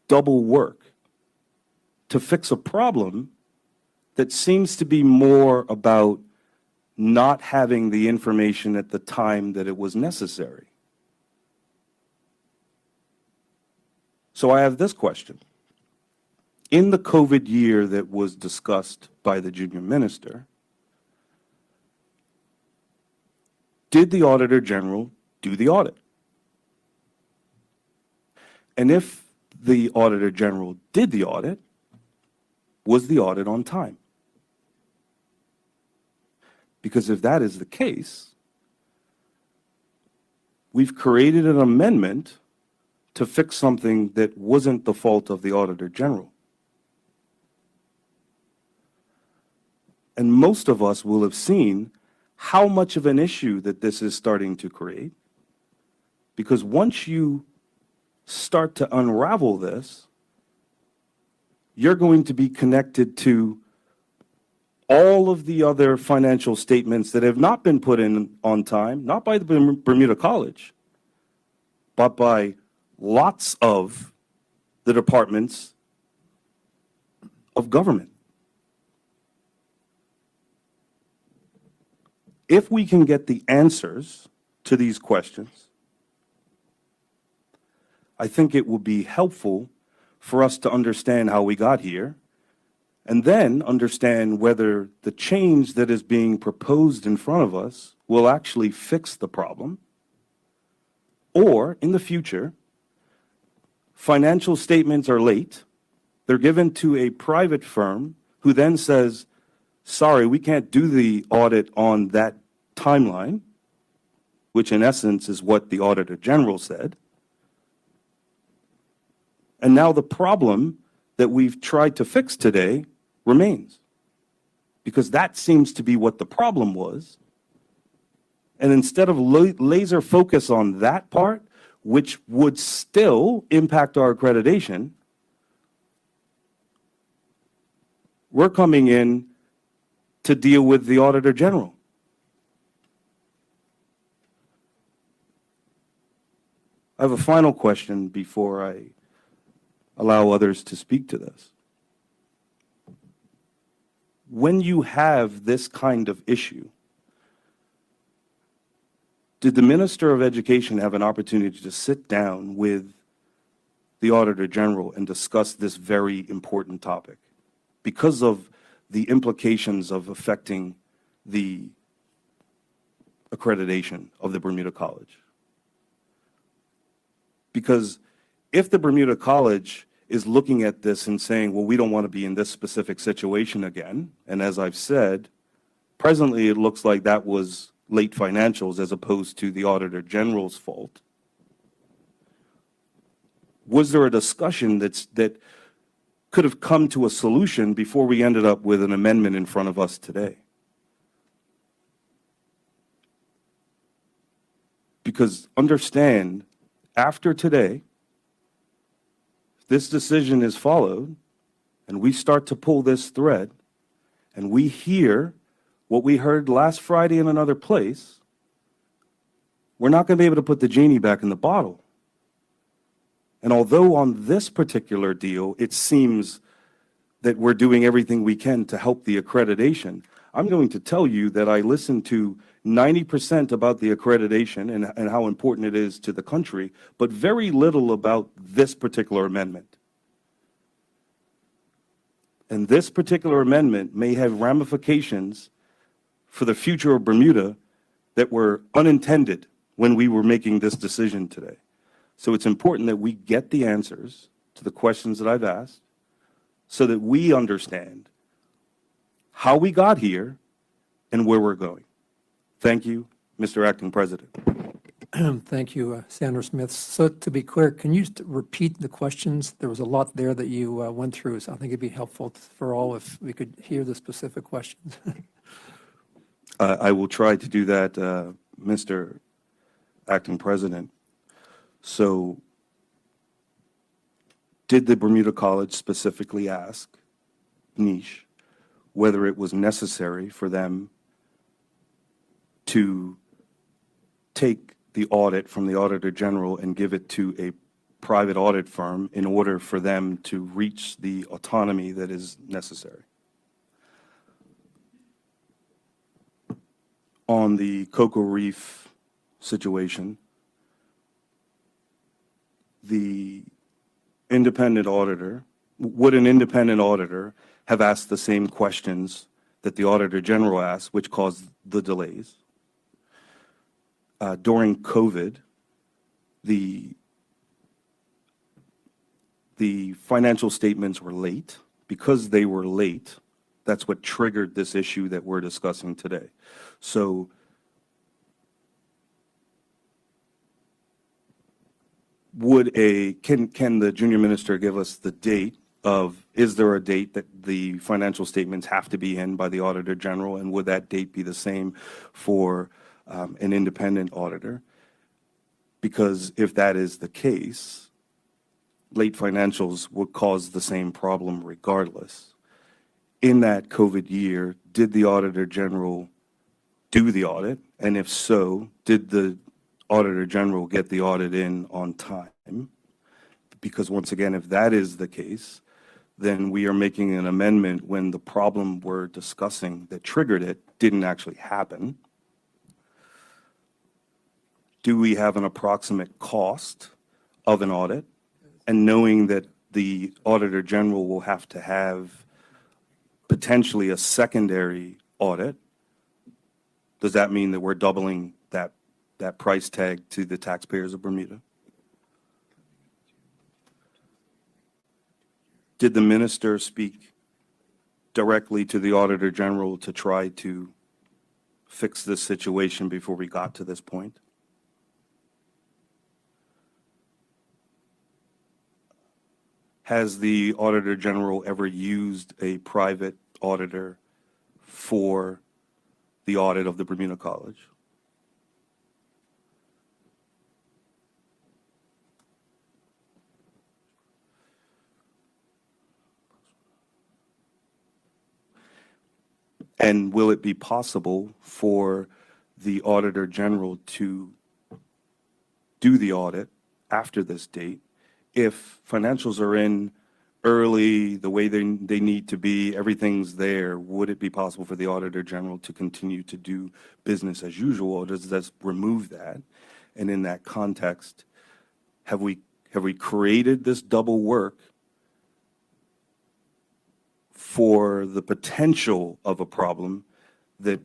double work to fix a problem that seems to be more about not having the information at the time that it was necessary. So I have this question. In the COVID year that was discussed by the junior minister, did the Auditor General do the audit? And if the Auditor General did the audit, was the audit on time? Because if that is the case, we've created an amendment to fix something that wasn't the fault of the Auditor General. And most of us will have seen how much of an issue that this is starting to create. Because once you start to unravel this, you're going to be connected to all of the other financial statements that have not been put in on time, not by the Bermuda College, but by lots of the departments of government. If we can get the answers to these questions, I think it will be helpful for us to understand how we got here, and then understand whether the change that is being proposed in front of us will actually fix the problem, or in the future, financial statements are late, they're given to a private firm who then says, sorry, we can't do the audit on that timeline, which in essence is what the Auditor General said. And now the problem that we've tried to fix today remains, because that seems to be what the problem was. And instead of laser focus on that part, which would still impact our accreditation, we're coming in to deal with the Auditor General. I have a final question before I allow others to speak to this. When you have this kind of issue, did the Minister of Education have an opportunity to sit down with the Auditor General and discuss this very important topic because of the implications of affecting the accreditation of the Bermuda College? Because if the Bermuda College is looking at this and saying, well, we don't want to be in this specific situation again, and as I've said, presently it looks like that was late financials as opposed to the Auditor General's fault. Was there a discussion that could have come to a solution before we ended up with an amendment in front of us today? Because understand, after today, this decision is followed, and we start to pull this thread, and we hear what we heard last Friday in another place, we're not going to be able to put the genie back in the bottle. And although on this particular deal, it seems that we're doing everything we can to help the accreditation, I'm going to tell you that I listened to 90% about the accreditation and how important it is to the country, but very little about this particular amendment. And this particular amendment may have ramifications for the future of Bermuda that were unintended when we were making this decision today. So it's important that we get the answers to the questions that I've asked so that we understand how we got here and where we're going. Thank you, Mr. Acting President. Thank you, Sandra Smith. So to be clear, can you just repeat the questions? There was a lot there that you went through, so I think it'd be helpful for all if we could hear the specific questions. I will try to do that, Mr. Acting President. So did the Bermuda College specifically ask Niche whether it was necessary for them to take the audit from the Auditor General and give it to a private audit firm in order for them to reach the autonomy that is necessary? On the Cocoa Reef situation, the independent auditor, would an independent auditor have asked the same questions that the Auditor General asked, which caused the delays? During COVID, the financial statements were late. Because they were late, that's what triggered this issue that we're discussing today. So can the junior minister give us the date of, is there a date that the financial statements have to be in by the Auditor General, and would that date be the same for an independent auditor? Because if that is the case, late financials would cause the same problem regardless. In that COVID year, did the Auditor General do the audit? And if so, did the Auditor General get the audit in on time? Because once again, if that is the case, then we are making an amendment when the problem we're discussing that triggered it didn't actually happen. Do we have an approximate cost of an audit? And knowing that the Auditor General will have to have potentially a secondary audit, does that mean that we're doubling that price tag to the taxpayers of Bermuda? Did the minister speak directly to the Auditor General to try to fix this situation before we got to this point? Has the Auditor General ever used a private auditor for the audit of the Bermuda College? And will it be possible for the Auditor General to do the audit after this date if financials are in early, the way they need to be, everything's there? Would it be possible for the Auditor General to continue to do business as usual, or does this remove that? And in that context, have we created this double work for the potential of a problem that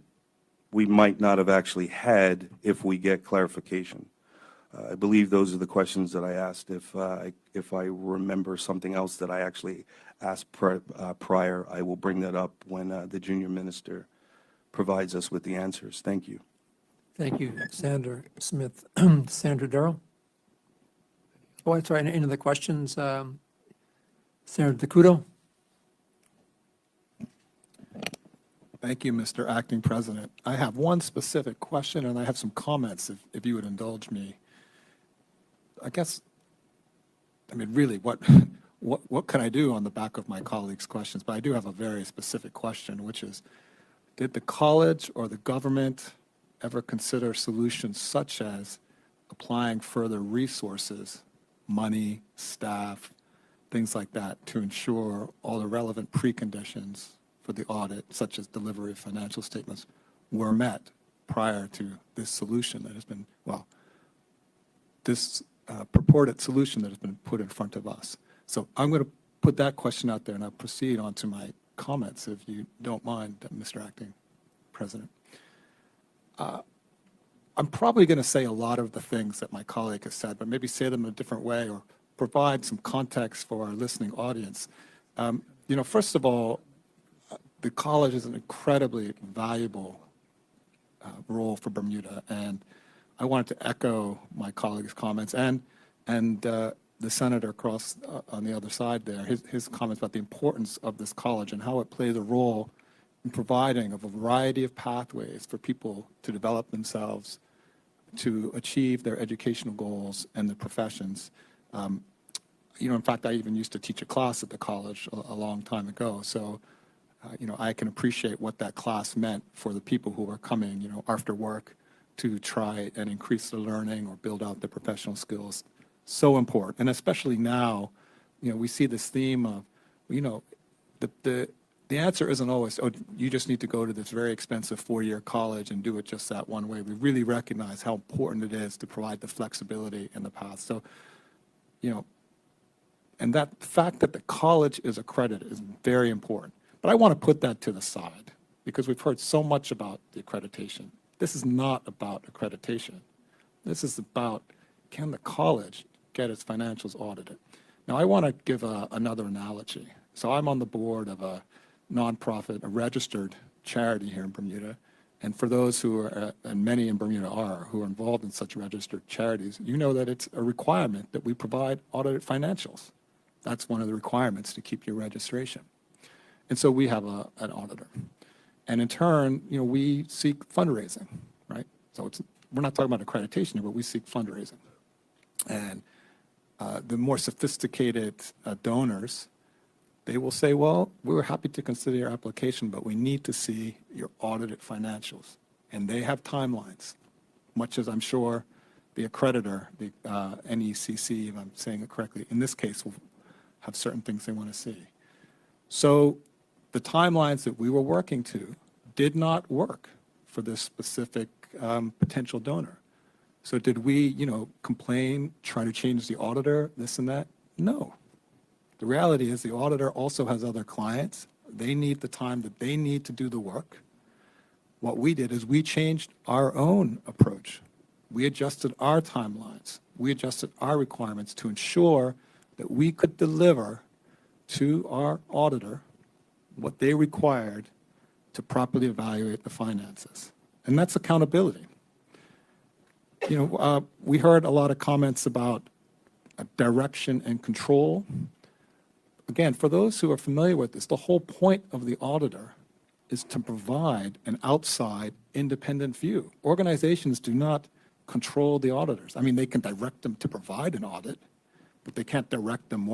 we might not have actually had if we get clarification? I believe those are the questions that I asked. If I remember something else that I actually asked prior, I will bring that up when the junior minister provides us with the answers. Thank you. Thank you, Sandra Smith. Sandra Darrell? Oh, I'm sorry, any other questions? Senator DeCudo? Thank you, Mr. Acting President. I have one specific question, and I have some comments, if you would indulge me. I guess, I mean, really, what can I do on the back of my colleagues' questions? But I do have a very specific question, which is, did the college or the government ever consider solutions such as applying further resources, money, staff, things like that, to ensure all the relevant preconditions for the audit, such as delivery of financial statements, were met prior to this solution that has been, well, this purported solution that has been put in front of us? So I'm going to put that question out there, and I'll proceed on to my comments, if you don't mind, Mr. Acting President. I'm probably going to say a lot of the things that my colleague has said, but maybe say them in a different way or provide some context for our listening audience. First of all, the college is an incredibly valuable role for Bermuda, and I wanted to echo my colleague's comments and the senator across on the other side there, his comments about the importance of this college and how it plays a role in providing a variety of pathways for people to develop themselves, to achieve their educational goals and their professions. In fact, I even used to teach a class at the college a long time ago. So, I can appreciate what that class meant for the people who were coming, after work to try and increase their learning or build out their professional skills. So important. And especially now, we see this theme of, the answer isn't always, oh, you just need to go to this very expensive 4-year college and do it just that one way. We really recognize how important it is to provide the flexibility in the path. So, and that fact that the college is accredited is very important. But I want to put that to the side because we've heard so much about the accreditation. This is not about accreditation. This is about, can the college get its financials audited? Now, I want to give another analogy. So I'm on the board of a nonprofit, a registered charity here in Bermuda. And for those who are, and many in Bermuda are, who are involved in such registered charities, you know that it's a requirement that we provide audited financials. That's one of the requirements to keep your registration. And so we have an auditor. And in turn, we seek fundraising, right? So we're not talking about accreditation here, but we seek fundraising. And the more sophisticated donors, they will say, well, we're happy to consider your application, but we need to see your audited financials. And they have timelines, much as I'm sure the accreditor, the NECC, if I'm saying it correctly, in this case will have certain things they want to see. So the timelines that we were working to did not work for this specific potential donor. So did we, complain, try to change the auditor, this and that? No. The reality is the auditor also has other clients. They need the time that they need to do the work. What we did is we changed our own approach. We adjusted our timelines. We adjusted our requirements to ensure that we could deliver to our auditor what they required to properly evaluate the finances. And that's accountability. We heard a lot of comments about direction and control. Again, for those who are familiar with this, the whole point of the auditor is to provide an outside independent view. Organizations do not control the auditors. I mean, they can direct them to provide an audit, but they can't direct them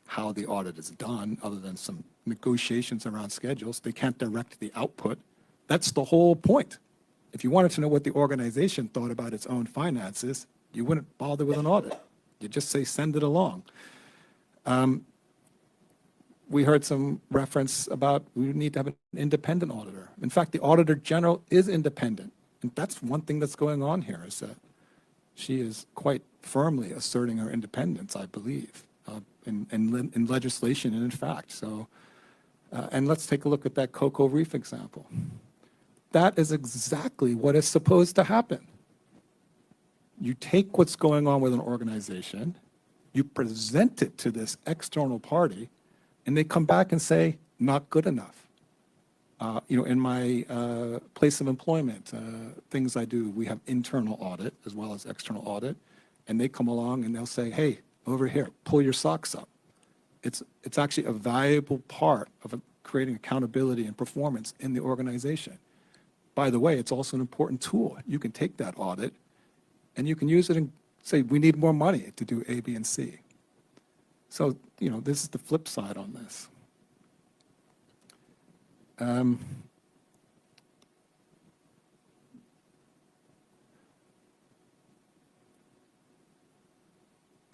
how the audit is done other than some negotiations around schedules. They can't direct the output. That's the whole point. If you wanted to know what the organization thought about its own finances, you wouldn't bother with an audit. You just say, send it along. We heard some reference about we need to have an independent auditor. In fact, the Auditor General is independent. And that's one thing that's going on here is that she is quite firmly asserting her independence, I believe, in legislation and in fact. So, and let's take a look at that Cocoa Reef example. That is exactly what is supposed to happen. You take what's going on with an organization, you present it to this external party, and they come back and say, not good enough. In my place of employment, things I do, we have internal audit as well as external audit, and they come along and they'll say, hey, over here, pull your socks up. It's actually a valuable part of creating accountability and performance in the organization. By the way, it's also an important tool. You can take that audit and you can use it and say, we need more money to do A, B, and C. So, this is the flip side on this. I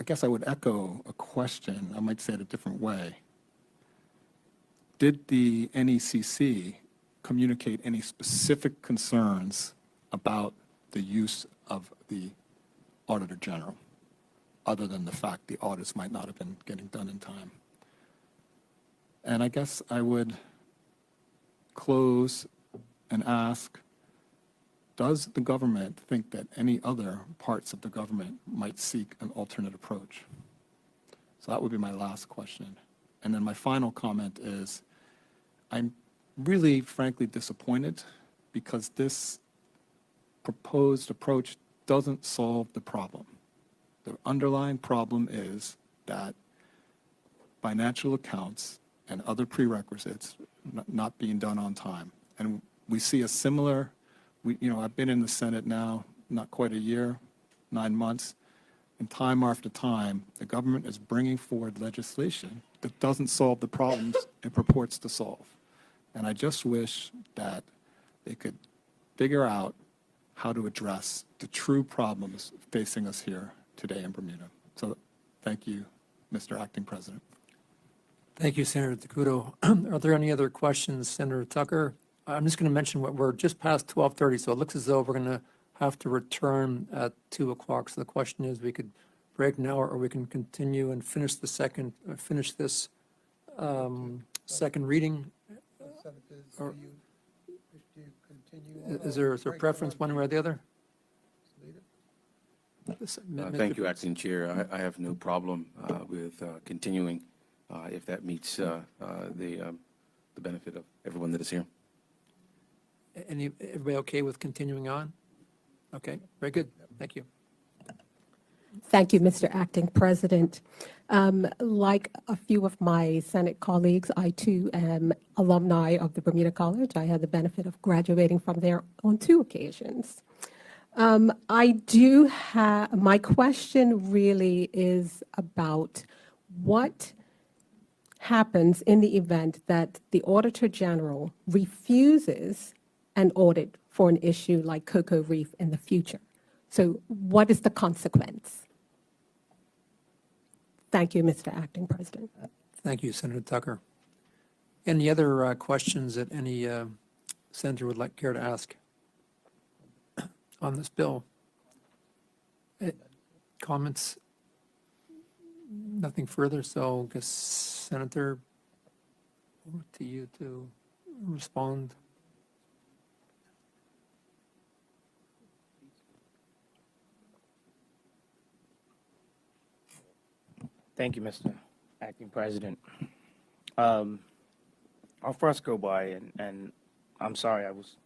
guess I would echo a question. I might say it a different way. Did the NECC communicate any specific concerns about the use of the Auditor General, other than the fact the audits might not have been getting done in time? And I guess I would close and ask, does the government think that any other parts of the government might seek an alternate approach? So that would be my last question. And then my final comment is, I'm really, frankly, disappointed because this proposed approach doesn't solve the problem. The underlying problem is that financial accounts and other prerequisites not being done on time. And we see a similar, I've been in the Senate now, not quite a year, 9 months, and time after time, the government is bringing forward legislation that doesn't solve the problems it purports to solve. And I just wish that they could figure out how to address the true problems facing us here today in Bermuda. So thank you, Mr. Acting President. Thank you, Senator Takuto. Are there any other questions, Senator Tucker? I'm just going to mention what we're just past 12:30, so it looks as though we're going to have to return at 2 o'clock. So the question is, we could break now, or we can continue and finish this second reading. Senators, Or- do you wish to continue? Is there a preference one way or the other? Thank you, Acting Chair. I have no problem with continuing if that meets the benefit of everyone that is here. Everybody okay with continuing on? Okay, very good. Thank you. Thank you, Mr. Acting President. Like a few of my Senate colleagues, I too am alumni of the Bermuda College. I had the benefit of graduating from there on 2 occasions. My question really is about what happens in the event that the Auditor General refuses an audit for an issue like Cocoa Reef in the future. So what is the consequence? Thank you, Mr. Acting President. Thank you, Senator Tucker. Any other questions that any senator would care to ask on this bill? Comments? Nothing further, so I guess, Senator, over to you to respond. Thank you, Mr. Acting President. I'll first go by, and I'm sorry, I was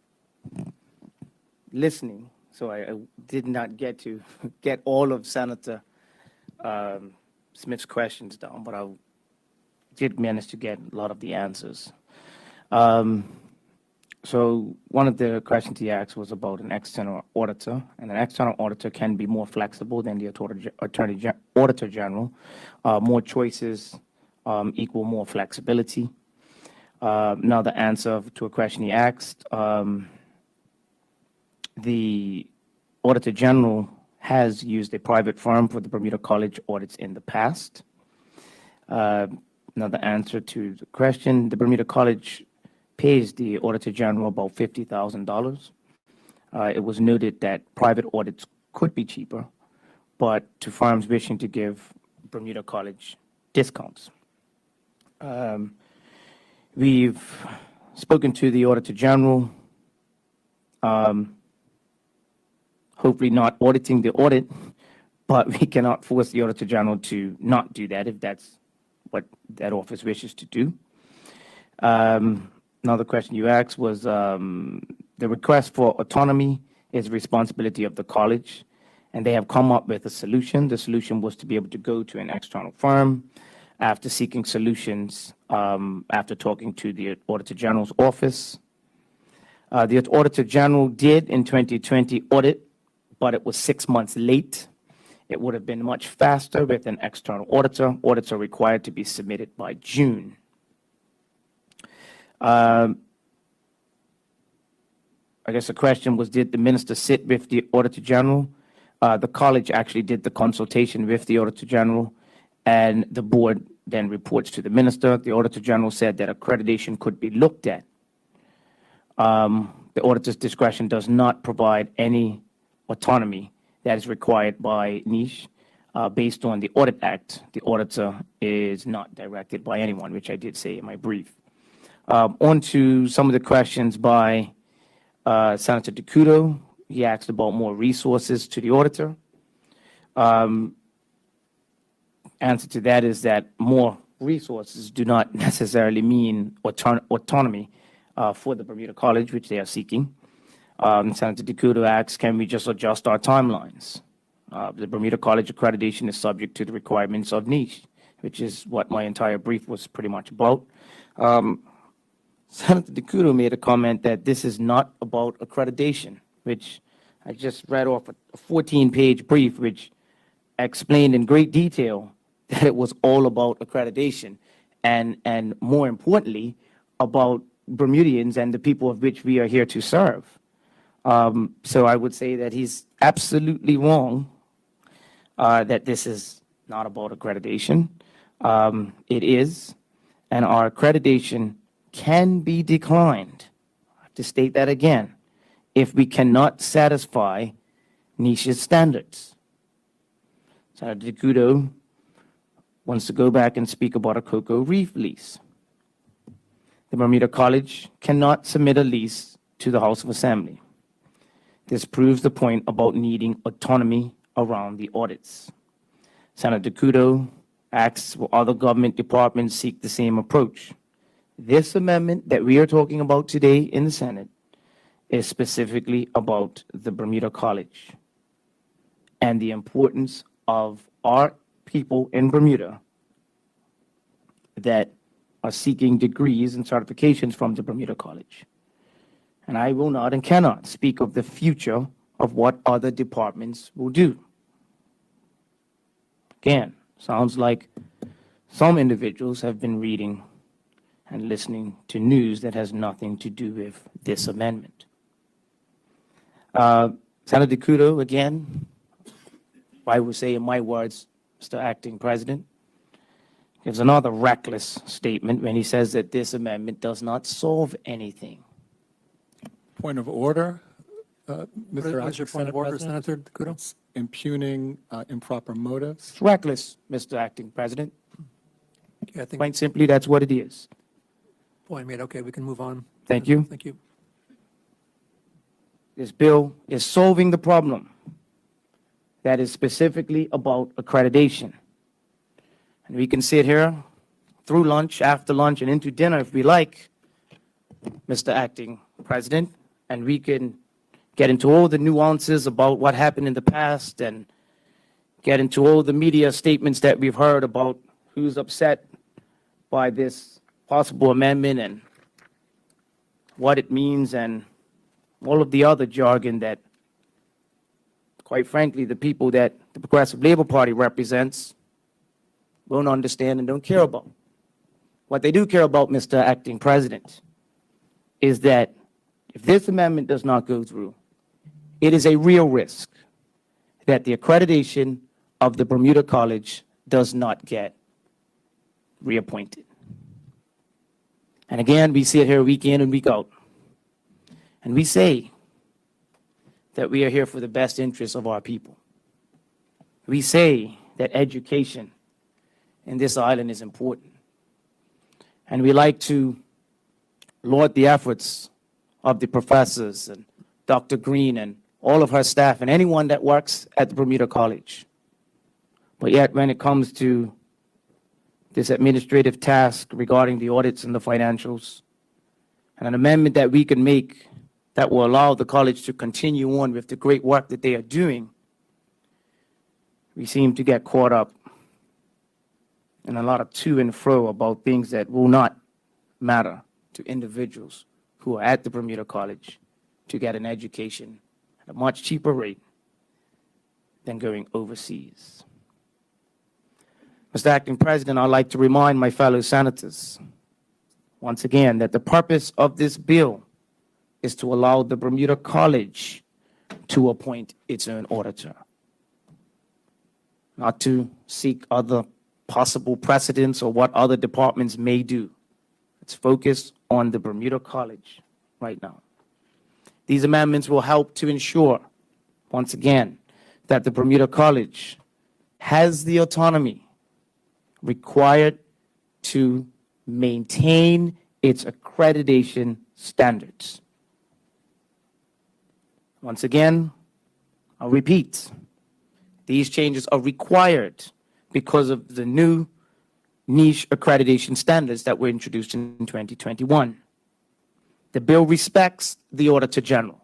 listening, so I did not get to get all of Senator Smith's questions down, but I did manage to get a lot of the answers. So one of the questions he asked was about an external auditor, and an external auditor can be more flexible than the Auditor General. More choices equal more flexibility. Now the answer to a question he asked, the Auditor General has used a private firm for the Bermuda College audits in the past. Now the answer to the question, the Bermuda College pays the Auditor General about $50,000. It was noted that private audits could be cheaper, but to firms wishing to give Bermuda College discounts. We've spoken to the Auditor General, hopefully not auditing the audit, but we cannot force the Auditor General to not do that if that's what that office wishes to do. Another question you asked was the request for autonomy is responsibility of the college, and they have come up with a solution. The solution was to be able to go to an external firm after seeking solutions, after talking to the Auditor General's office. The Auditor General did in 2020 audit, but it was 6 months late. It would have been much faster with an external auditor. Audits are required to be submitted by June. I guess the question was, did the minister sit with the Auditor General? The college actually did the consultation with the Auditor General, and the board then reports to the minister. The Auditor General said that accreditation could be looked at. The auditor's discretion does not provide any autonomy that is required by niche. Based on the Audit Act, the auditor is not directed by anyone, which I did say in my brief. On to some of the questions by Senator Takuto. He asked about more resources to the auditor. Answer to that is that more resources do not necessarily mean autonomy for the Bermuda College, which they are seeking. Senator DeCudo asks, can we just adjust our timelines? The Bermuda College accreditation is subject to the requirements of niche, which is what my entire brief was pretty much about. Senator DeCudo made a comment that this is not about accreditation, which I just read off a 14-page brief, which explained in great detail that it was all about accreditation and more importantly, about Bermudians and the people of which we are here to serve. So I would say that he's absolutely wrong that this is not about accreditation. It is, and our accreditation can be declined. I have to state that again, if we cannot satisfy niche's standards. Senator DeCudo wants to go back and speak about a cocoa reef lease. The Bermuda College cannot submit a lease to the House of Assembly. This proves the point about needing autonomy around the audits. Senator DeCudo asks, will other government departments seek the same approach? This amendment that we are talking about today in the Senate is specifically about the Bermuda College and the importance of our people in Bermuda that are seeking degrees and certifications from the Bermuda College. And I will not and cannot speak of the future of what other departments will do. Again, sounds like some individuals have been reading and listening to news that has nothing to do with this amendment. Senator DeCudo, again, I will say in my words, Mr. Acting President, gives another reckless statement when he says that this amendment does not solve anything. Point of order, What Mr. is your point of order, Senator DeCudo? It's impugning improper motives. It's reckless, Mr. Acting President. Okay, I think Quite simply, that's what it is. point made. Okay, we can move on. Thank you. Thank you. This bill is solving the problem that is specifically about accreditation. And we can sit here through lunch, after lunch, and into dinner if we like, Mr. Acting President, and we can get into all the nuances about what happened in the past and get into all the media statements that we've heard about who's upset by this possible amendment and what it means and all of the other jargon that, quite frankly, the people that the Progressive Labor Party represents won't understand and don't care about. What they do care about, Mr. Acting President, is that if this amendment does not go through, it is a real risk that the accreditation of the Bermuda College does not get reappointed. And again, we sit here week in and week out, and we say that we are here for the best interests of our people. We say that education in this island is important. And we like to laud the efforts of the professors and Dr. Green and all of her staff and anyone that works at the Bermuda College. But yet, when it comes to this administrative task regarding the audits and the financials, and an amendment that we can make that will allow the college to continue on with the great work that they are doing, we seem to get caught up in a lot of to and fro about things that will not matter to individuals who are at the Bermuda College to get an education at a much cheaper rate than going overseas. Mr. Acting President, I'd like to remind my fellow senators once again that the purpose of this bill is to allow the Bermuda College to appoint its own auditor, not to seek other possible precedents or what other departments may do. Let's focus on the Bermuda College right now. These amendments will help to ensure, once again, that the Bermuda College has the autonomy required to maintain its accreditation standards. Once again, I'll repeat, these changes are required because of the new niche accreditation standards that were introduced in 2021. The bill respects the Auditor General.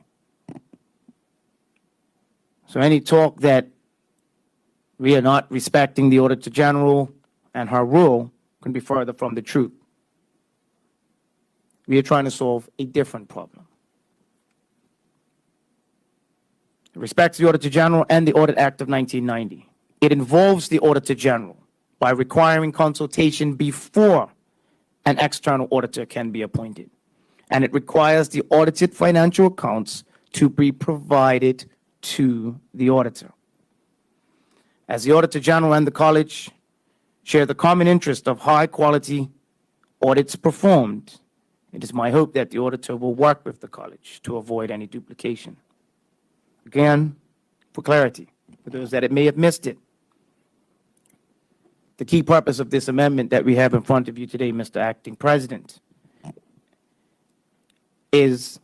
So any talk that we are not respecting the Auditor General and her rule can be further from the truth. We are trying to solve a different problem. It respects the Auditor General and the Audit Act of 1990. It involves the Auditor General by requiring consultation before an external auditor can be appointed. And it requires the audited financial accounts to be provided to the auditor. As the Auditor General and the college share the common interest of high-quality audits performed, it is my hope that the auditor will work with the college to avoid any duplication. Again, for clarity, for those that may have missed it, the key purpose of this amendment that we have in front of you today, Mr. Acting President, is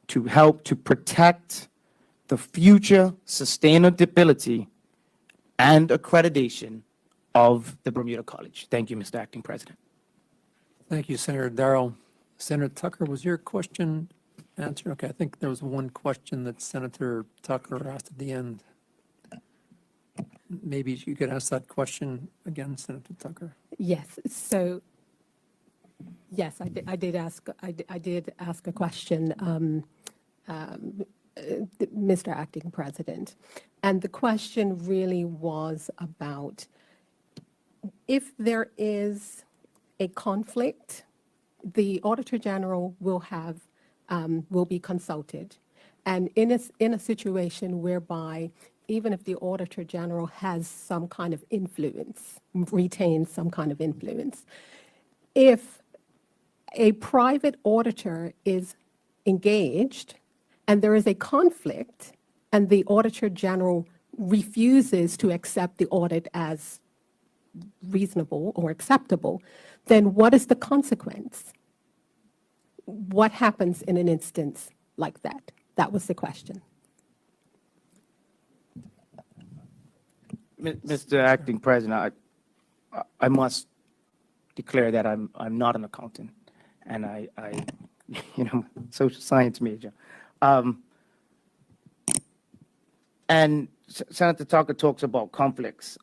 to help to protect the future sustainability and accreditation of the Bermuda College. Thank you, Mr. Acting President. Thank you, Senator Darrell. Senator Tucker, was your question answered? Okay, I think there was one question that Senator Tucker asked at the end. Maybe you could ask that question again, Senator Tucker. Yes, so, yes, I did ask a question, Mr. Acting President. And the question really was about if there is a conflict, the Auditor General will be consulted. And in a situation whereby even if the Auditor General has some kind of influence, retains some kind of influence, if a private auditor is engaged and there is a conflict and the Auditor General refuses to accept the audit as reasonable or acceptable, then what is the consequence? What happens in an instance like that? That was the question. Mr. Acting President, I must declare that I'm not an accountant, and I social science major. And Senator Tucker talks about conflicts.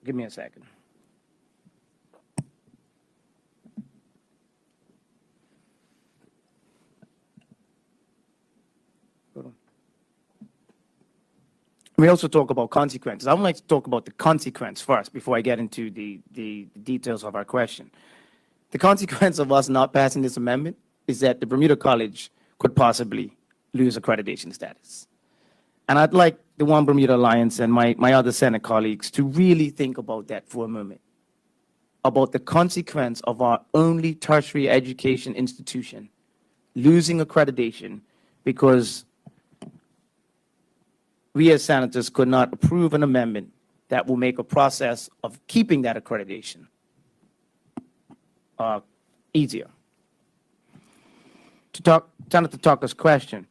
Give me a second. We also talk about consequences. I would like to talk about the consequence first before I get into the details of our question. The consequence of us not passing this amendment is that the Bermuda College could possibly lose accreditation status. And I'd like the One Bermuda Alliance and my other Senate colleagues to really think about that for a moment, about the consequence of our only tertiary education institution losing accreditation because we as senators could not approve an amendment that will make a process of keeping that accreditation easier. To Senator Tucker's question,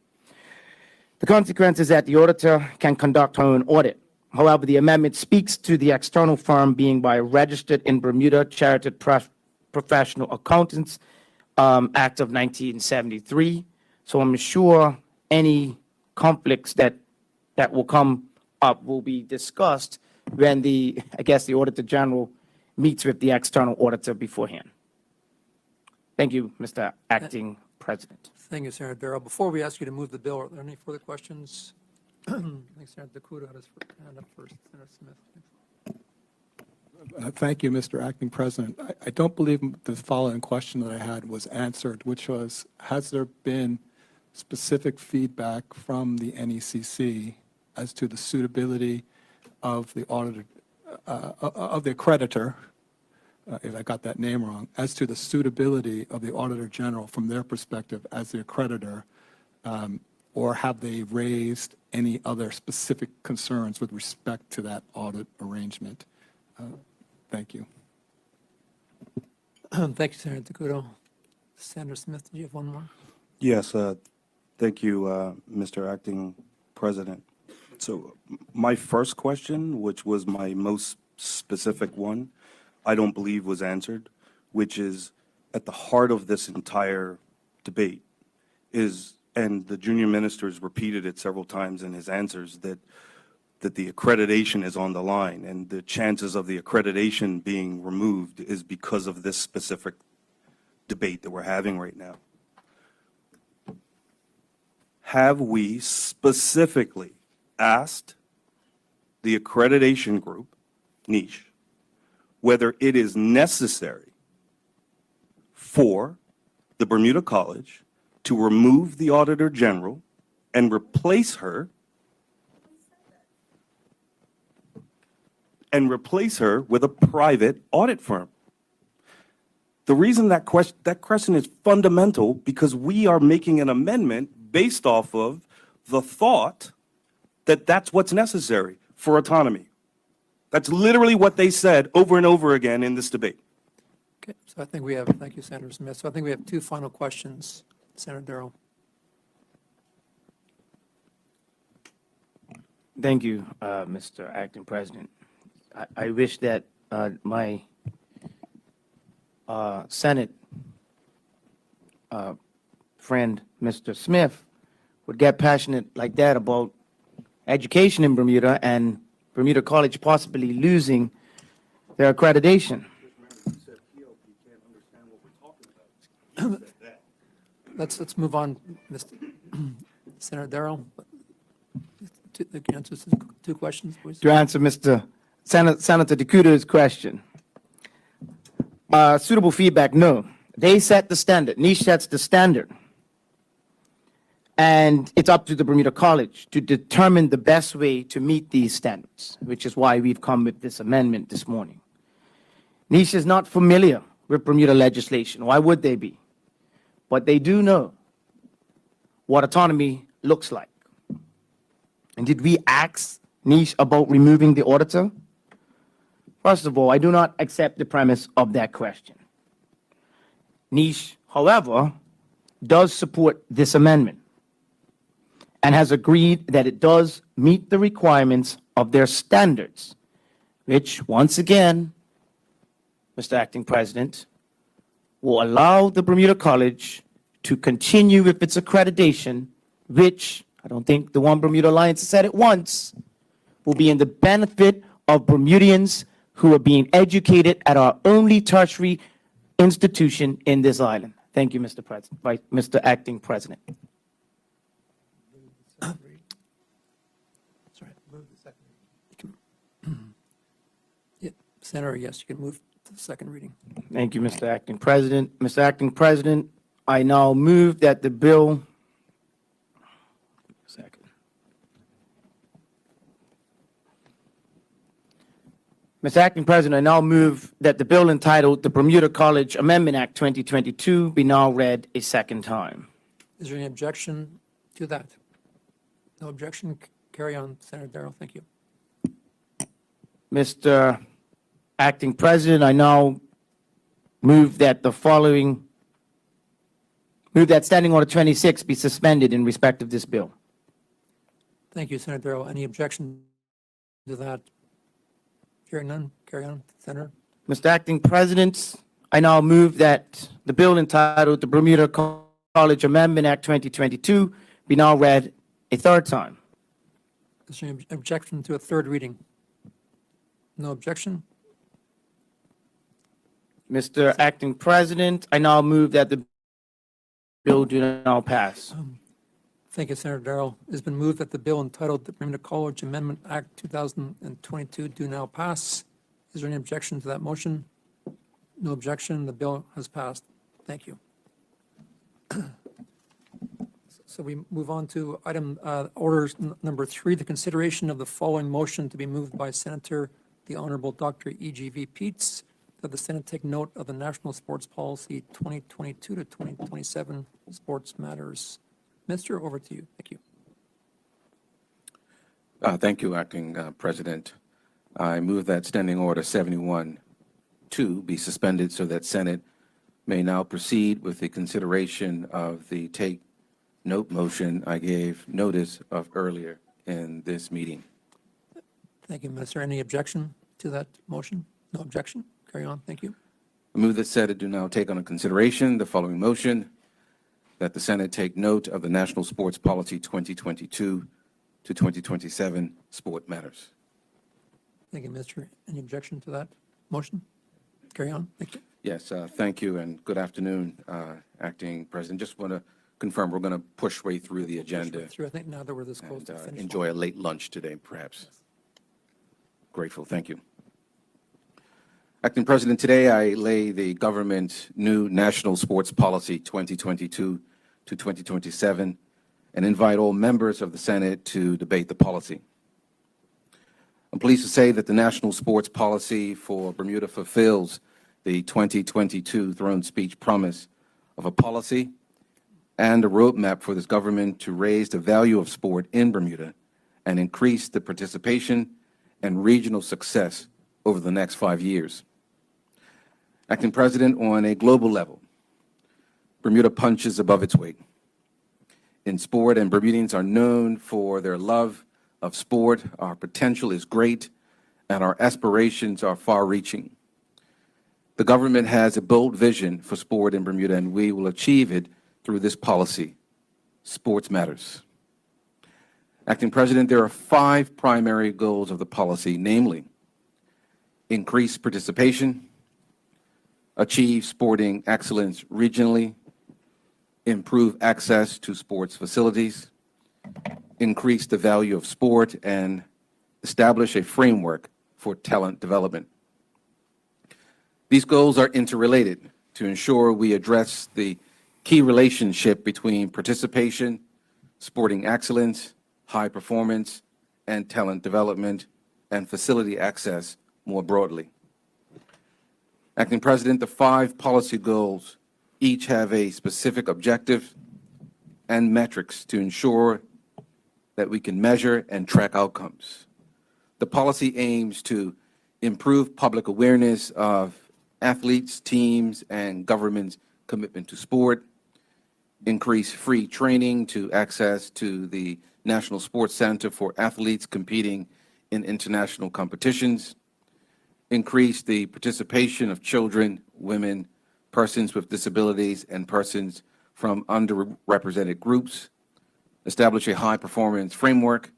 the consequence is that the auditor can conduct her own audit. However, the amendment speaks to the external firm being by registered in Bermuda Chartered Professional Accountants Act of 1973. So I'm sure any conflicts that will come up will be discussed when the Auditor General meets with the external auditor beforehand. Thank you, Mr. Acting President. Thank you, Senator Darrell. Before we ask you to move the bill, are there any further questions? I think Senator Dakuda had his hand up first. Senator Smith. Thank you, Mr. Acting President. I don't believe the following question that I had was answered, which was, has there been specific feedback from the NECC as to the suitability of the auditor, of the accreditor, if I got that name wrong, as to the suitability of the Auditor General from their perspective as the accreditor, or have they raised any other specific concerns with respect to that audit arrangement? Thank you. Thank you, Senator Dakuda. Senator Smith, did you have one more? Yes, thank you, Mr. Acting President. So my first question, which was my most specific one, I don't believe was answered, which is, at the heart of this entire debate is, and the junior minister's repeated it several times in his answers, that the accreditation is on the line, and the chances of the accreditation being removed is because of this specific debate that we're having right now. Have we specifically asked the accreditation group, niche, whether it is necessary for the Bermuda College to remove the Auditor General and replace her with a private audit firm? The reason that question is fundamental because we are making an amendment based off of the thought that that's what's necessary for autonomy. That's literally what they said over and over again in this debate. Okay, so I think we have, thank you, Senator Smith. So I think we have two final questions. Senator Darrell. Thank you, Mr. Acting President. I wish that my Senate friend, Mr. Smith, would get passionate like that about education in Bermuda and Bermuda College possibly losing their accreditation. Let's move on, Mr. Senator Darrell. Answer two questions, please. To answer Senator Decuda's question, suitable feedback, no. They set the standard. Niche sets the standard. And it's up to the Bermuda College to determine the best way to meet these standards, which is why we've come with this amendment this morning. Niche is not familiar with Bermuda legislation. Why would they be? But they do know what autonomy looks like. And did we ask Niche about removing the auditor? First of all, I do not accept the premise of that question. Niche, however, does support this amendment and has agreed that it does meet the requirements of their standards, which, once again, Mr. Acting President, will allow the Bermuda College to continue with its accreditation, which, I don't think the One Bermuda Alliance has said it once, will be in the benefit of Bermudians who are being educated at our only tertiary institution in this island. Thank you, Mr. President, Mr. Acting President. Sorry. Move the second. Yeah, Senator, yes, you can move to the second reading. Thank you, Mr. Acting President. Mr. Acting President, I now move that the bill. Mr. Acting President, I now move that the bill entitled the Bermuda College Amendment Act 2022 be now read a second time. Is there any objection to that? No objection. Carry on, Senator Darrell. Thank you. Mr. Acting President, I now move that Standing Order 26 be suspended in respect of this bill. Thank you, Senator Darrell. Any objection to that? Hearing none, carry on, Senator. Mr. Acting President, I now move that the bill entitled the Bermuda College Amendment Act 2022 be now read a third time. Is there any objection to a third reading? No objection. Mr. Acting President, I now move that the bill do now pass. Thank you, Senator Darrell. It's been moved that the bill entitled the Bermuda College Amendment Act 2022 do now pass. Is there any objection to that motion? No objection. The bill has passed. Thank you. So we move on to item order number 3, the consideration of the following motion to be moved by Senator the Honorable Dr. E.G.V. Peets, that the Senate take note of the National Sports Policy 2022 to 2027 Sports Matters. Mr., over to you. Thank you. Thank you, Acting President. I move that Standing Order 71-2 be suspended so that Senate may now proceed with the consideration of the take note motion I gave notice of earlier in this meeting. Thank you, Minister. Any objection to that motion? No objection. Carry on. Thank you. I move that Senate do now take under consideration the following motion, that the Senate take note of the National Sports Policy 2022 to 2027 sport matters. Thank you, Minister. Any objection to that motion? Carry on. Thank you. Yes, thank you, and good afternoon, Acting President. Just want to confirm, we're going to push way through the agenda Through, I think now that we're this close and to finish. enjoy a late lunch today, perhaps. Grateful, thank you. Acting President, today I lay the government's new National Sports Policy 2022 to 2027 and invite all members of the Senate to debate the policy. I'm pleased to say that the National Sports Policy for Bermuda fulfills the 2022 throne speech promise of a policy and a roadmap for this government to raise the value of sport in Bermuda and increase the participation and regional success over the next 5 years. Acting President, on a global level, Bermuda punches above its weight in sport, and Bermudians are known for their love of sport. Our potential is great, and our aspirations are far-reaching. The government has a bold vision for sport in Bermuda, and we will achieve it through this policy. Sports matters. Acting President, there are 5 primary goals of the policy, namely, increase participation, achieve sporting excellence regionally, improve access to sports facilities, increase the value of sport, and establish a framework for talent development. These goals are interrelated to ensure we address the key relationship between participation, sporting excellence, high performance, and talent development, and facility access more broadly. Acting President, the 5 policy goals each have a specific objective and metrics to ensure that we can measure and track outcomes. The policy aims to improve public awareness of athletes, teams, and government's commitment to sport, increase free training to access to the National Sports Center for athletes competing in international competitions, increase the participation of children, women, persons with disabilities, and persons from underrepresented groups, establish a high-performance framework,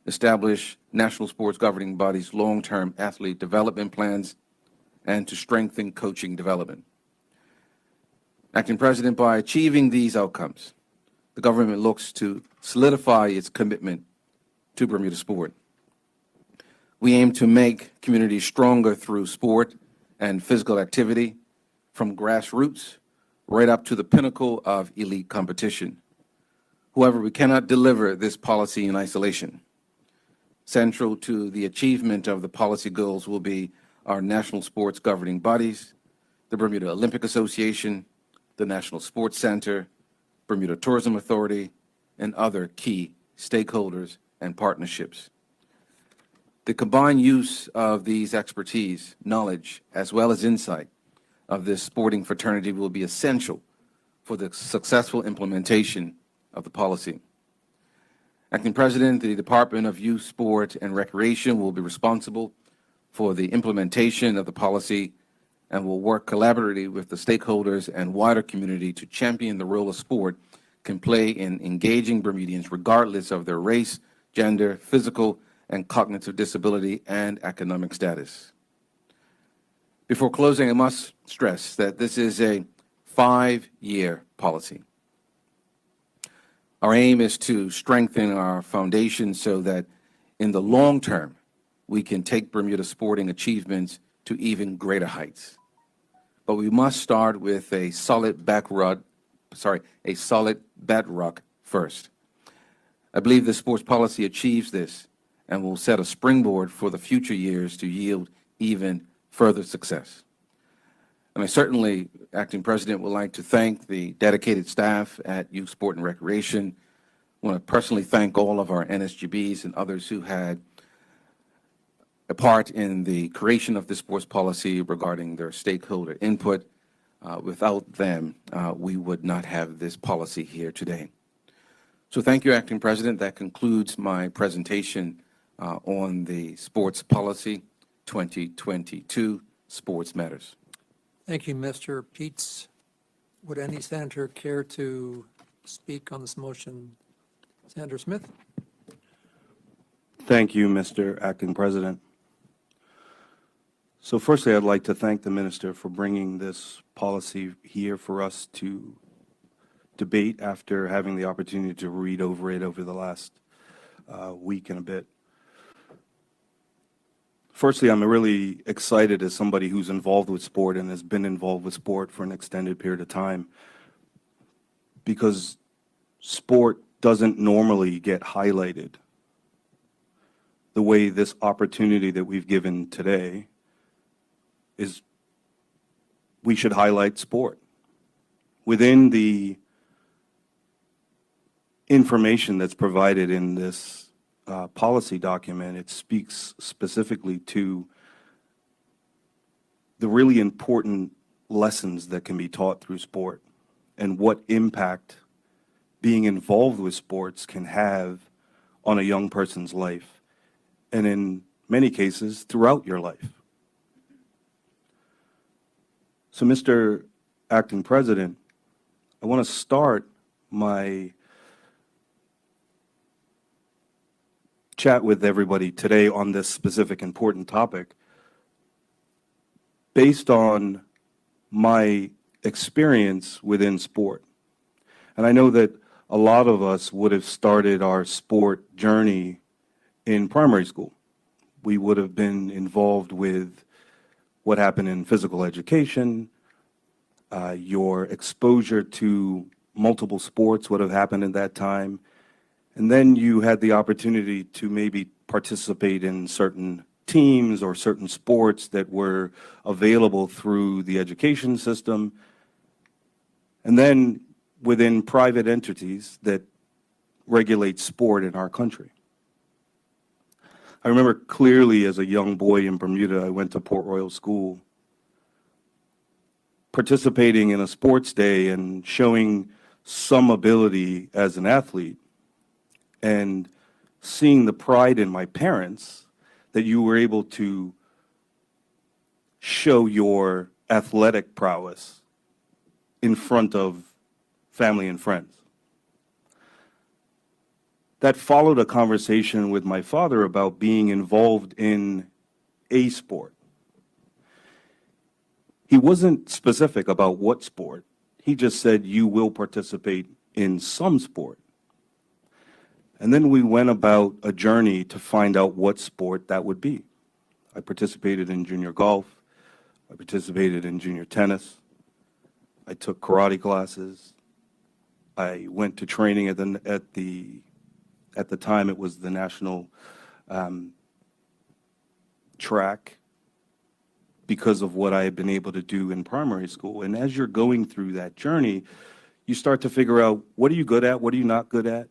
establish national sports governing bodies' long-term athlete development plans, and to strengthen coaching development. Acting President, by achieving these outcomes, the government looks to solidify its commitment to Bermuda sport. We aim to make communities stronger through sport and physical activity, from grassroots right up to the pinnacle of elite competition. However, we cannot deliver this policy in isolation. Central to the achievement of the policy goals will be our national sports governing bodies, the Bermuda Olympic Association, the National Sports Center, Bermuda Tourism Authority, and other key stakeholders and partnerships. The combined use of these expertise, knowledge, as well as insight of this sporting fraternity will be essential for the successful implementation of the policy. Acting President, the Department of Youth, Sport, and Recreation will be responsible for the implementation of the policy and will work collaboratively with the stakeholders and wider community to champion the role of sport can play in engaging Bermudians regardless of their race, gender, physical and cognitive disability, and economic status. Before closing, I must stress that this is a 5-year policy. Our aim is to strengthen our foundation so that in the long term, we can take Bermuda sporting achievements to even greater heights. But we must start with a solid bedrock first. I believe the sports policy achieves this and will set a springboard for the future years to yield even further success. And I certainly, Acting President, would like to thank the dedicated staff at Youth, Sport, and Recreation. I want to personally thank all of our NSGBs and others who had a part in the creation of this sports policy regarding their stakeholder input. Without them, we would not have this policy here today. So thank you, Acting President. That concludes my presentation on the Sports Policy 2022 Sports Matters. Thank you, Mr. Peets. Would any senator care to speak on this motion? Senator Smith? Thank you, Mr. Acting President. So firstly, I'd like to thank the minister for bringing this policy here for us to debate after having the opportunity to read over it over the last week and a bit. Firstly, I'm really excited as somebody who's involved with sport and has been involved with sport for an extended period of time, because sport doesn't normally get highlighted the way this opportunity that we've given today is. We should highlight sport. Within the information that's provided in this policy document, it speaks specifically to the really important lessons that can be taught through sport and what impact being involved with sports can have on a young person's life, and in many cases, throughout your life. So, Mr. Acting President, I want to start my chat with everybody today on this specific important topic based on my experience within sport. And I know that a lot of us would have started our sport journey in primary school. We would have been involved with what happened in physical education. Your exposure to multiple sports would have happened at that time. And then you had the opportunity to maybe participate in certain teams or certain sports that were available through the education system. And then within private entities that regulate sport in our country. I remember clearly as a young boy in Bermuda, I went to Port Royal School, participating in a sports day and showing some ability as an athlete, and seeing the pride in my parents that you were able to show your athletic prowess in front of family and friends. That followed a conversation with my father about being involved in a sport. He wasn't specific about what sport. He just said, you will participate in some sport. And then we went about a journey to find out what sport that would be. I participated in junior golf. I participated in junior tennis. I took karate classes. I went to training at the time it was the national track, because of what I had been able to do in primary school. And as you're going through that journey, you start to figure out, what are you good at? What are you not good at?